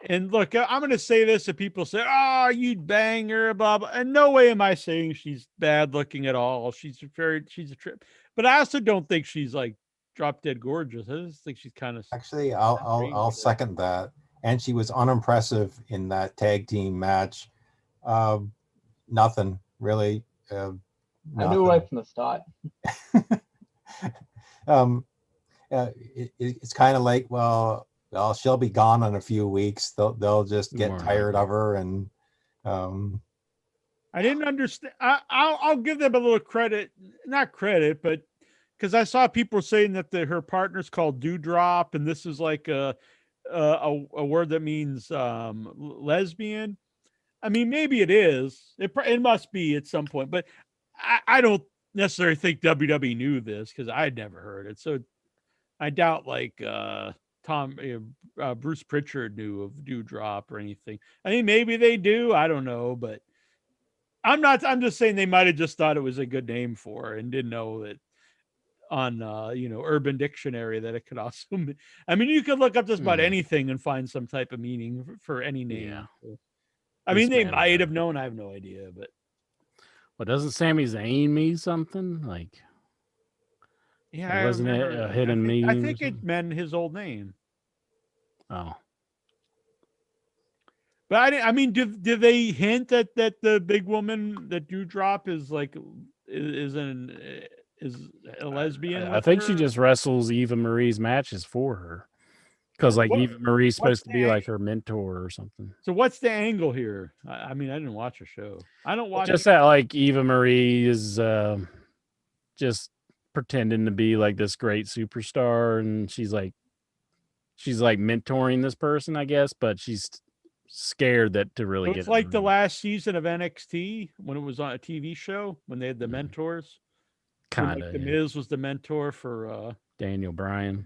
And look, I'm going to say this if people say, "Oh, you'd bang her," blah blah. And no way am I saying she's bad looking at all. She's a trip, but I also don't think she's like drop dead gorgeous. I just think she's kind of Actually, I'll second that. And she was unimpressive in that tag team match. Nothing really. I knew right from the start. It's kind of like, well, she'll be gone in a few weeks. They'll just get tired of her, and I didn't understand. I'll give them a little credit, not credit, but because I saw people saying that her partner's called Dewdrop, and this is like a word that means lesbian. I mean, maybe it is. It must be at some point, but I don't necessarily think WWE knew this because I'd never heard it. So I doubt like Bruce Pritchard knew of Dewdrop or anything. I mean, maybe they do. I don't know, but I'm just saying they might have just thought it was a good name for her and didn't know that on Urban Dictionary that it could also I mean, you could look up just about anything and find some type of meaning for any name. Yeah. So, I mean, they might have known. I have no idea, but doesn't Sami Zayn mean something? Like, yeah, wasn't it a hidden meaning? I think it meant his old name. Oh, but I mean, did they hint that the big woman that Dewdrop is like is a lesbian? I think she just wrestles Eva Marie's matches for her. Because like Eva Marie's supposed to be like her mentor or something. So what's the angle here? I mean, I didn't watch a show. I don't watch. Just that like Eva Marie is just pretending to be like this great superstar, and she's like mentoring this person, I guess, but she's scared that to really get. It's like the last season of NXT when it was on a TV show when they had the mentors. Kind of. The Miz was the mentor for Daniel Bryan.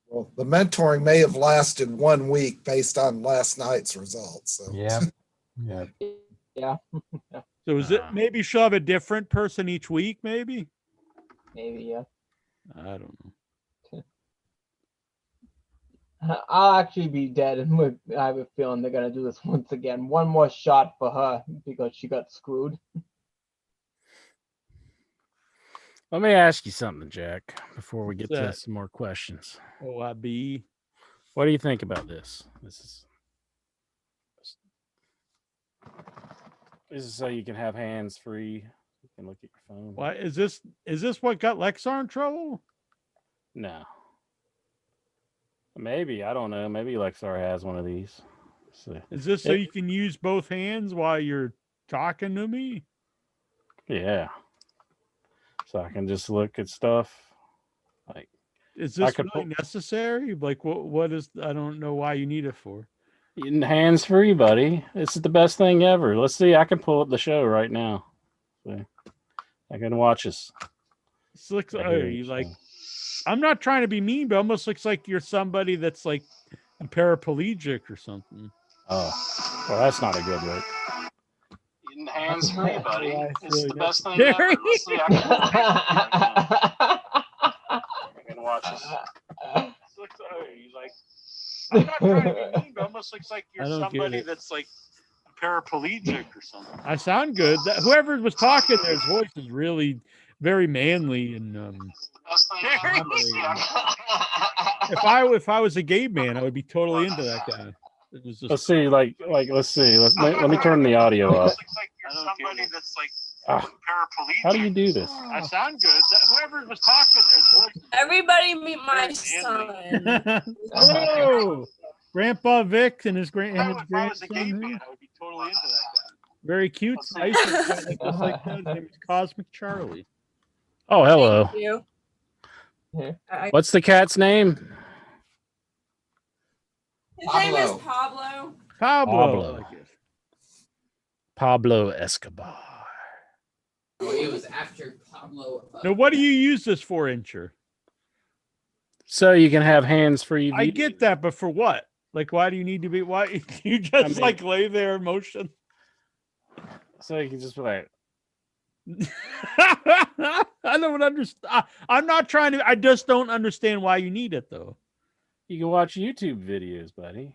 Well, the mentoring may have lasted 1 week based on last night's results. So. Yeah. So is it maybe she'll have a different person each week? Maybe. Yeah. I don't know. I'll actually be dead, and I have a feeling they're gonna do this once again. One more shot for her because she got screwed. Let me ask you something, Jack, before we get to some more questions. OIB. What do you think about this? This is so you can have hands free. You can look at your phone. Why is this what got Lexar in trouble? No. Maybe, I don't know. Maybe Lexar has one of these. Is this so you can use both hands while you're talking to me? Yeah. So I can just look at stuff. Like, is this really necessary? Like, what is? I don't know why you need it for. Hands free, buddy. This is the best thing ever. Let's see. I can pull up the show right now. See. I can watch this. This looks Right here, you like. so. I'm not trying to be mean, but it almost looks like you're somebody that's like a paraplegic or something. Oh, well, that's not a good look. Hands free, buddy. Yeah, This is really the best thing Gary. ever. Let's see. I can watch this. This looks like. I'm not trying to be mean, but it almost looks like you're somebody that's like a paraplegic or something. I sound good. Whoever was talking there, his voice is really very manly and if I was a gay man, I would be totally into that guy. It was just, Let's see, let's see. Let me turn the audio up. somebody that's like paraplegic. How do you do this? I sound good. Whoever was talking there. Everybody meet my son. Hello, Grandpa Vic and his grandson. I was a gay man, I would be totally into that guy. Very cute. Nice. Just like that. His name is Cosmic Charlie. Oh, hello. Thank you. What's the cat's name? His name is Pablo. Pablo. Pablo Escobar. Oh, it was after Pablo. Now, what do you use this for, Incher? So you can have hands-free. I get that, but for what? Like, why do you need to be? Why you just like lay there in motion? So you can just be like. I don't understand. I'm not trying to. I just don't understand why you need it, though. You can watch YouTube videos, buddy.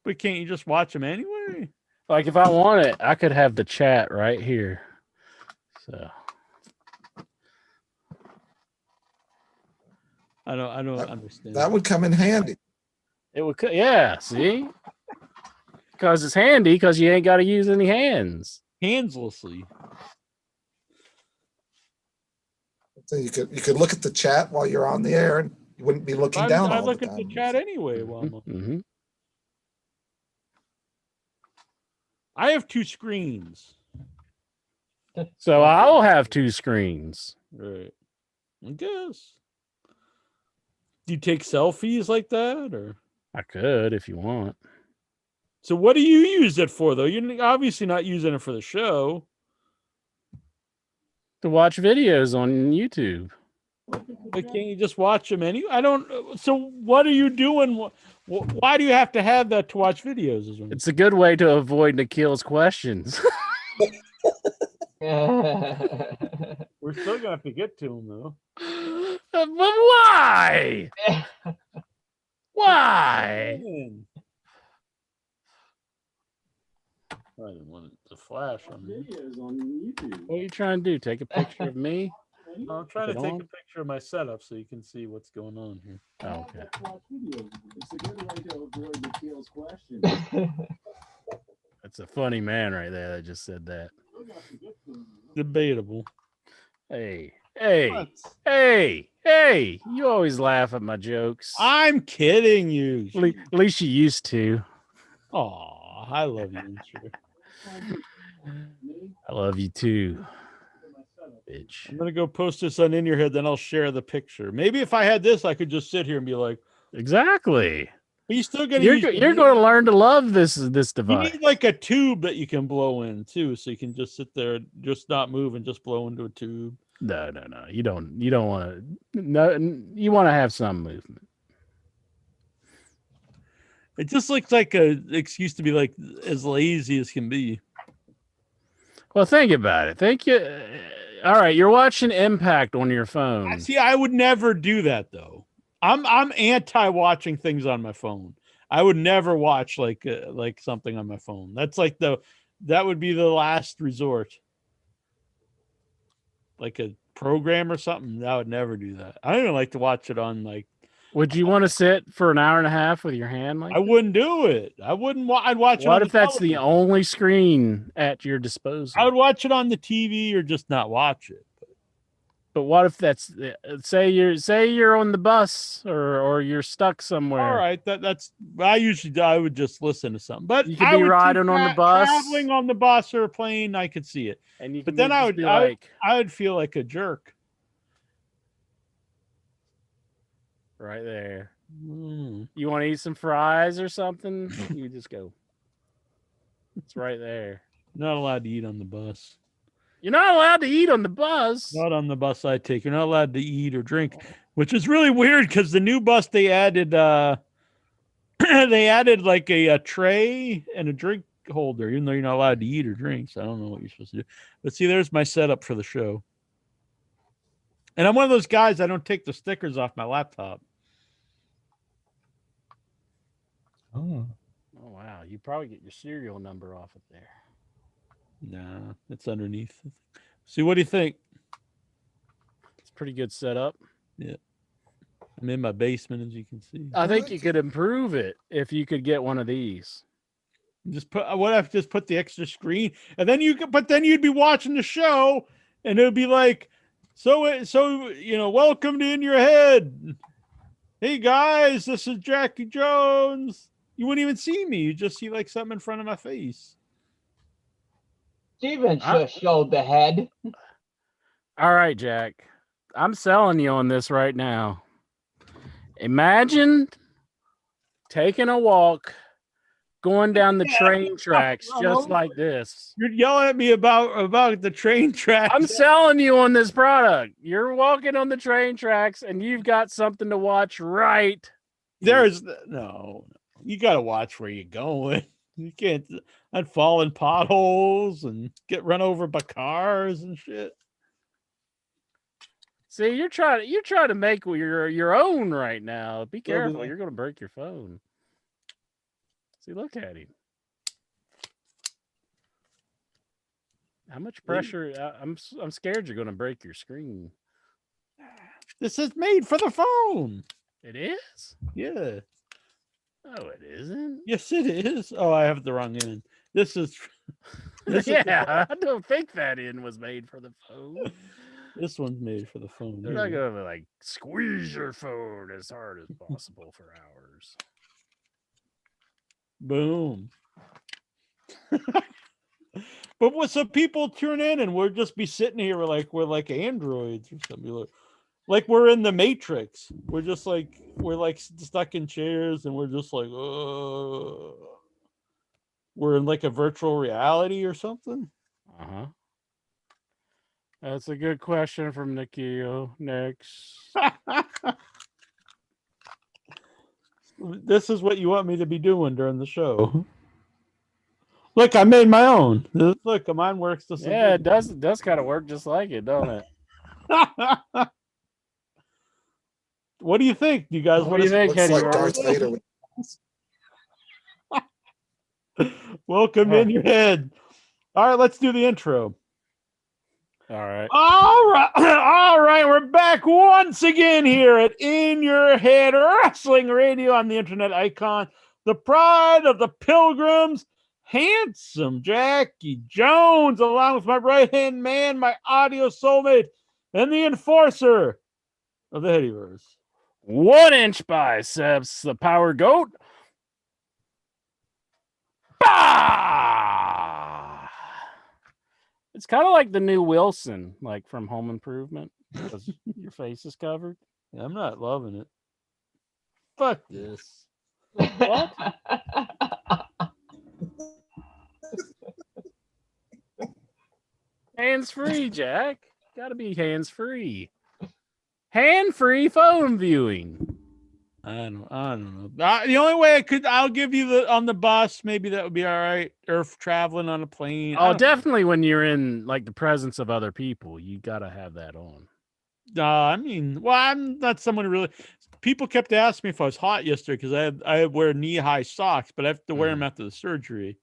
But can't you just watch them anyway? Like if I want it, I could have the chat right here. So I don't understand. That would come in handy. it would, yeah. See, because it's handy because you ain't got to use any hands. Handlessly. So you could look at the chat while you're on the air, and you wouldn't be looking down I all look the at time. the chat anyway. While I'm Mm-hmm. I have two screens. So I'll have two screens. Right. I guess. Do you take selfies like that, or? I could if you want. So what do you use it for, though? You're obviously not using it for the show. To watch videos on YouTube. But can't you just watch them anyway? I don't. So what are you doing? Why do you have to have that to watch videos? It's a good way to avoid Nikhil's questions. We're still gonna have to get to them, though. But why? Why? I didn't want it to flash on me. Videos on YouTube. What are you trying to do? Take a picture of me? I'm trying to Put it take on? a picture of my setup so you can see what's going on here. Oh, okay. It's a good way to avoid Nikhil's question. That's a funny man right there that just said that. Debatable. Hey, you always laugh at my jokes. I'm kidding you. At least you used to. Aw, I love you. Sure. I love you too, bitch. I'm gonna go post this on In Your Head, then I'll share the picture. Maybe if I had this, I could just sit here and be like, exactly. But you still gonna You're going to learn to love this You device. need like a tube that you can blow in too, so you can just sit there, just not move, and just blow into a tube. No. You don't want to. No, you want to have some movement. It just looks like a excuse to be like as lazy as can be. Well, think about it. All right, you're watching Impact on your phone. See, I would never do that though. I'm anti watching things on my phone. I would never watch like something on my phone. That's like that would be the last resort. Like a program or something, I would never do that. I don't even like to watch it on like. Would you want to sit for an hour and a half with your hand like I wouldn't do it. I wouldn't. I'd watch it. What on if that's the television. only screen at your disposal? I would watch it on the TV or just not watch it. But what if that's say you're on the bus or you're stuck somewhere? All right, that's I would just listen to something. But You could I be would riding on the bus. traveling on the bus or a plane. I could see it, And you but can then just be like I would feel like a jerk. right there. Mm. You want to eat some fries or something? You just go. It's right there. Not allowed to eat on the bus. You're not allowed to eat on the bus. Not on the bus I take. You're not allowed to eat or drink, which is really weird because the new bus they added they added like a tray and a drink holder, even though you're not allowed to eat or drink. So I don't know what you're supposed to do. But see, there's my setup for the show. And I'm one of those guys, I don't take the stickers off my laptop. Oh. Oh wow, you probably get your serial number off of there. Nah, it's underneath. See, what do you think? It's pretty good setup. I'm in my basement, as you can see. I think you could improve it if you could get one of these. Just put what if just put the extra screen, and then you could, but then you'd be watching the show, and it would be like, so you know, welcome to In Your Head. Hey guys, this is Jackie Jones. You wouldn't even see me. You just see like something in front of my face. Steven just showed the head. All right, Jack. I'm selling you on this right now. Imagine taking a walk, going down the train tracks just like this. You're yelling at me about the train tracks. I'm selling you on this product. You're walking on the train tracks and you've got something to watch right. There's no. You got to watch where you're going. You can't I'd fall in potholes and get run over by cars and shit. See, you're trying to make your own right now. Be careful. Totally. You're going to break your phone. See, look at him. How much pressure? I'm scared you're going to break your screen. This is made for the phone. It is? Yeah. Oh, it isn't? Yes, it is. Oh, I have the wrong end. This is. Yeah, I don't think that end was made for the phone. This one's made for the phone. They're not going to like squeeze your phone as hard as possible for hours. Boom. But what? So people tune in, and we'll just be sitting here we're like androids or something. Like we're in the Matrix. We're like stuck in chairs, and we're just like, we're in like a virtual reality or something. Uh-huh. That's a good question from Nikhil. Next. This is what you want me to be doing during the show. Look, I made my own. Look, mine works the same. Yeah, it does kind of work just like it, don't it? What do you think? Do you guys What do you think, Looks Eddie? like Darth Vader. Welcome in your head. All right, let's do the intro. All right. All right. All right. We're back once again here at In Your Head Wrestling Radio on the internet icon, the pride of the Pilgrims, handsome Jackie Jones, along with my right-hand man, my audio soulmate, and the enforcer of the Headyverse. 1-inch biceps, the power goat. Bah! It's kind of like the new Wilson, like from Home Improvement, because your face is covered. Yeah, I'm not loving it. Fuck this. What? Hands free, Jack. Got to be hands free. Hand free phone viewing. I don't know. The only way I'll give you on the bus. Maybe that would be all right. Or if traveling on a plane. Oh, definitely when you're in like the presence of other people, you got to have that on. I mean, well, I'm not someone who really. People kept asking me if I was hot yesterday because I wear knee-high socks, but I have to wear them after the surgery.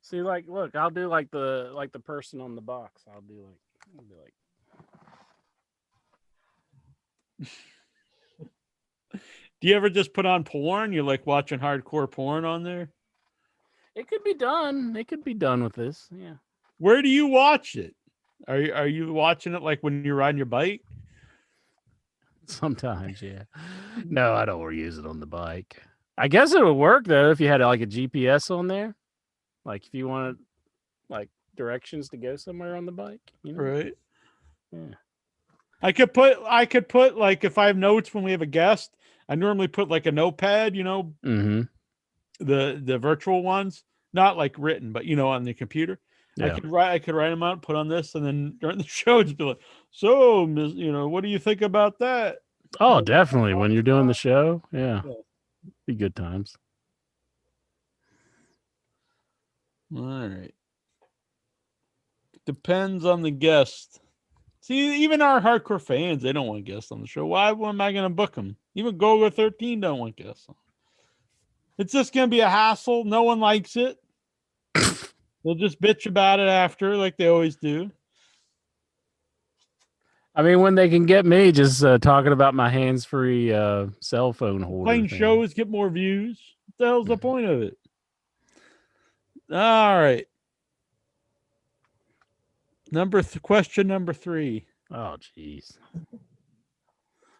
See, like, look, I'll do like the person on the box. I'll be like. Do you ever just put on porn? You're like watching hardcore porn on there? It could be done. It could be done with this. Yeah. Where do you watch it? Are you watching it like when you're riding your bike? Sometimes, yeah. No, I don't use it on the bike. I guess it would work though if you had like a GPS on there. Like if you wanted like directions to go somewhere on the bike, you know? Right. Yeah. I could put like if I have notes when we have a guest, I normally put like a notepad, Mm-hmm. the virtual ones, not like written, but on the computer. Yeah. I could write them out, put on this, and then during the show just be like, so what do you think about that? Oh, definitely. When you're doing the show, yeah, Yeah. be good times. All right. Depends on the guest. See, even our hardcore fans, they don't want guests on the show. Why am I going to book them? Even Goga 13 don't want guests on. It's just going to be a hassle. No one likes it. They'll just bitch about it after, like they always do. I mean, when they can get me just talking about my hands-free cell phone holder. Playing thing. shows get more views. What the hell's the point of it? All right. Question number 3. Oh, jeez.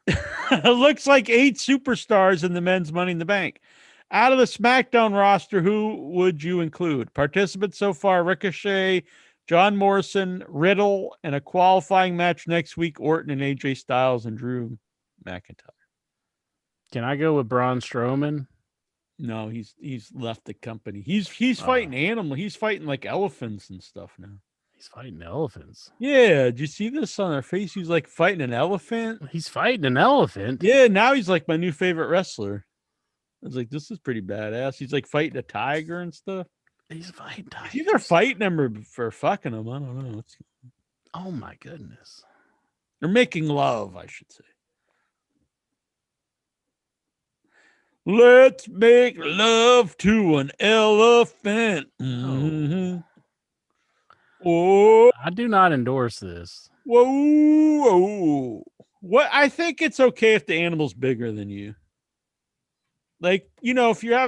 It looks like 8 superstars in the men's Money in the Bank. Out of the SmackDown roster, who would you include? Participants so far: Ricochet, John Morrison, Riddle, and a qualifying match next week: Orton and AJ Styles and Drew McIntyre. Can I go with Braun Strowman? No, he's left the company. He's fighting animals. He's fighting like elephants and stuff now. He's fighting elephants. Yeah, did you see this on their face? He's like fighting an elephant. He's fighting an elephant. Yeah, now he's like my new favorite wrestler. I was like, this is pretty badass. He's like fighting a tiger and stuff. He's fighting tigers. He's either fighting him or for fucking him. I don't know. Oh my goodness. They're making love, I should say. Let's make love to an elephant. Mm-hmm. Oh, I do not endorse this. whoa. What? I think it's okay if the animal's bigger than you. Like, if you're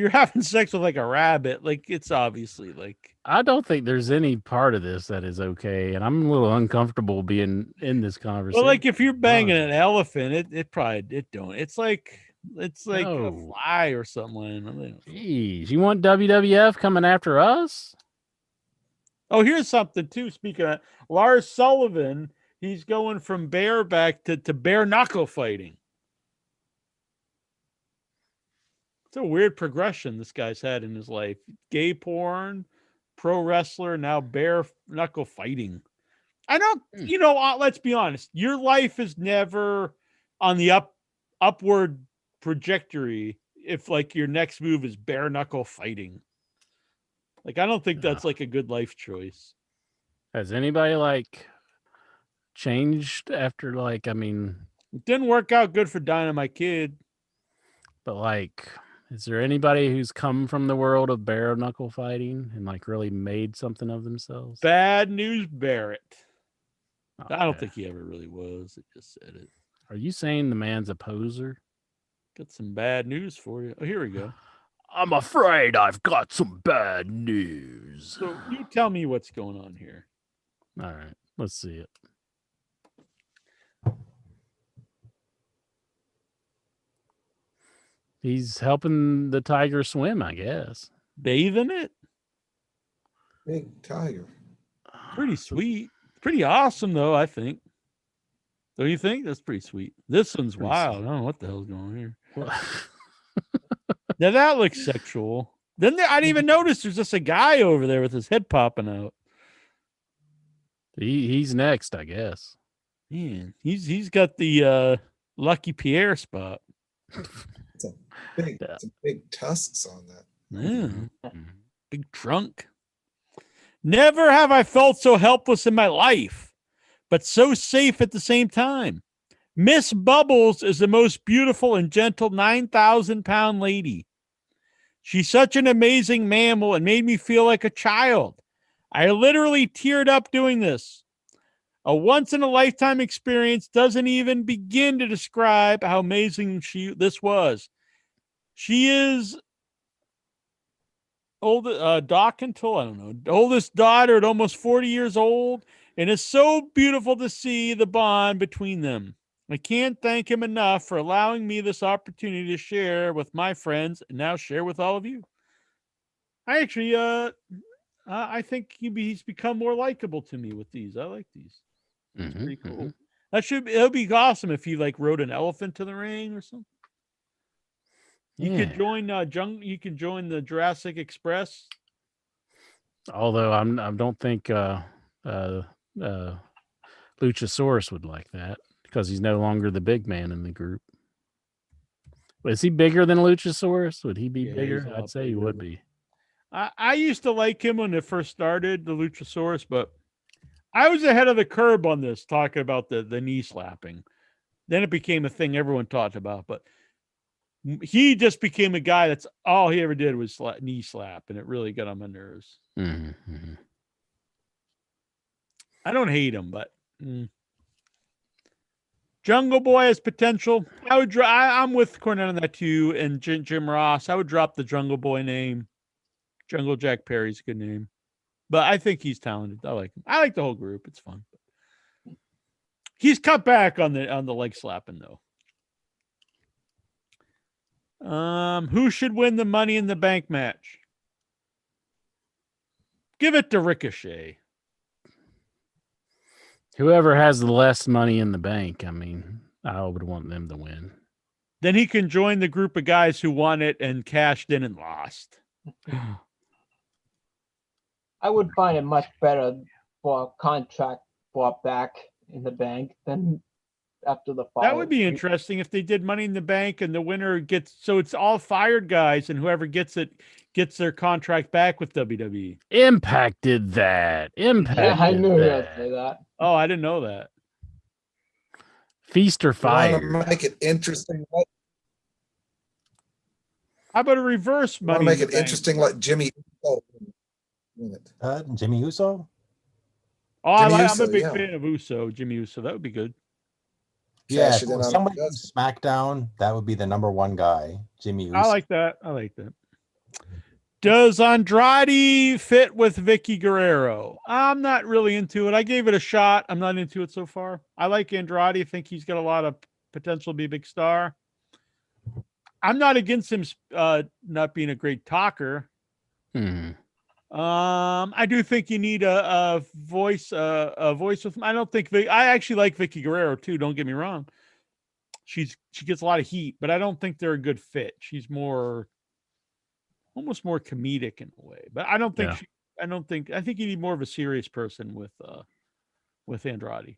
having sex with like a rabbit, like it's obviously like. I don't think there's any part of this that is okay, and I'm a little uncomfortable being in this conversation. Well, like if you're banging an elephant, it don't. It's like a fly or something. Jeez, you want WWF coming after us? Oh, here's something too. Speaking of Lars Sullivan, he's going from bareback to bare knuckle fighting. It's a weird progression this guy's had in his life. Gay porn, pro wrestler, now bare knuckle fighting. I don't, let's be honest. Your life is never on the upward trajectory if like your next move is bare knuckle fighting. Like, I don't think that's like a good life choice. Has anybody like changed after it didn't work out good for Dynamite Kid. But like, is there anybody who's come from the world of bare knuckle fighting and like really made something of themselves? Bad News Barrett. Okay. I don't think he ever really was. It just said it. Are you saying the man's a poser? Got some bad news for you. Oh, here we go. I'm afraid I've got some bad news. So you tell me what's going on here. All right, let's see it. He's helping the tiger swim, I guess. Bathing it? Big tiger. Pretty sweet. Pretty awesome, though, I think. Don't you think? That's pretty sweet. This one's Pretty wild. sweet. I don't know what the hell's going on here. Now that looks sexual. I didn't even notice there's just a guy over there with his head popping out. He's next, I guess. Man, he's got the Lucky Pierre spot. Some big tusks on that. Yeah. Big trunk. Never have I felt so helpless in my life, but so safe at the same time. Miss Bubbles is the most beautiful and gentle 9,000-pound lady. She's such an amazing mammal and made me feel like a child. I literally teared up doing this. A once-in-a-lifetime experience doesn't even begin to describe how amazing this was. She is Dockental, I don't know, oldest daughter at almost 40 years old, and it's so beautiful to see the bond between them. I can't thank him enough for allowing me this opportunity to share with my friends and now share with all of you. I actually, I think he's become more likable to me with these. I like these. It's pretty cool. It'll be awesome if he like rode an elephant to the ring or something. You could join you can join the Jurassic Express. Although I don't think Luchasaurus would like that because he's no longer the big man in the group. Is he bigger than Luchasaurus? Would he be Yeah, he's bigger? a lot I'd say he would bigger. be. I used to like him when it first started, the Luchasaurus, but I was ahead of the curve on this, talking about the knee slapping. Then it became a thing everyone talked about, but he just became a guy that's all he ever did was knee slap, and it really got on my nerves. Mm-hmm. I don't hate him, but Jungle Boy has potential. I'm with Cornette on that too, and Jim Ross. I would drop the Jungle Boy name. Jungle Jack Perry's a good name, but I think he's talented. I like him. I like the whole group. It's fun. He's cut back on the leg slapping though. Who should win the Money in the Bank match? Give it to Ricochet. Whoever has the less money in the bank, I mean, I would want them to win. Then he can join the group of guys who won it and cashed in and lost. I would find it much better for a contract brought back in the bank than after the fire. That would be interesting if they did Money in the Bank and the winner gets, so it's all fired guys and whoever gets it gets their contract back with WWE. Impact did that. Impact. Yeah, I knew you that. would say that. Oh, I didn't know that. Feast or fire. Make it interesting. How about a reverse Money? Want to make in it the Bank? interesting, like Jimmy. Jimmy Uso? Oh, I'm a Uso, big yeah. fan of Uso, Jimmy Uso. That would be good. Yeah, Cash if it it in was on somebody it. from SmackDown, that would be the number one guy, Jimmy Uso. I like that. I like that. Does Andrade fit with Vicky Guerrero? I'm not really into it. I gave it a shot. I'm not into it so far. I like Andrade. I think he's got a lot of potential to be a big star. I'm not against him not being a great talker. Hmm. I do think you need a voice with him. I don't think I actually like Vicky Guerrero too. Don't get me wrong. She gets a lot of heat, but I don't think they're a good fit. She's almost more comedic in a way, but I don't think I think you need more of a serious person with Andrade.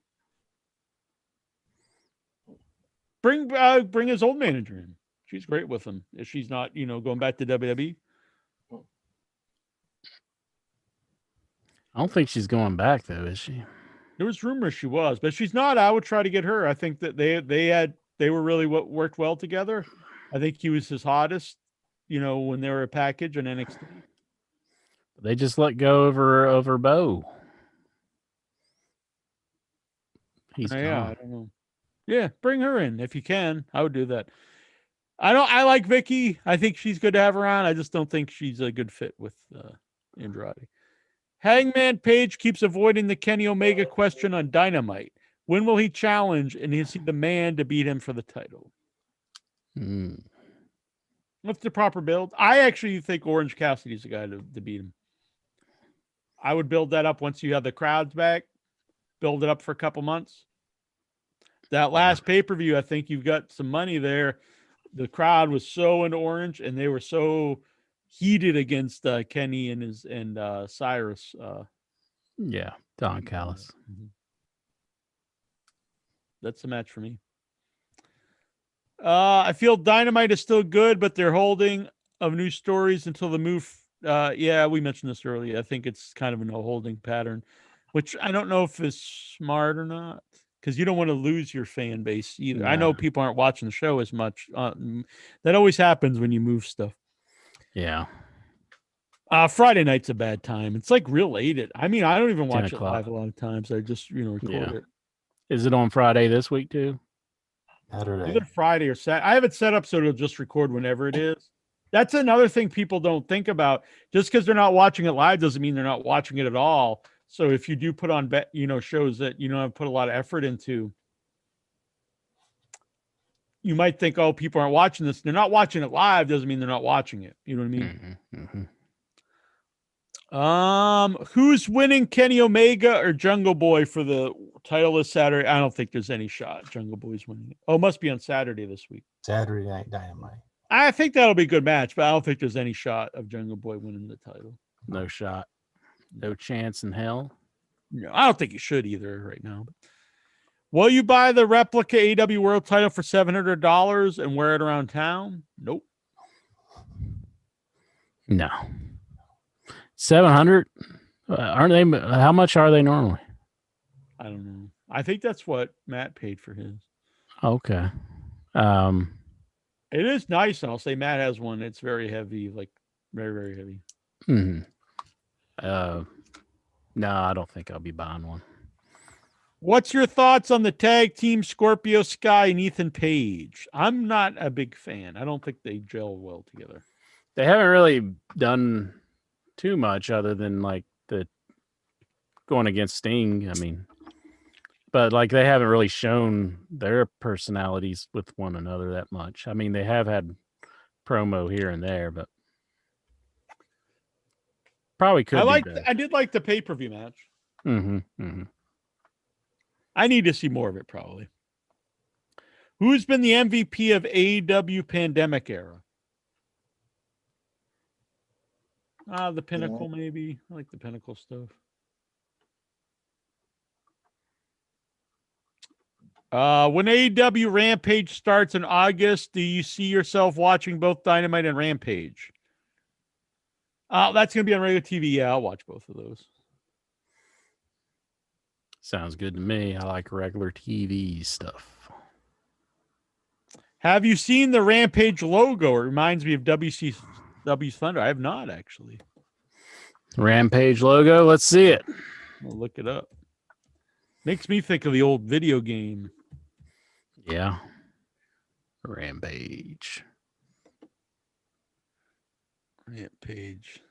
Bring his old manager in. She's great with him. If she's not, going back to WWE. I don't think she's going back though, is she? There was rumors she was, but she's not. I would try to get her. I think that they were really what worked well together. I think he was his hottest, when they were a package in NXT. They just let go over Bo. He's gone. I don't know. Yeah, bring her in if you can. I would do that. I like Vicky. I think she's good to have around. I just don't think she's a good fit with Andrade. Hangman Page keeps avoiding the Kenny Omega question on Dynamite. When will he challenge, and is he the man to beat him for the title? What's the proper build? I actually think Orange Cassidy's the guy to beat him. I would build that up once you have the crowds back. Build it up for a couple months. That last pay-per-view, I think you've got some money there. The crowd was so into Orange, and they were so heated against Kenny and Cyrus. Don Callis. That's the match for me. I feel Dynamite is still good, but they're holding of new stories until the move. We mentioned this earlier. I think it's kind of a no holding pattern, which I don't know if is smart or not, because you don't want to lose your fan base either. I know people aren't watching the show as much. That always happens when you move stuff. Yeah. Friday night's a bad time. It's like real late. I don't even watch it 10:00. live a lot of times. I just, record it. Is it on Friday this week too? Saturday. Either Friday or Saturday. I have it set up so it'll just record whenever it is. That's another thing people don't think about. Just because they're not watching it live doesn't mean they're not watching it at all. So if you do put on, shows that you don't have put a lot of effort into, you might think, oh, people aren't watching this. They're not watching it live doesn't mean they're not watching it. You know what I mean? Who's winning, Kenny Omega or Jungle Boy for the Title is Saturday. I don't think there's any shot Jungle Boy's winning it. Oh, it must be on Saturday this week. Saturday Night Dynamite. I think that'll be a good match, but I don't think there's any shot of Jungle Boy winning the title. No shot. No chance in hell. No, I don't think you should either right now. Will you buy the replica AEW World title for $700 and wear it around town? Nope. No. 700? Aren't they? How much are they normally? I don't know. I think that's what Matt paid for his. Okay. It is nice, and I'll say Matt has one. It's very heavy, like very, very heavy. No, I don't think I'll be buying one. What's your thoughts on the tag team Scorpio Sky and Ethan Page? I'm not a big fan. I don't think they gel well together. They haven't really done too much other than like the going against Sting. I mean, but like they haven't really shown their personalities with one another that much. I mean, they have had promo here and there, but probably could. I did like the pay-per-view match. I need to see more of it, probably. Who's been the MVP of AEW pandemic era? The Pinnacle, maybe. I like the Pinnacle stuff. When AEW Rampage starts in August, do you see yourself watching both Dynamite and Rampage? That's going to be on regular TV. Yeah, I'll watch both of those. Sounds good to me. I like regular TV stuff. Have you seen the Rampage logo? It reminds me of WCW's Thunder. I have not, actually. Rampage logo? Let's see it. I'll look it up. Makes me think of the old video game. Yeah. Rampage. Rampage.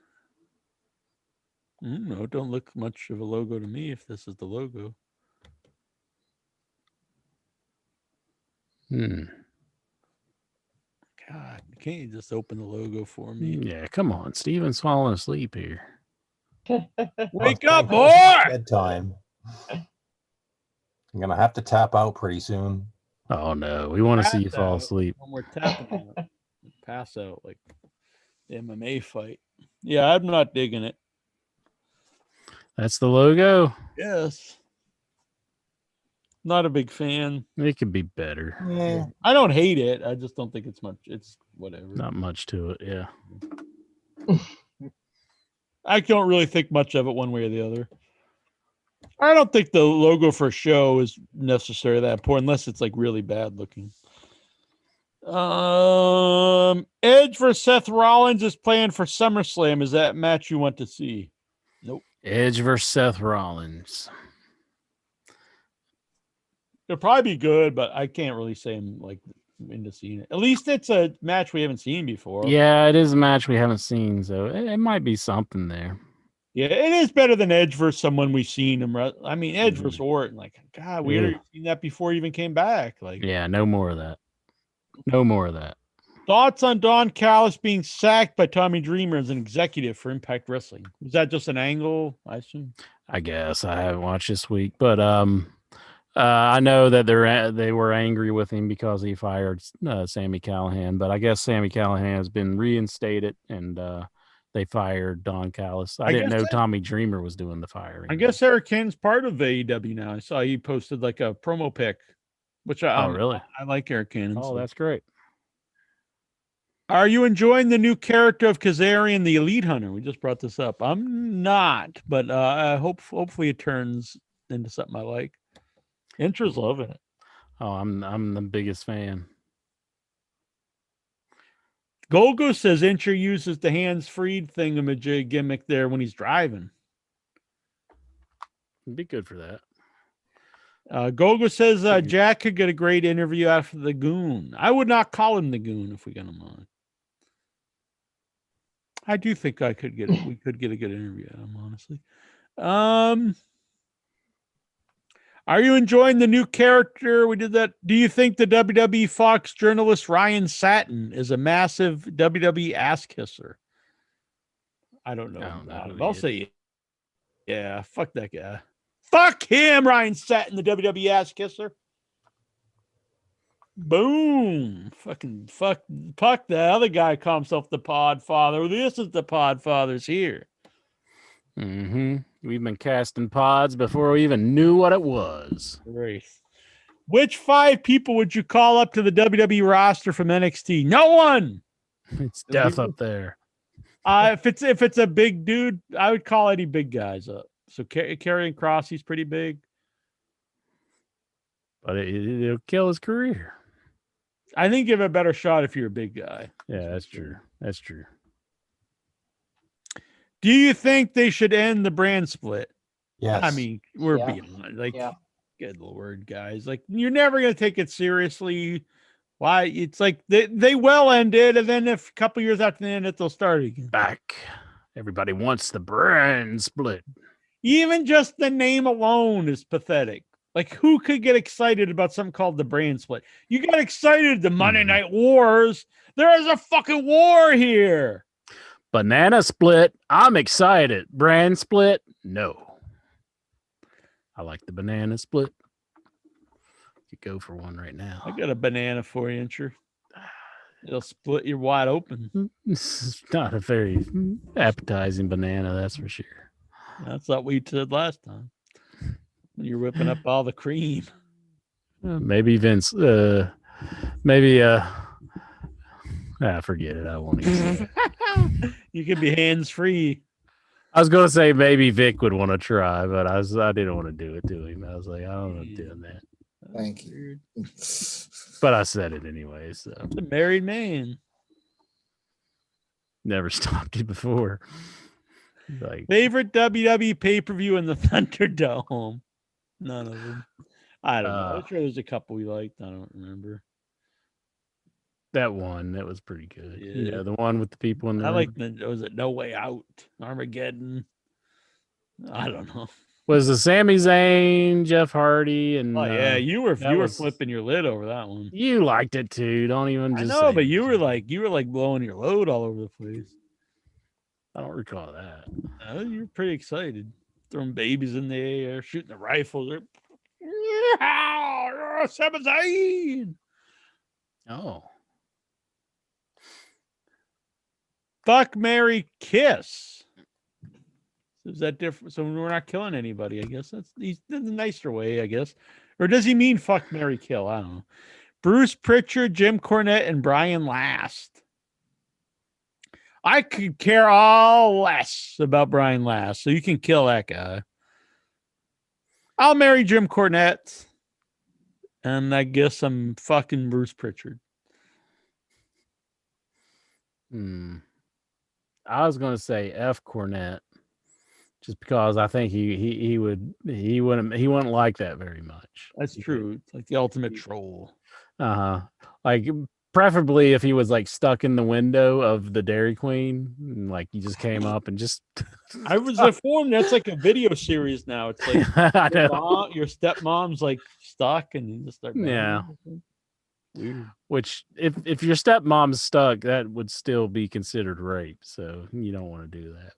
No, it don't look much of a logo to me if this is the logo. God, can't you just open the logo for me? Yeah, come on. Steven's falling asleep here. Wake up, boy! Bedtime. I'm going to have to tap out pretty soon. Oh, no. We want to see you fall asleep. When we're tapping out, pass out like the MMA fight. Yeah, I'm not digging it. That's the logo? Yes. Not a big fan. It could be better. Yeah. I don't hate it. I just don't think it's much. It's whatever. Not much to it, yeah. I don't really think much of it one way or the other. I don't think the logo for a show is necessarily that important unless it's like really bad looking. Edge versus Seth Rollins is planned for SummerSlam. Is that match you want to see? Nope. Edge versus Seth Rollins. It'll probably be good, but I can't really say I'm like into seeing it. At least it's a match we haven't seen before. Yeah, it is a match we haven't seen, so it might be something there. Yeah, it is better than Edge versus someone we've seen him. I mean, Edge versus Orton. Like, God, we already seen that before he even came back. Like, yeah, no more of that. No more of that. Thoughts on Don Callis being sacked by Tommy Dreamer as an executive for Impact Wrestling? Was that just an angle, I assume? I guess I haven't watched this week, but I know that they were angry with him because he fired Sami Callihan, but I guess Sami Callihan has been reinstated and they fired Don Callis. I didn't know Tommy Dreamer was doing the firing. I guess Eric Kenn's part of AEW now. I saw he posted like a promo pic, which really? I like Eric Cannon. Oh, that's great. Are you enjoying the new character of Kazarian, the Elite Hunter? We just brought this up. I'm not, but I hopefully it turns into something I like. Intra's loving it. Oh, I'm the biggest fan. Golgo says Intra uses the hands-free thingamajig gimmick there when he's driving. It'd be good for that. Golgo says Jack could get a great interview after the Goon. I would not call him the Goon if we got him on. I do think we could get a good interview out of him, honestly. Are you enjoying the new character? We did that. Do you think the WWE Fox journalist Ryan Satin is a massive WWE ass kisser? I don't know. I'll say, yeah, fuck that guy. Fuck him, Ryan Satin, the WWE ass kisser. Boom. Fucking fuck the other guy call himself the Podfather. This is the Podfather's here. Mm-hmm. We've been casting pods before we even knew what it was. Great. Which 5 people would you call up to the WWE roster from NXT? No one. It's death up there. If it's a big dude, I would call any big guys up. So Karrion Kross, he's pretty big. But it'll kill his career. I think you have a better shot if you're a big guy. Yeah, that's true. That's true. Do you think they should end the brand split? Yes. I mean, we're Yeah. beyond. Like, Yeah. good Lord, guys. Like, you're never going to take it seriously. Why? It's like they will end it, and then if a couple years after the end it, they'll start again. Back. Everybody wants the brand split. Even just the name alone is pathetic. Like, who could get excited about something called the brand split? You got excited the Monday Night Wars. There is a fucking war here. Banana split. I'm excited. Brand split. No. I like the banana split. Could go for one right now. I got a banana 4-incher. It'll split you wide open. This is not a very appetizing banana, that's for sure. That's what we said last time. When you're whipping up all the cream. Maybe Vince. Forget it. I won't even say it. You can be hands free. I was gonna say maybe Vic would want to try, but I didn't want to do it to him. I was like, I don't want to do that. Thank you. But I said it anyway, so The married man. never stopped it before. Like Favorite WWE pay-per-view in the Thunderdome? None of them. I don't know. I'm sure there's a couple we liked. I don't remember. that one, that was pretty good. Yeah. Yeah, the one with the people in the I ring. like was it No Way Out? Armageddon? I don't know. Was the Sami Zayn, Jeff Hardy, and Oh yeah, you were that was- flipping your lid over that one. you liked it too. Don't even I just know, say but it. you were like blowing your load all over the place. I don't recall that. You were pretty excited, throwing babies in the air, shooting the rifles. Sami Zayn. Oh. Fuck, marry, kiss. Is that different? So we're not killing anybody, I guess. He's the nicer way, I guess. Or does he mean fuck, marry, kill? I don't know. Bruce Pritchard, Jim Cornette, and Brian Last. I could care all less about Brian Last, so you can kill that guy. I'll marry Jim Cornette, and I guess I'm fucking Bruce Pritchard. I was gonna say F Cornette, just because I think he wouldn't like that very much. That's true. It's like the ultimate troll. Like preferably if he was like stuck in the window of the Dairy Queen, and like he just came up and just. I was informed that's like a video series now. It's like I know. your stepmom's like stuck, and you just start. Yeah. Weird. Which if your stepmom's stuck, that would still be considered rape. So you don't want to do that.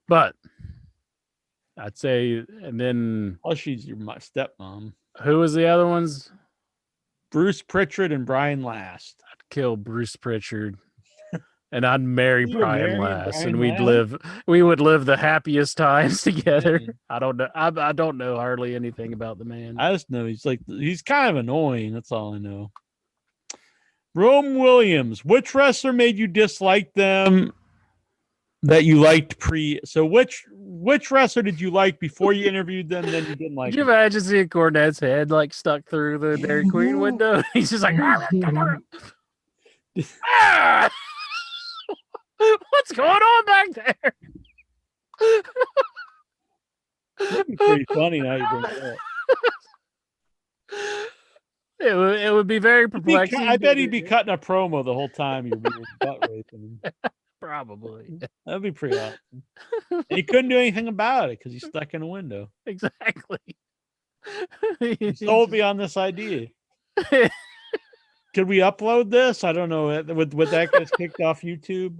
But I'd say, and then Oh, she's my stepmom. who was the other ones? Bruce Pritchard and Brian Last. I'd kill Bruce Pritchard. And I'd marry You would Brian marry Last, Brian and Last? we would live the happiest times together. Yeah. I don't know. I don't know hardly anything about the man. I just know he's kind of annoying. That's all I know. Rome Williams. Which wrestler made you dislike them that you liked pre? So which wrestler did you like before you interviewed them? Then you didn't like. Could you them? imagine seeing Cornette's head like stuck through the Dairy Queen window? He's just like, "Ah! What's going on back there?" That'd be pretty funny now you bring it up. It would be very perplexing. I bet he'd be cutting a promo the whole time you're being butt raping him. Probably. That'd be pretty awesome. And he couldn't do anything about it because he's stuck in a window. Exactly. He sold me on this idea. Could we upload this? I don't know. Would that get kicked off YouTube?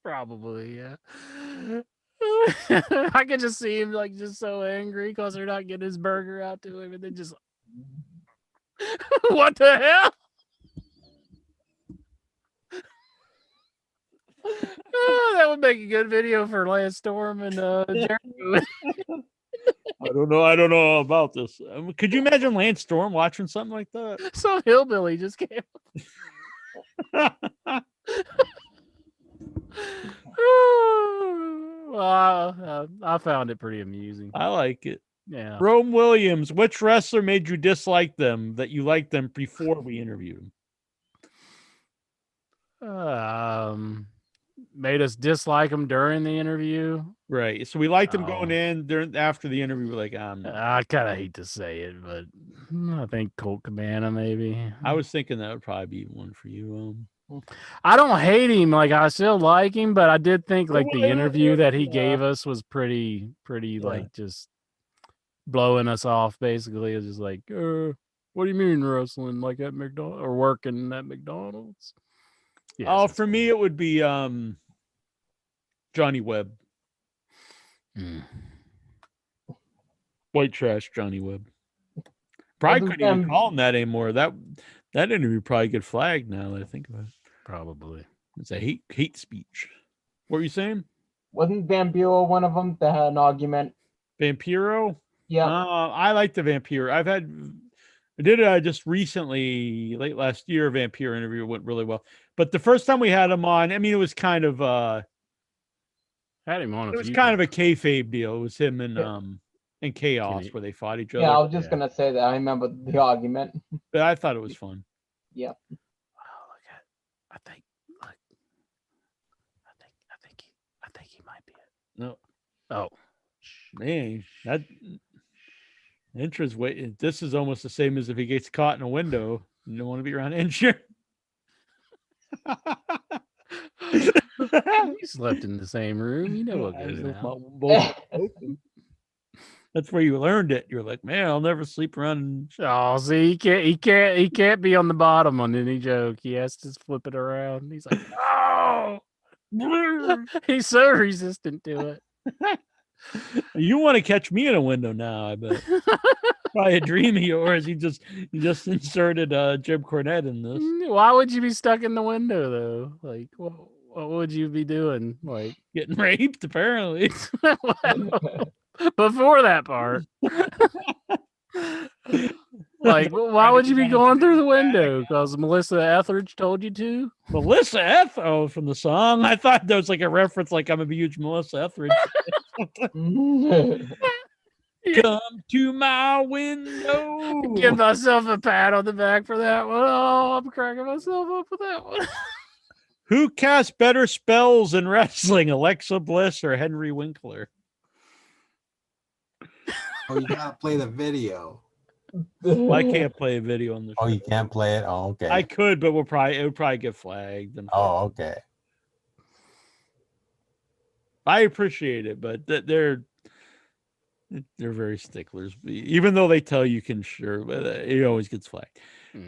Probably, yeah. I could just see him like just so angry because they're not getting his burger out to him, and then just what the hell? Oh, that would make a good video for Lance Storm and Jericho. I don't know about this. Could you imagine Lance Storm watching something like that? Some hillbilly just came. Well, I found it pretty amusing. I like it. Yeah. Rome Williams, which wrestler made you dislike them that you liked them before we interviewed them? Made us dislike them during the interview. Right. So we liked them going in after the interview. We're like, I kind of hate to say it, but I think Colt Cabana maybe. I was thinking that would probably be one for you. I don't hate him. Like, I still like him, but I did think like the interview that he gave us was pretty like just blowing us off. Basically, it's just like, what do you mean wrestling like at McDonald's or working at McDonald's? Yes, for me, it would be Johnny Webb. White trash Johnny Webb. Probably couldn't even call him that anymore. That interview probably get flagged now that I think about it. Probably. It's a hate speech. What were you saying? Wasn't Vampiro one of them that had an argument? Vampiro? Yeah. I like the Vampiro. I did it just recently, late last year. Vampiro interview went really well. But the first time we had him on, I mean, it was kind of had him on. It was kind of a kayfabe deal. It was him and Chaos where they fought each other. Yeah, I was just gonna say that. I remember the argument. But I thought it was fun. Yeah. I think he might be it. No. Oh, man, that Intra's this is almost the same as if he gets caught in a window. You don't want to be around Intra. You slept in the same room. You know what goes down. That's where you learned it. You're like, man, I'll never sleep around. Oh, see, he can't be on the bottom on any joke. He has to flip it around. He's like, oh, he's so resistant to it. You want to catch me in a window now? I bet. Probably a dream of yours. You just inserted Jim Cornette in this. Why would you be stuck in the window though? Like, what would you be doing? Like getting raped, apparently. Before that part. Like, why would you be going through the window? Because Melissa Etheridge told you to? Melissa Etheridge from the song? I thought that was like a reference, like I'm a huge Melissa Etheridge. Come to my window. Give myself a pat on the back for that one. Oh, I'm cracking myself up with that one. Who casts better spells in wrestling, Alexa Bliss or Henry Winkler? Oh, you gotta play the video. Well, I can't play a video on the show. Oh, you can't play it? Oh, okay. I could, but it would probably get flagged. Oh, okay. I appreciate it, but they're very sticklers. Even though they tell you can, sure, but it always gets flagged.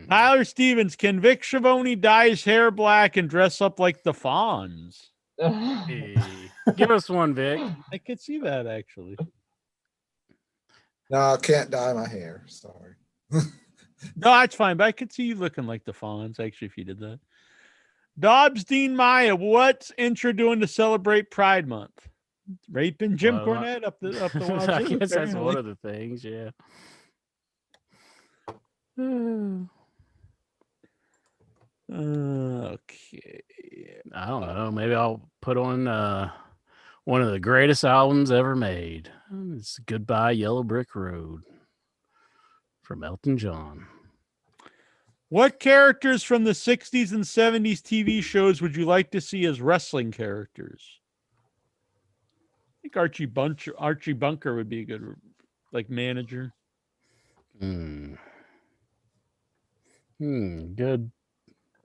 Tyler Stevens, can Vic Schiavone dye his hair black and dress up like the Fonz? Hey, give us one, Vic. I could see that actually. No, I can't dye my hair. Sorry. No, that's fine. But I could see you looking like the Fonz, actually, if you did that. Dobbs Dean Maya, what's Intra doing to celebrate Pride Month? Raping Jim Cornette up the wazoo, I guess that's apparently. one of the things, yeah. Okay. I don't know. Maybe I'll put on one of the greatest albums ever made. It's Goodbye Yellow Brick Road from Elton John. What characters from the 60s and 70s TV shows would you like to see as wrestling characters? I think Archie Bunker would be a good manager. Good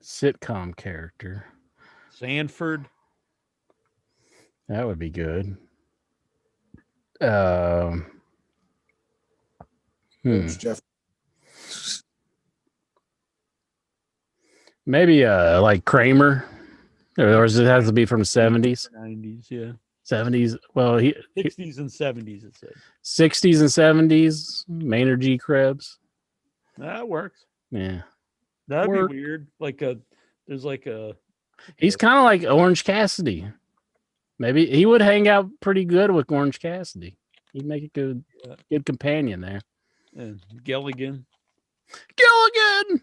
sitcom character. Sanford. That would be good. Jeff. Maybe like Kramer, or does it have to be from the 70s? 90s, yeah. 70s. Well, he 60s and 70s. It said 60s and 70s. Maynard G. Krebs. that works. Yeah, That'd Work. be weird. There's like a. he's kind of like Orange Cassidy. Maybe he would hang out pretty good with Orange Cassidy. He'd make a good companion there. Gilligan. Gilligan,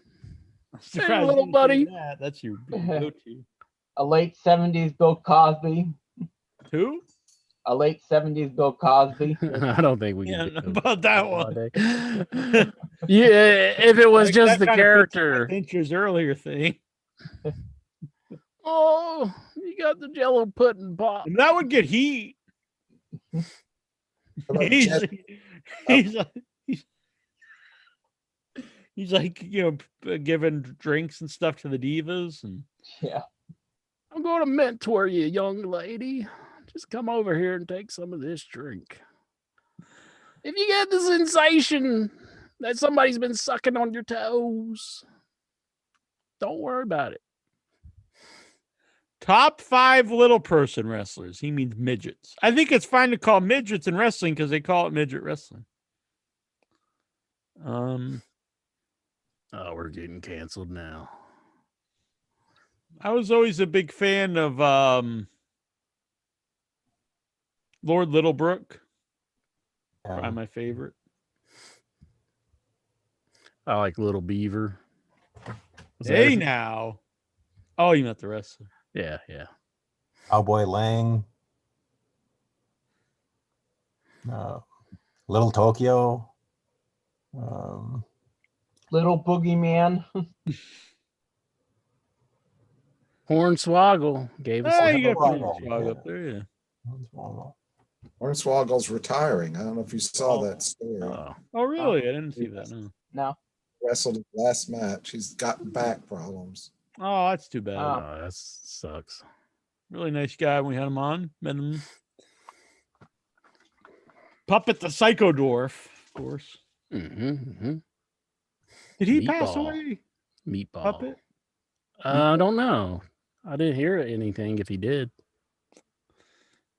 I'm hey, surprised little you didn't say buddy. that. That's your go-to. A late 70s Bill Cosby. Who? A late 70s Bill Cosby. I don't think we Yeah, can do about that one. Yeah, if it was Like, just that the kinda fits in character. with Fincher's earlier thing. Oh, you got the Jello pudding pop. And that would get heat. How about He's, Jet- he's, he's like, giving drinks and stuff to the divas. And Yeah. I'm going to mentor you, young lady. Just come over here and take some of this drink. If you get the sensation that somebody's been sucking on your toes, don't worry about it. top 5 little person wrestlers. He means midgets. I think it's fine to call midgets in wrestling because they call it midget wrestling. Oh, we're getting canceled now. I was always a big fan of Lord Littlebrook. Probably my favorite. I like Little Beaver. Was that Hey his- now. Oh, you meant the wrestler. Yeah, yeah. Cowboy Lang. Little Tokyo. Little Boogeyman. Hornswoggle gave us. Oh, a- you got Hornswoggle, Swag yeah. up there, yeah. Hornswoggle's retiring. I don't know if you saw Oh. that story. Oh, really? I didn't see that. No. No. Wrestled his last match. He's got back problems. Oh, that's too bad. Oh, that sucks. Really nice guy when we had him on. Met him. Puppet the Psycho Dwarf, of course. Mm-hmm. Did he pass Meatball. away? Meatball. Puppet? I don't know. I didn't hear anything if he did.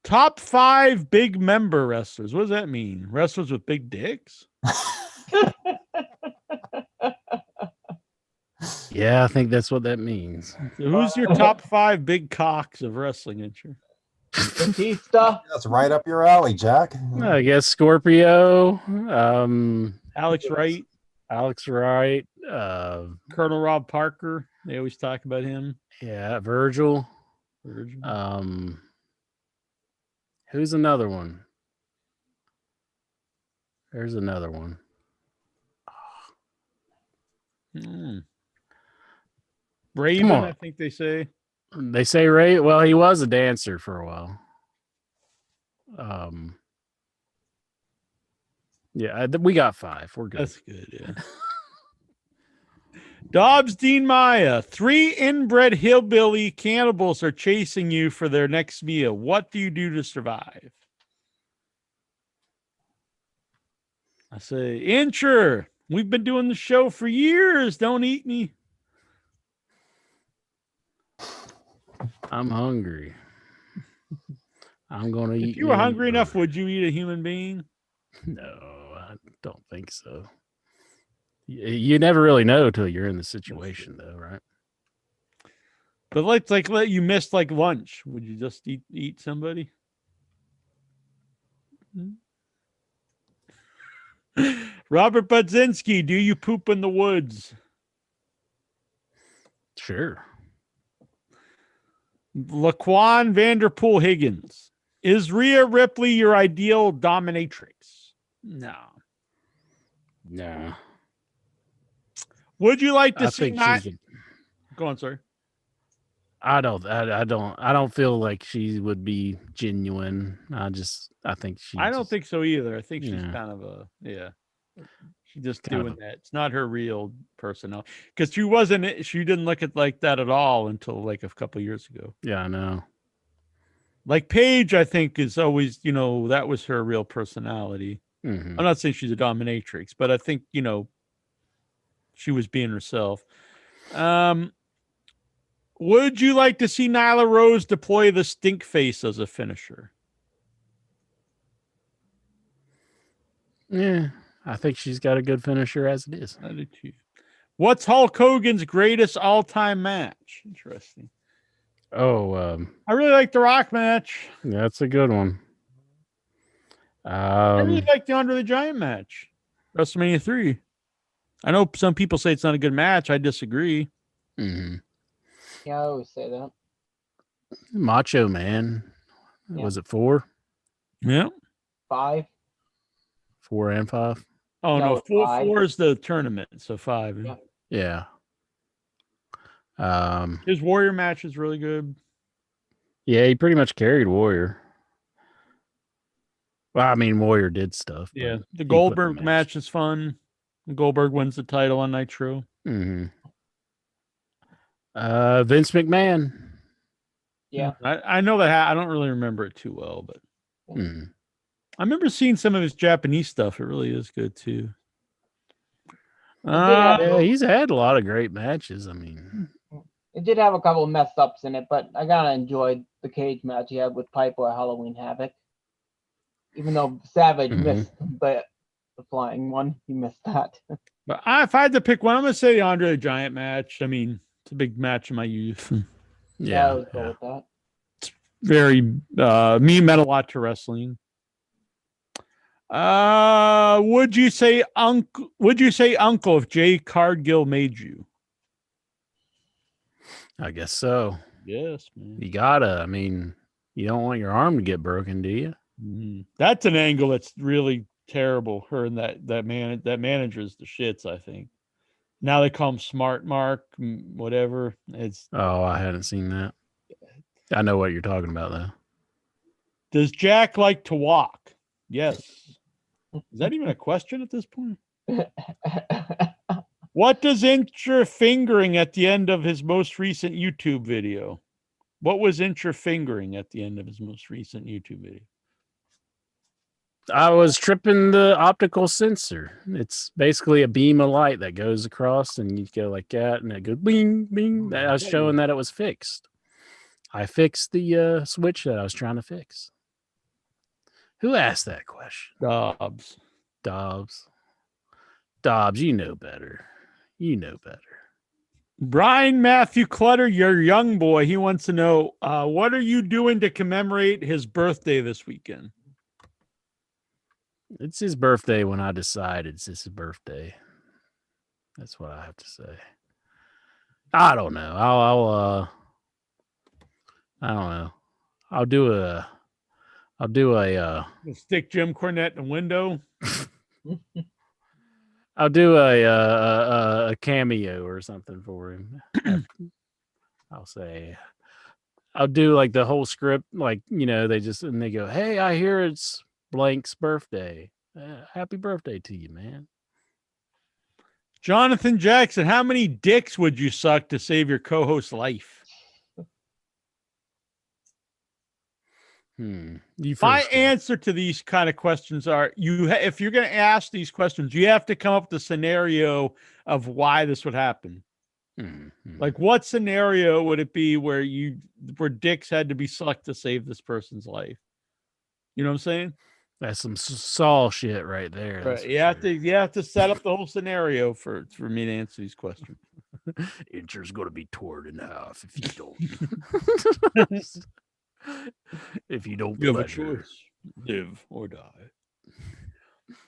Top 5 big member wrestlers. What does that mean? Wrestlers with big dicks? Yeah, I think that's what that means. So who's your top 5 big cocks of wrestling intro? Batista. That's right up your alley, Jack. I guess Scorpio, Alex Wright, Alex Wright, Colonel Rob Parker. They always talk about him. yeah, Virgil. Virgil. Who's another one? There's another one. Raven, on. I think they say. They say Ray. Well, he was a dancer for a while. Yeah, we got 5. We're good. That's good, yeah. Dobbs Dean Maya. 3 inbred hillbilly cannibals are chasing you for their next meal. What do you do to survive? I say, Incher, we've been doing the show for years. Don't eat me. I'm hungry. I'm going to eat. If you were hungry your- enough, would you eat a human being? No, I don't think so. You never really know till you're in the situation, though, right? But let's let you miss like lunch. Would you just eat somebody? Robert Budzinski, do you poop in the woods? Sure. Laquan Vanderpool Higgins. Is Rhea Ripley your ideal dominatrix? No. Nah. Would you like to I see think not? she's. Go on, sorry. I don't feel like she would be genuine. I think she. I don't think so either. I think she's Yeah. kind of a She's just Kind of doing that. It's not her real personality because she didn't look at like that at all until like a couple years ago. Yeah, I know. Like Paige, I think is always, that was her real personality. Mhm. I'm not saying she's a dominatrix, but I think, she was being herself. Would you like to see Nyla Rose deploy the stink face as a finisher? Yeah, I think she's got a good finisher as it is. I do too. What's Hulk Hogan's greatest all-time match? Interesting. Oh, I really like the Rock match. that's a good one. I really like the Andre the Giant match. WrestleMania 3. I know some people say it's not a good match. I disagree. mhm. Yeah, I always say that. Macho Man. Yeah. Was it 4? Yeah. 5. 4 and 5? Oh no, No, four 5. is the tournament, so 5. Yeah. Yeah. His Warrior match is really good. Yeah, he pretty much carried Warrior. Well, I mean, Warrior did stuff. Yeah, but the he put Goldberg match. match is fun. Goldberg wins the title on Nitro. Mhm. Vince McMahon. Yeah. I know that. I don't really remember it too well, but Mhm. I remember seeing some of his Japanese stuff. It really is good too. Yeah, he's had a lot of great matches. I mean, It did have a couple of mess ups in it, but I kind of enjoyed the cage match he had with Piper at Halloween Havoc. Even though Savage missed the flying one, he missed that. But if I had to pick one, I'm going to say the Andre the Giant match. I mean, it's a big match in my youth. I would go with that. Very me meant a lot to wrestling. Would you say uncle if Jay Cargill made you? I guess so. Yes, man. You gotta. I mean, you don't want your arm to get broken, do you? Mm-hmm. That's an angle that's really terrible. Her and that manager's the shits, I think. Now they call him Smart Mark, whatever. It's I hadn't seen that. I know what you're talking about though. Does Jack like to walk? Yes. Is that even a question at this point? What does Incher fingering at the end of his most recent YouTube video? What was Incher fingering at the end of his most recent YouTube video? I was tripping the optical sensor. It's basically a beam of light that goes across, and you go like that, and it goes bing, bing. I was showing that it was fixed. I fixed the switch that I was trying to fix. Who asked that question? Dobbs. Dobbs, you know better. You know better. Brian Matthew Clutter, your young boy, he wants to know, what are you doing to commemorate his birthday this weekend? It's his birthday when I decide it's his birthday. That's what I have to say. I don't know. I don't know. I'll do a stick Jim Cornette in the window. I'll do a cameo or something for him. I'll say I'll do like the whole script, like, you know, they go, "Hey, I hear it's blank's birthday. Happy birthday to you, man." Jonathan Jackson, how many dicks would you suck to save your co-host's life? My answer to these kind of questions are if you're going to ask these questions, you have to come up with a scenario of why this would happen. Like, what scenario would it be where dicks had to be sucked to save this person's life? You know what I'm saying? That's some Saul shit right there. Right. You have to set up the whole scenario for me to answer these questions. Incher's going to be torn in half if you don't. If you don't, you have a choice: live or die,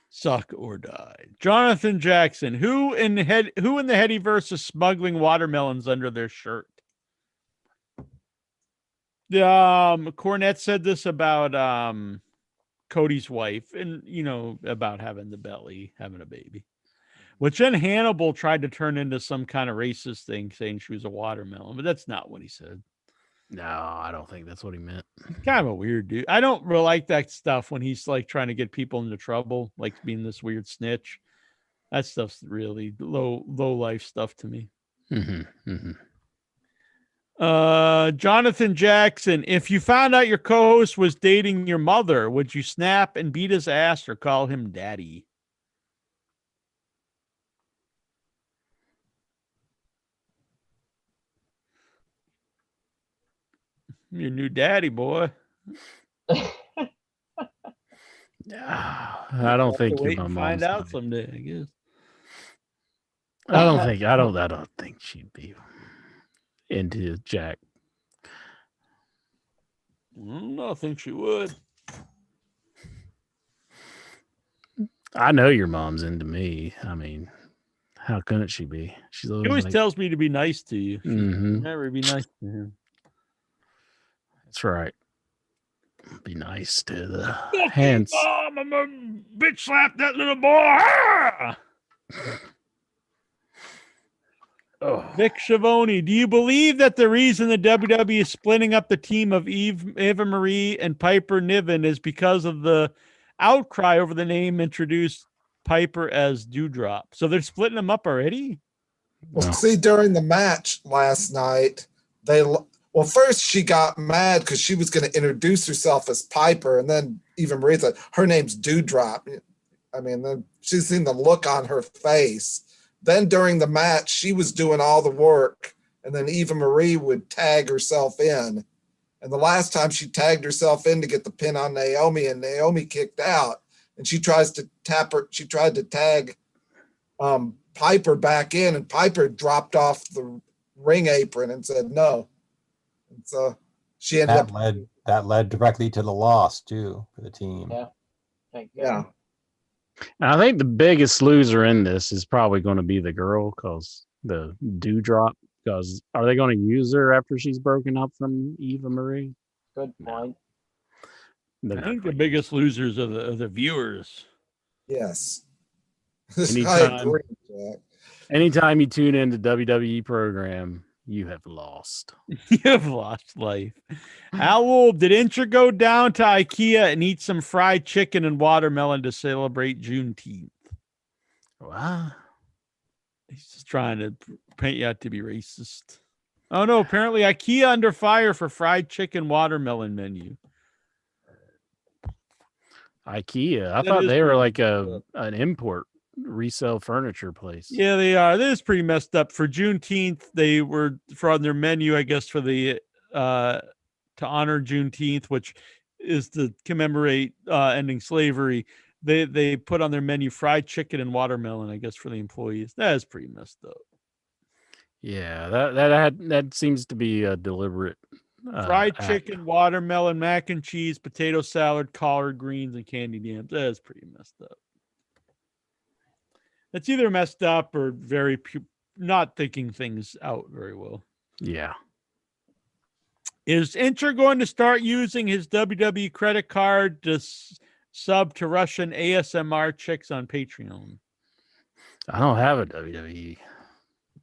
suck or die. Jonathan Jackson, who in the Headyverse is smuggling watermelons under their shirt? Cornette said this about Cody's wife, and about having a baby, which then Hannibal tried to turn into some kind of racist thing, saying she was a watermelon, but that's not what he said. No, I don't think that's what he meant. Kind of a weird dude. I don't really like that stuff when he's like trying to get people into trouble, like being this weird snitch. That stuff's really low life stuff to me. Jonathan Jackson, if you found out your co-host was dating your mother, would you snap and beat his ass or call him daddy? Your new daddy, boy. I don't Have to think your wait and mom's find out gonna- someday, I guess. I don't think she'd be into Jack. I think she would. I know your mom's into me. I mean, how couldn't she be? She's He always like, tells me to be nice to you. She Mhm. never be nice to him. That's right. Be nice to the Fucking hands. mom, I'm a bitch slap that little boy. Ah! Oh, Vic Schiavone, do you believe that the reason the WWE is splitting up the team of Eva Marie and Piper Niven is because of the outcry over the name introduced Piper as Dewdrop? So they're splitting them up already? Well, No. see, during the match last night, first she got mad because she was going to introduce herself as Piper, and then even Marie said her name's Dewdrop. I mean, then she's seen the look on her face. Then during the match, she was doing all the work, and then Eva Marie would tag herself in. And the last time she tagged herself in to get the pin on Naomi, and Naomi kicked out, and she tried to tag Piper back in, and Piper dropped off the ring apron and said no. And so she ended That led directly to the loss too for the team. Yeah. Thank you. Yeah. I think the biggest loser in this is probably going to be the girl, because the Dewdrop. Because are they going to use her after she's broken up from Eva Marie? Good point. They're I not think the gonna biggest losers are the viewers. Yes. I Anytime. agree, Jack. Anytime you tune into WWE program, you have lost. You've lost life. Al Wolf, did Incher go down to IKEA and eat some fried chicken and watermelon to celebrate Juneteenth? Wow. He's just trying to paint you out to be racist. Oh no, apparently IKEA under fire for fried chicken watermelon menu. IKEA. I That thought is they were pretty like messed up. an import resale furniture place. Yeah, they are. This is pretty messed up. For Juneteenth, they were on their menu, I guess, for the to honor Juneteenth, which is to commemorate ending slavery. They put on their menu fried chicken and watermelon, I guess, for the employees. That is pretty messed up. Yeah, that seems to be a deliberate Fried act. chicken, watermelon, mac and cheese, potato salad, collard greens, and candied yams. That is pretty messed up. That's either messed up or very not thinking things out very well. Yeah. Is Incher going to start using his WWE credit card to sub to Russian ASMR chicks on Patreon? I don't have a WWE.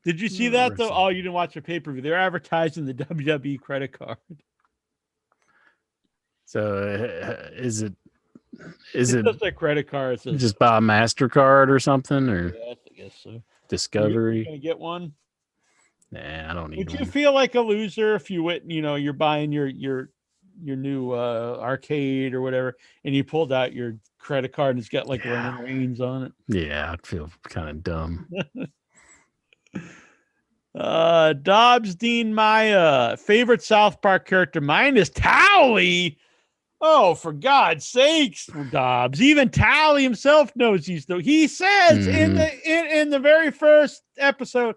Did you see that though? Oh, you didn't watch the pay-per-view. They're advertising the WWE credit card. So is it It's just a credit card. It says, just buy a MasterCard or something, or yeah, I guess so. Discovery? You gonna get one? Nah, I don't need Would you one. feel like a loser if you went, you're buying your new arcade or whatever, and you pulled out your credit card and it's got like Roman Reigns on it? Yeah, I'd feel kind of dumb. Dobbs Dean Maya, favorite South Park character. Mine is Tally. Oh, for God's sakes, Dobbs. Even Tally himself knows he says in the very first episode.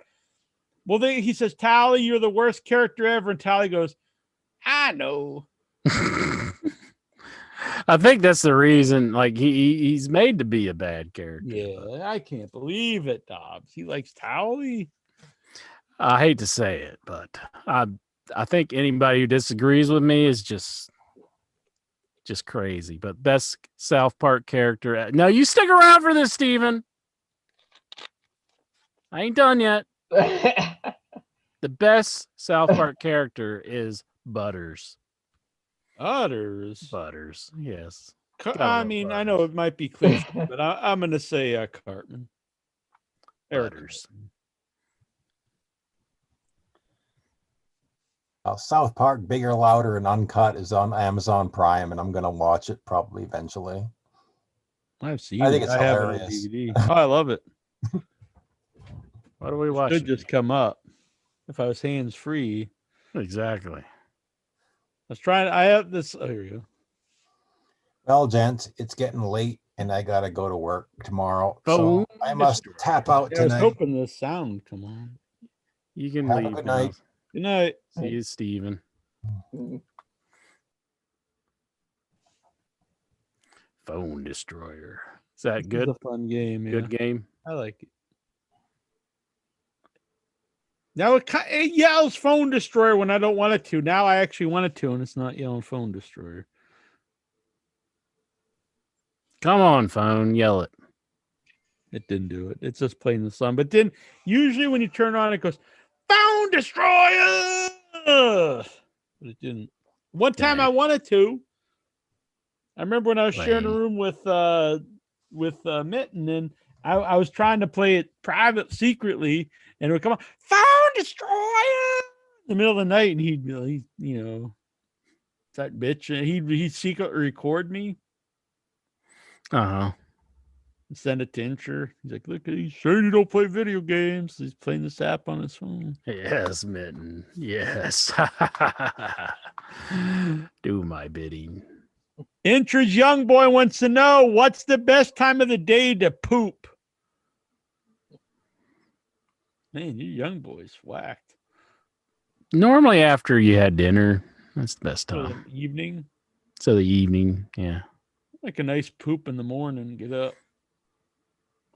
Well, he says, Tally, you're the worst character ever. And Tally goes, I know. I think that's the reason. Like he's made to be a bad character. Yeah, I can't believe it, Dobbs. He likes Tally. I hate to say it, but I think anybody who disagrees with me is just crazy. But best South Park character. No, you stick around for this, Steven. I ain't done yet. The best South Park character is Butters. Butters, yes. I mean, I know it might be cliche, but I'm going to say Cartman. Butters. South Park Bigger, Louder, and Uncut is on Amazon Prime, and I'm going to watch it probably eventually. I've seen I think it. it's I have it on hilarious. DVD. Oh, I love it. What do we watch? Should just come up if I was hands free. Exactly. I was trying. I have this. Oh, here we go. Well, gents, it's getting late and I gotta go to work tomorrow. Oh, So I must Mr. tap out Yeah, I was tonight. hoping the sound come on. You can Have a leave good now. night. Good night. See you, Steven. Phone Destroyer. Is that It's good? a fun game. Yeah. Good game. I like it. Now it yells phone destroyer when I don't want it to. Now I actually want it to, and it's not yelling phone destroyer. Come on, phone. Yell it. It didn't do it. It's just playing the song. But then usually when you turn on, it goes phone destroyer. But it didn't. One time I wanted to. I remember when I was sharing a room with Mitten, and I was trying to play it private secretly, and it would come on phone destroyer in the middle of the night, and he'd that bitch, and he'd secretly record me. Uh-huh. And send it to Incher. He's like, look, he's saying he don't play video games. He's playing this app on his phone. Yes, Mitten. Yes. Do my bidding. Incher's young boy wants to know what's the best time of the day to poop. Man, your young boy's whacked. Normally after you had dinner, that's the best So time. the evening, So the evening, yeah. like a nice poop in the morning. Get up.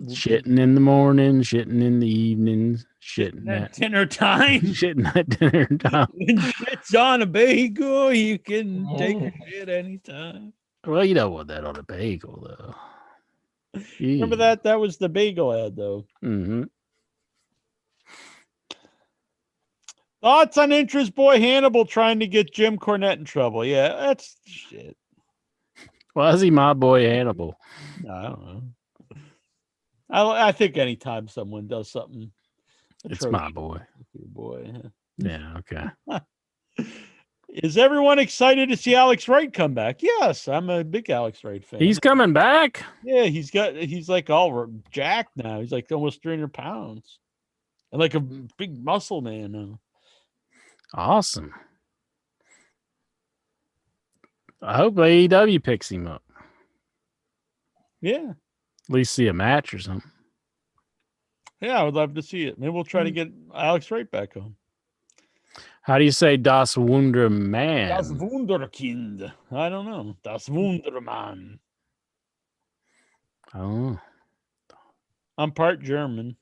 Shitting in the morning, shitting in the evening, shitting At at dinner time. shitting at dinner time. When shit's on a bagel, you can take a shit anytime. Well, you don't want that on a bagel, though. Remember that? That was the bagel ad, though. Mm-hmm. Thoughts on Incher's boy Hannibal trying to get Jim Cornette in trouble? Yeah, that's shit. Why is he my boy Hannibal? I don't know. I think anytime someone does something, It's my boy. your boy. Yeah, okay. Is everyone excited to see Alex Wright come back? Yes, I'm a big Alex Wright fan. He's coming back. Yeah, he's like all jacked now. He's like almost 300 pounds, and like a big muscle man now. Awesome. I hope AEW picks him up. Yeah, At least see a match or something. yeah, I would love to see it. Maybe we'll try to get Alex Wright back on. How do you say Das Wunderman? Das Wunderkind. I don't know. Das Wundermann. Oh. I'm part German.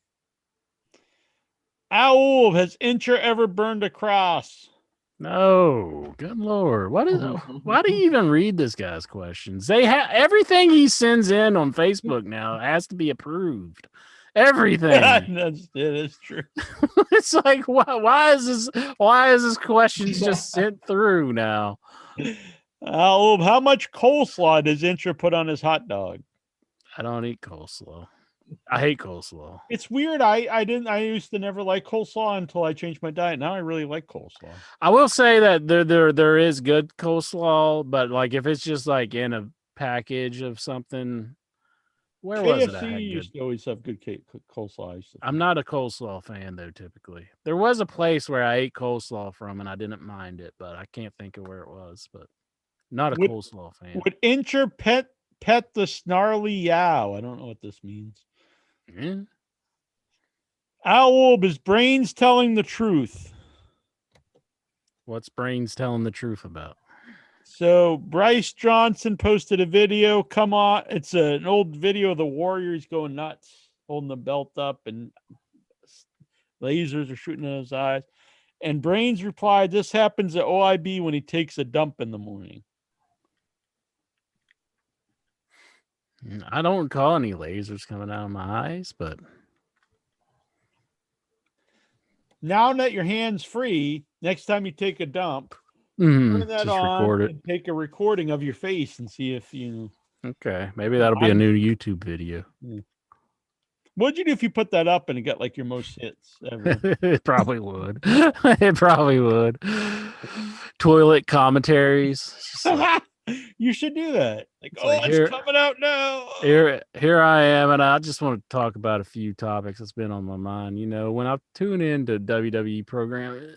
Owl, has Incher ever burned a cross? No, good lord! Why do you even read this guy's questions? They have everything he sends in on Facebook now has to be approved. Everything. That's true. It's like why is this questions just sent through now? Owl, how much coleslaw does Incher put on his hot dog? I don't eat coleslaw. I hate coleslaw. It's weird. I used to never like coleslaw until I changed my diet. Now I really like coleslaw. I will say that there is good coleslaw, but like if it's just like in a package of something, where was it? KFC used to always have good coleslaw. I'm not a coleslaw fan though. Typically, there was a place where I ate coleslaw from and I didn't mind it, but I can't think of where it was. But not a coleslaw fan. Would Incher pet the snarly yow? I don't know what this means. Yeah. Owl, is Brains telling the truth? What's Brains telling the truth about? So Bryce Johnson posted a video. Come on, it's an old video of the Warriors going nuts, holding the belt up, and lasers are shooting in his eyes. And Brains replied, "This happens at OIB when he takes a dump in the morning." I don't recall any lasers coming out of my eyes, but now that your hand's free, next time you take a dump, turn that just on record it. and take a recording of your face and see if you. Okay, maybe that'll be a new YouTube video. What'd you do if you put that up and it got like your most hits ever? It probably would. It probably would. Toilet commentaries. You should do that. Like, like, it's coming out now. Here I am, and I just want to talk about a few topics that's been on my mind. You know, when I tune into WWE program,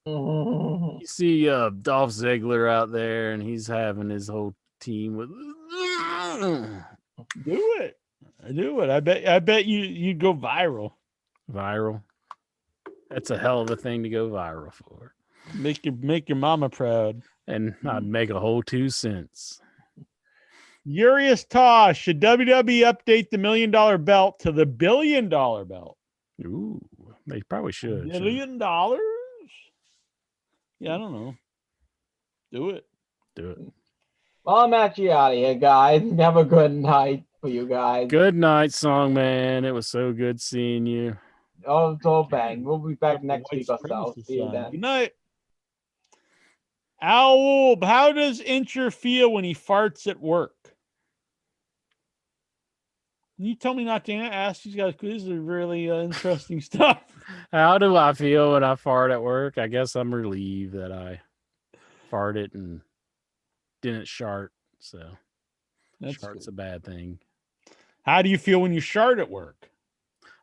You see Dolph Ziggler out there, and he's having his whole team with. Do it. Do it. I bet you'd go viral. Viral. That's a hell of a thing to go viral for. Make your mama proud. And I'd make a whole 2 cents. Urias Tosh, should WWE update the $1 million belt to the $1 billion belt? Ooh, they probably should. $1 billion? Yeah, I don't know. Do it. Do it. Well, I'm actually out of here, guys. Have a good night for you guys. Good night, Songman. It was so good seeing you. Oh, so bang. We'll be back next week or so. Supremacist See you sign. then. Good night. Owl, how does Incher feel when he farts at work? Can you tell me not to ask these guys? Because this is really interesting stuff. How do I feel when I fart at work? I guess I'm relieved that I farted and didn't shart. So shart's a bad thing. How do you feel when you shart at work?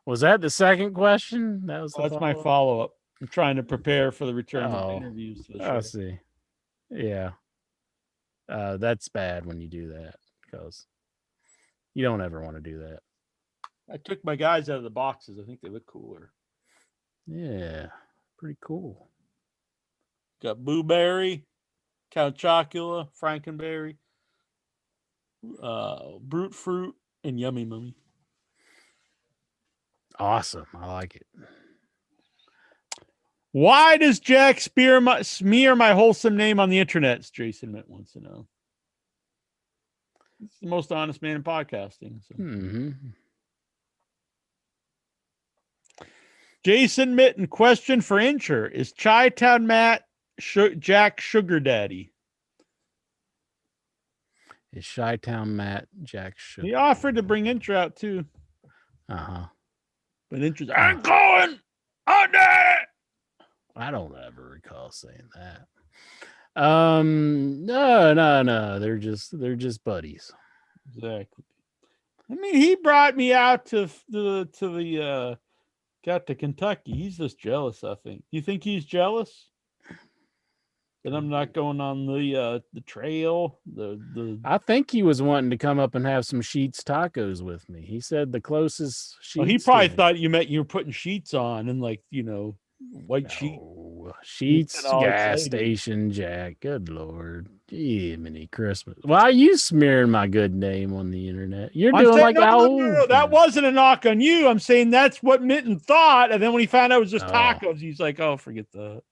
Was that the second question? That was. That's my follow-up. I'm trying to prepare for the return of interviews. For the show. I see. Yeah. That's bad when you do that because you don't ever want to do that. I took my guys out of the boxes. I think they look cooler. Yeah. Pretty cool. Got Blueberry, Count Chocula, Frankenberry, Brute Fruit, and Yummy Mummy. Awesome. I like it. Why does Jack smear my wholesome name on the internet? Jason Mitt wants to know. He's the most honest man in podcasting. So. Mm-hmm. Jason Mitten, question for Incher. Is Chi-Town Matt Jack Sugar Daddy? Is Chi-Town Matt Jack Sugar? He offered to bring Incher out too. Uh-huh. But Incher's, I'm going on that. I don't ever recall saying that. No. They're just buddies. Exactly. I mean, he brought me out to the got to Kentucky. He's just jealous, I think. You think he's jealous that I'm not going on the trail? I think he was wanting to come up and have some Sheets tacos with me. He said the closest Sheets. Well, he probably thought you were putting sheets on and white sheet. Sheets gas station Jack. Good Lord. Mini Christmas. Why are you smearing my good name on the internet? You're doing like no, that wasn't a knock on you. I'm saying that's what Mitten thought. And then when he found out it was just tacos, he's like, oh, forget that.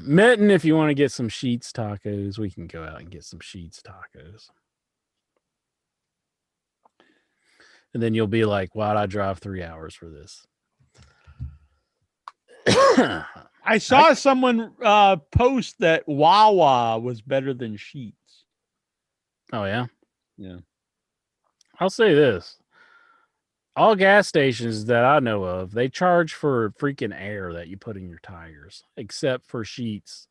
Mitten, if you want to get some Sheets tacos, we can go out and get some Sheets tacos. And then you'll be like, why'd I drive 3 hours for this? I saw someone post that Wawa was better than Sheets. Oh, yeah? Yeah. I'll say this. All gas stations that I know of, they charge for freaking air that you put in your tires, except for Sheets.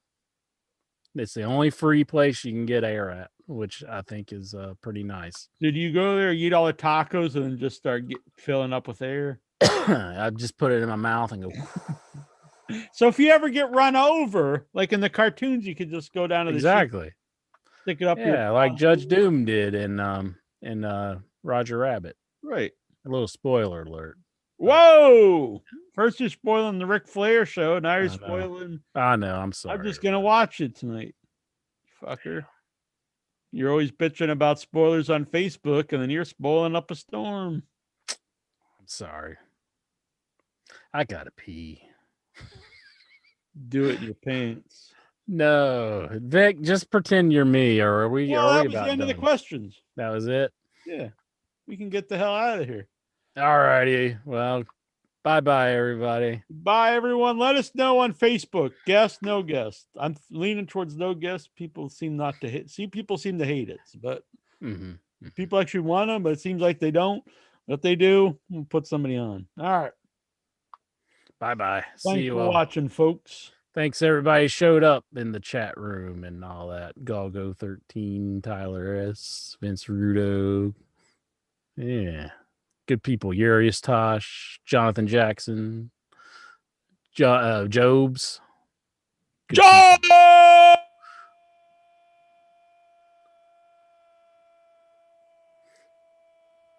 It's the only free place you can get air at, which I think is pretty nice. Did you go there, eat all the tacos, and then just start filling up with air? I just put it in my mouth and go. So if you ever get run over, like in the cartoons, you could just go down to the exactly stick it up. Yeah, like Judge Doom did in Roger Rabbit. Right. A little spoiler alert. Whoa! First you're spoiling the Ric Flair show, now you're spoiling. I know. I'm sorry. I'm just gonna watch it tonight, fucker. You're always bitching about spoilers on Facebook, and then you're spoiling up a storm. I'm sorry. I gotta pee. Do it in your pants. No, Vic, just pretend you're me, or are we? Well, are that we was about the end done? of the questions. That was it. Yeah, we can get the hell out of here. All righty. Well, bye, everybody. Bye, everyone. Let us know on Facebook. Guest, no guest. I'm leaning towards no guest. People seem not to hate. People seem to hate it, but people actually want them, but it seems like they don't. But if they do, we'll put somebody on. All right. Bye. Thanks See you for all. watching, folks. Thanks, everybody showed up in the chat room and all that. Galgo 13, Tyler S, Vince Rudo. Yeah. Good people. Urias Tosh, Jonathan Jackson, Jobs. Good Joe!